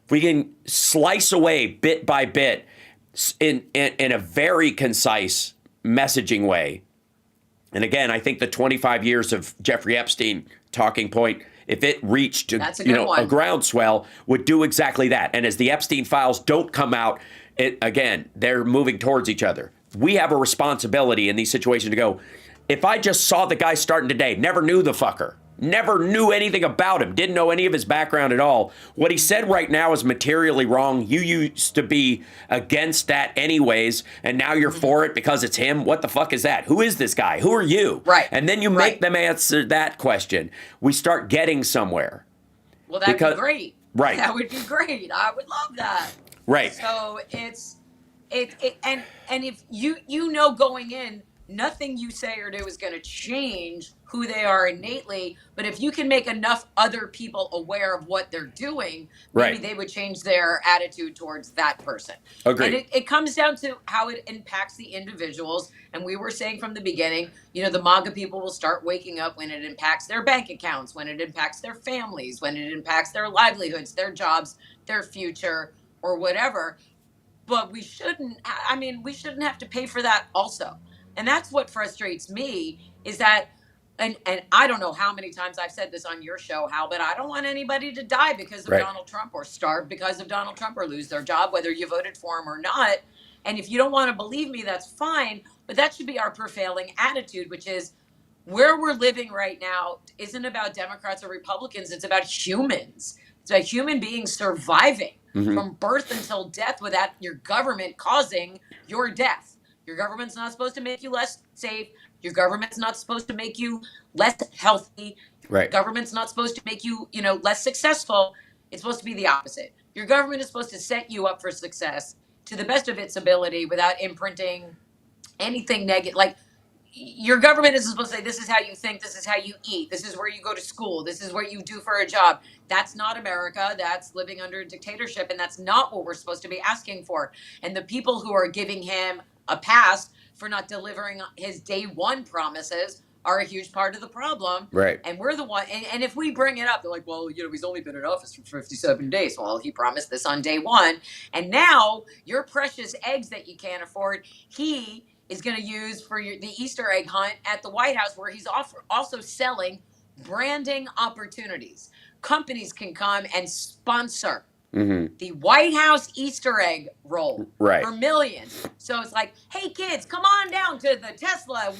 if we can slice away bit by bit in a very concise messaging way. And again, I think the 25 years of Jeffrey Epstein talking point, if it reached a groundswell, would do exactly that. And as the Epstein files don't come out, they're moving towards each other. We have a responsibility in these situations to go, if I just saw the guy starting today, never knew the fucker, never knew anything about him, didn't know any of his background at all, what he said right now is materially wrong. You used to be against that anyways, and now you're for it because it's him. What the fuck is that? Who is this guy? Who are you? Right. And then you make them answer that question. We start getting somewhere. Well, that'd be great. Right. That would be great. I would love that. Right. So and if you know going in, nothing you say or do is going to change who they are innately. But if you can make enough other people aware of what they're doing, maybe they would change their attitude towards that person. Agreed. And it comes down to how it impacts the individuals. And we were saying from the beginning, the MAGA people will start waking up when it impacts their bank accounts, when it impacts their families, when it impacts their livelihoods, their jobs, their future, or whatever. But we shouldn't have to pay for that also. And that's what frustrates me is that, and I don't know how many times I've said this on your show, Hal, but I don't want anybody to die because of Donald Trump, or starve because of Donald Trump, or lose their job, whether you voted for him or not. And if you don't want to believe me, that's fine. But that should be our prevailing attitude, which is where we're living right now isn't about Democrats or Republicans. It's about humans. It's about human beings surviving from birth until death without your government causing your death. Your government's not supposed to make you less safe. Your government's not supposed to make you less healthy. Right. Government's not supposed to make you, less successful. It's supposed to be the opposite. Your government is supposed to set you up for success to the best of its ability without imprinting anything negative. Like, your government is supposed to say, this is how you think, this is how you eat, this is where you go to school, this is what you do for a job. That's not America. That's living under a dictatorship, and that's not what we're supposed to be asking for. And the people who are giving him a pass for not delivering his day one promises are a huge part of the problem. Right. And we're the one, and if we bring it up, they're like, well, he's only been in office for 57 days. Well, he promised this on day one. And now your precious eggs that you can't afford, he is going to use for the Easter egg hunt at the White House, where he's also selling branding opportunities. Companies can come and sponsor the White House Easter egg roll for millions. So it's like, hey, kids, come on down to the Tesla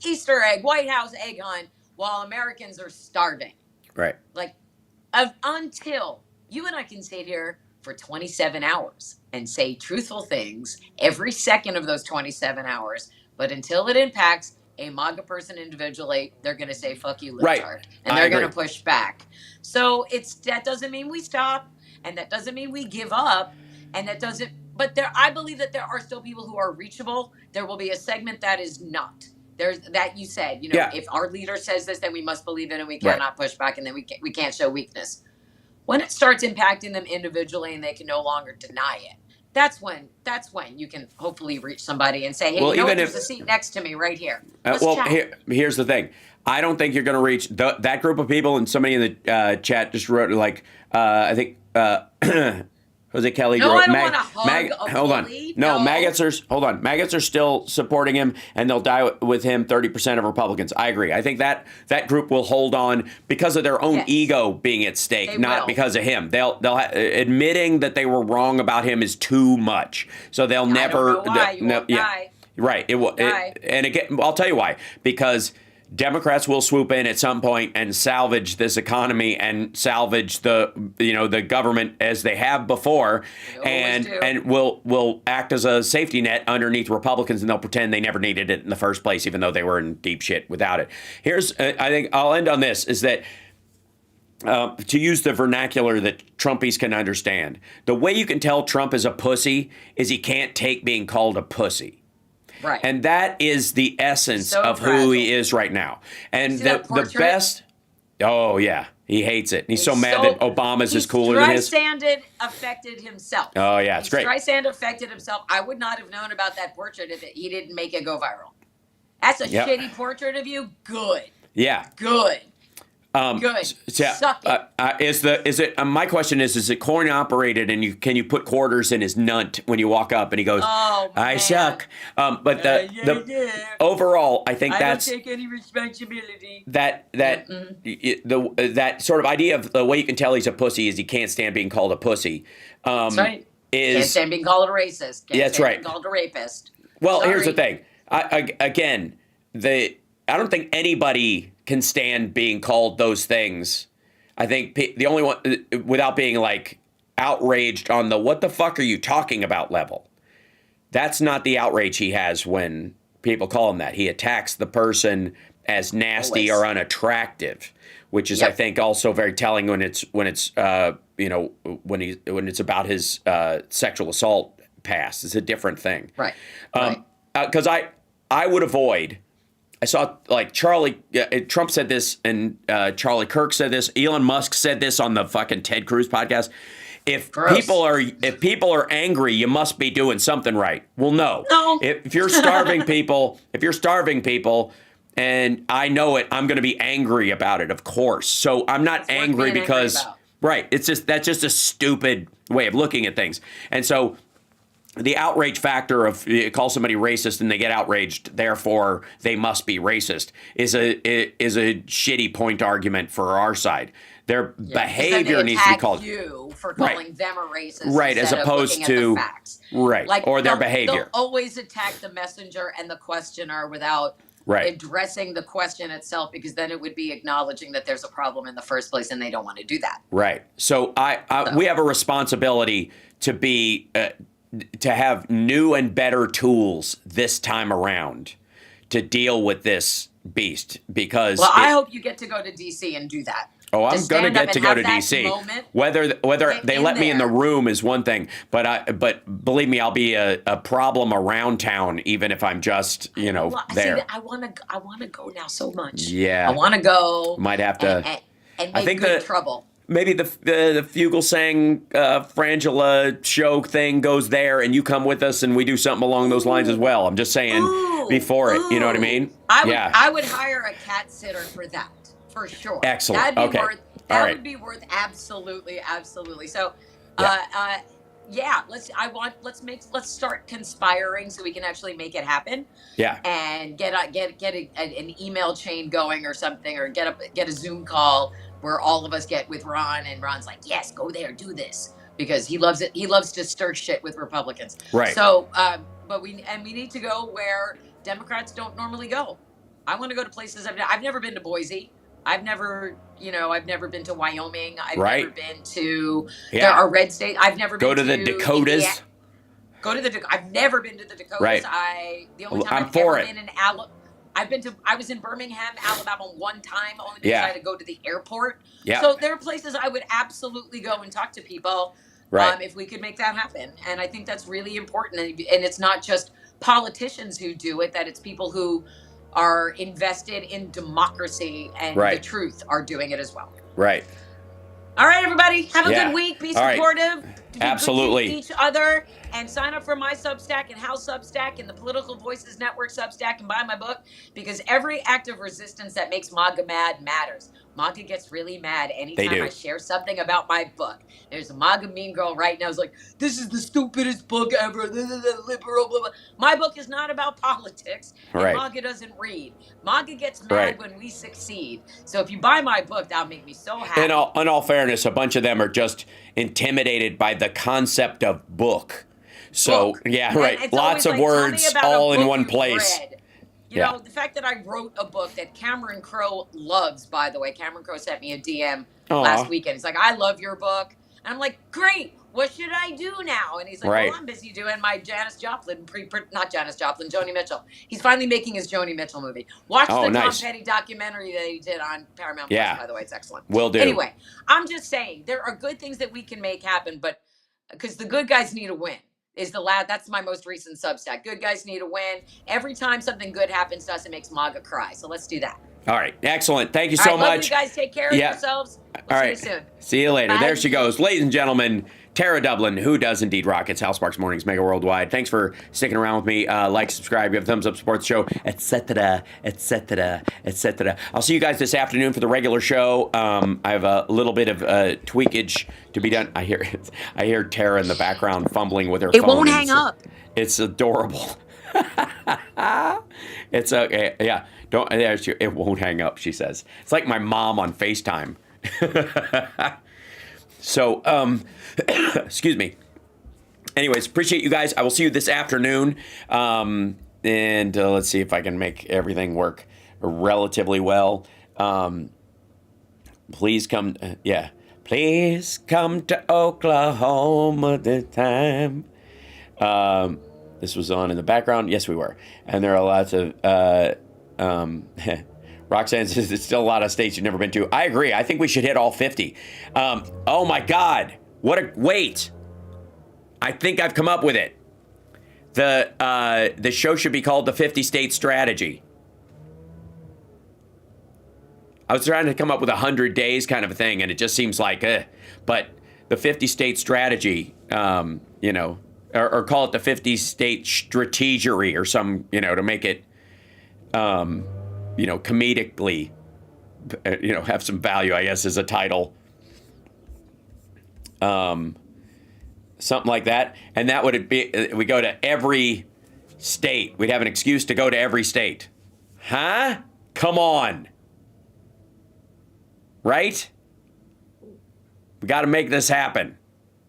Easter egg White House egg hunt while Americans are starving. Right. Like, until you and I can sit here for 27 hours and say truthful things every second of those 27 hours. But until it impacts a MAGA person individually, they're going to say, fuck you, Right. libtard. And I they're going agree. to push back. So that doesn't mean we stop. And that doesn't mean we give up. And that doesn't, but I believe that there are still people who are reachable. There will be a segment that is not. There's that you said, if our leader says this, then we must believe it and we cannot push back and then we can't show weakness. When it starts impacting them individually and they can no longer deny it, that's when you can hopefully reach somebody and say, hey, there's a seat next to me right here. Here's the thing. I don't think you're going to reach that group of people, and somebody in the chat just wrote, I think Jose Kelly. No, I don't want to hug a hold on. bully. No, maggots are still supporting him, and they'll die with him. 30% of Republicans. I agree. I think that group will hold on because of their own ego being at stake, not because of him. They'll admitting that they were wrong about him is too much. So they'll never. I don't know why. You won't die. Right. And again, I'll tell you why. Because Democrats will swoop in at some point and salvage this economy and salvage the government as they have before, and will act as a safety net underneath Republicans, and they'll pretend they never needed it in the first place, even though they were in deep shit without it. I think I'll end on this: is that to use the vernacular that Trumpies can understand, the way you can tell Trump is a pussy is he can't take being called a pussy. Right. And that is the essence of who he is right now. And the best, he hates it. And he's so mad that Obama's is cooler than his. Streisand affected himself. Oh, yeah, it's great. Streisand affected himself. I would not have known about that portrait if he didn't make it go viral. That's a shitty portrait of you. Good. Yeah. Good. Good. Suck it. My question is it coin operated, and can you put quarters in his nunt when you walk up and he goes, I suck. But overall, I think I don't take any responsibility. That sort of idea of the way you can tell he's a pussy is he can't stand being called a pussy. That's right. Can't stand being called a racist. Can't stand being called a rapist. Well, here's the thing. I don't think anybody can stand being called those things. I think the only one, without being like outraged on the what the fuck are you talking about level. That's not the outrage he has when people call him that. He attacks the person as nasty or unattractive, which is I think also very telling when it's about his sexual assault past. It's a different thing. Right. Because I would avoid. I saw like Trump said this, and Charlie Kirk said this. Elon Musk said this on the fucking Ted Cruz podcast. If people are angry, you must be doing something right. Well, no. If you're starving people, and I know it, I'm going to be angry about it, of course. So I'm not angry because that's just a stupid way of looking at things. And so the outrage factor of you call somebody racist and they get outraged, therefore they must be racist, is a shitty point argument for our side. Their behavior needs to be called you for calling them a racist, right? As opposed to the facts. Right, like or their behavior. They'll always attack the messenger and the questioner without addressing the question itself, because then it would be acknowledging that there's a problem in the first place, and they don't want to do that. Right. So we have a responsibility to be. To have new and better tools this time around to deal with this beast, because I hope you get to go to DC and do that. Oh, I'm going to get to go to DC. Whether they let me in the room is one thing, but believe me, I'll be a problem around town, even if I'm just there. See, I want to go now so much. Yeah, I want to go. Might have to. And make good trouble. Maybe the Fugelsang Frangela show thing goes there, and you come with us, and we do something along those lines as well. I'm just saying before it. You know what I mean? I would hire a cat sitter for that, for sure. Excellent. That would be worth absolutely. So, let's start conspiring so we can actually make it happen. Yeah. And get an email chain going or something, or get a Zoom call where all of us get with Ron, and Ron's like, yes, go there, do this, because he loves it. He loves to stir shit with Republicans. Right. So, but we need to go where Democrats don't normally go. I want to go to places I've never been to Boise. I've never been to Wyoming. I've never been to. Yeah. There are red states. I've never been to the Dakotas. I've never been to the Dakotas. Right. The only time I've ever been in I was in Birmingham, Alabama one time, only because Yeah. I had to go to the airport. Yeah. So there are places I would absolutely go and talk to people Right. if we could make that happen. And I think that's really important. And it's not just politicians who do it, that it's people who are invested in democracy and the Right. truth are doing it as well. Right. All right, everybody, have a Yeah. good week. Be All right. supportive. Do Absolutely. good to each other, and sign up for my Substack and House Substack and the Political Voices Network Substack and buy my book, because every act of resistance that makes MAGA mad matters. MAGA gets really mad anytime do. I share something about my book. There's a MAGA mean girl right now who's like, this is the stupidest book ever. Liberal, blah, blah. My book is not about politics, and Right. MAGA doesn't read. MAGA gets mad Right. when we succeed. So if you buy my book, that'll make me so happy. In all fairness, a bunch of them are just intimidated by the concept of book. So, Book. yeah, And right. it's Lots always of like, tell me words about a all in book one you've place. read. You Yeah. know, the fact that I wrote a book that Cameron Crowe loves, by the way. Cameron Crowe sent me a DM Aw. last weekend. He's like, I love your book. And I'm like, great. What should I do now? And he's like, Right. well, I'm busy doing my Joni Mitchell. He's finally making his Joni Mitchell movie. Watch Oh, the nice. Tom Petty documentary that he did on Paramount Yeah. Plus, by the way. It's excellent. Will do. Anyway, I'm just saying, there are good things that we can make happen, but because the good guys need a win. That's my most recent Substack. Good guys need a win. Every time something good happens to us, it makes MAGA cry. So let's do that. All right. Excellent. Thank you All so right, love much. you guys. Take care of Yeah. yourselves. We'll All see right. you soon. See you later. Bye. There she goes. Ladies and gentlemen, Tara Dublin, who does indeed rock. It's House Sparks Mornings, Mega Worldwide. Thanks for sticking around with me. Like, subscribe, give a thumbs up, support the show, etc., etc., etc. I'll see you guys this afternoon for the regular show. I have a little bit of tweakage to be done. I hear Tara in the background fumbling with her phone. It won't hang up. It's adorable. It's okay. Yeah. It won't hang up, she says. It's like my mom on FaceTime. So, excuse me. Anyways, appreciate you guys. I will see you this afternoon. And let's see if I can make everything work relatively well. Please come. Please come to Oklahoma this time. This was on in the background. Yes, we were. And there are lots of... Roxanne says there's still a lot of states you've never been to. I agree. I think we should hit all 50. Oh my God. Wait. I think I've come up with it. The show should be called the 50 State Strategy. I was trying to come up with 100 days kind of a thing, and it just seems like, but the 50 State Strategy, or call it the 50 State Strategery or some, to make it, comedically, have some value, I guess, as a title. Something like that. And that would be, we go to every state. We'd have an excuse to go to every state. Huh? Come on. Right? We got to make this happen.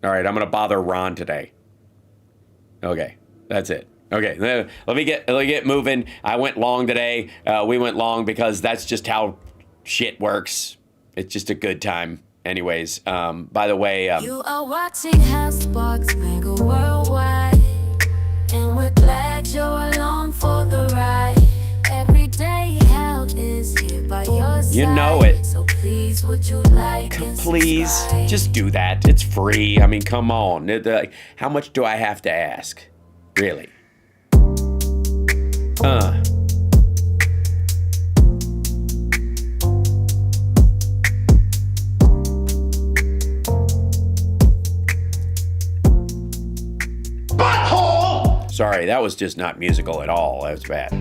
All right, I'm going to bother Ron today. Okay, that's it. Okay, let me get moving. I went long today. We went long because that's just how shit works. It's just a good time. Anyways, by the way... you are watching House Sparks Mega Worldwide, and we're glad you're along for the ride. Every day hell is here by your side. You know it. So please, would you like and Please, subscribe? just do that. It's free. I mean, come on. How much do I have to ask? Really? Butthole! Sorry, that was just not musical at all. That was bad.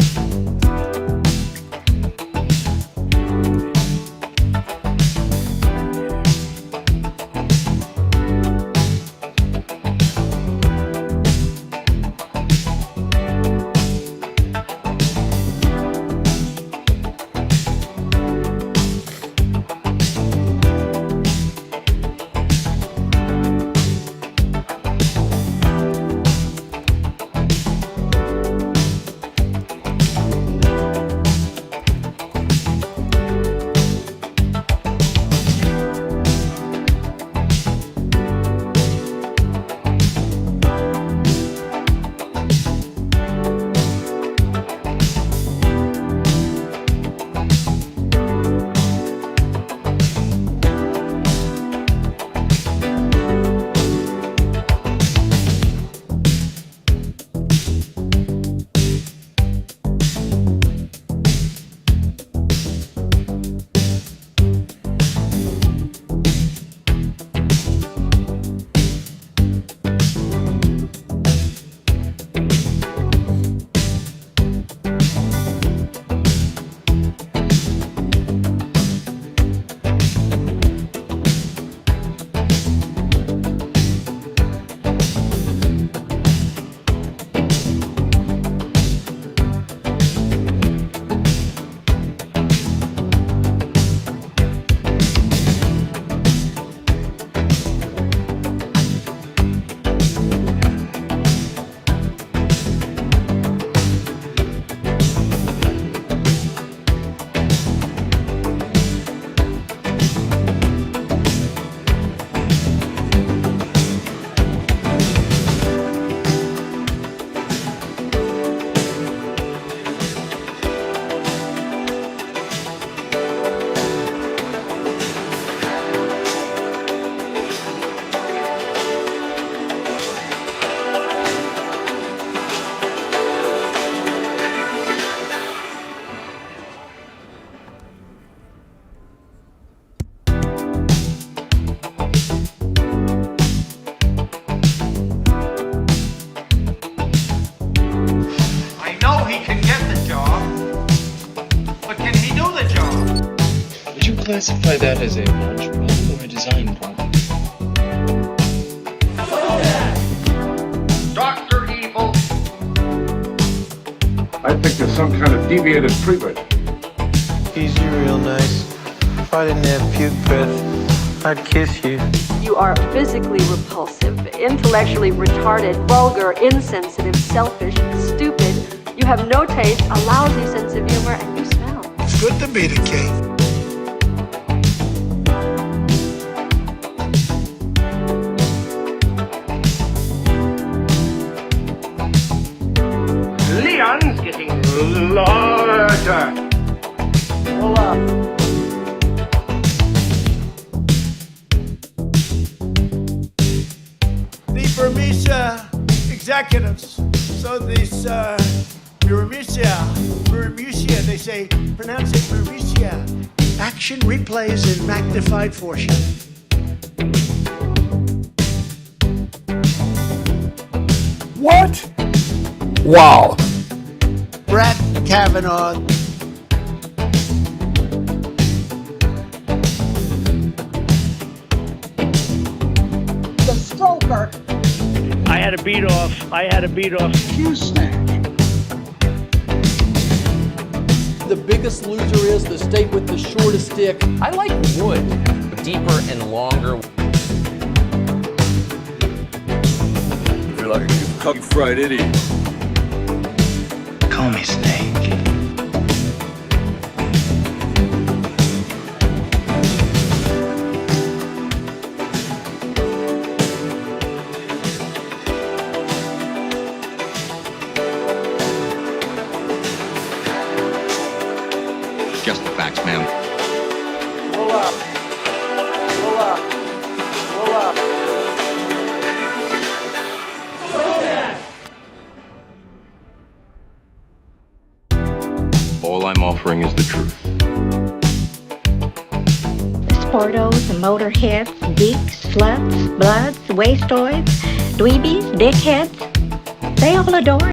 classify that as a launch problem or a design problem? Dr. Evil. I think there's some kind of deviated treatment. Easy, real nice. If I didn't have puke breath, I'd kiss you. You are physically repulsive, intellectually retarded, vulgar, insensitive, selfish, stupid. You have no taste, a lousy sense of humor, and you smell. It's good to be the king. Leon's getting larger. Hola. The Burmese executives. So these Burmese, they say, pronounce it Burmese. Action replays in magnified fortune. What? Wow. Brett Kavanaugh. The stroker. I had a beat off. You snatch. The biggest loser is the state with the shortest dick. I like wood, deeper and longer. You're like a Kentucky Fried Idiot. Call me Snake. Just the facts, ma'am. Hola. Hola. Hola. All I'm offering is the truth. Sportos, motorheads, geeks, sluts, bloods, wastoids, dweebies, dickheads, they all adore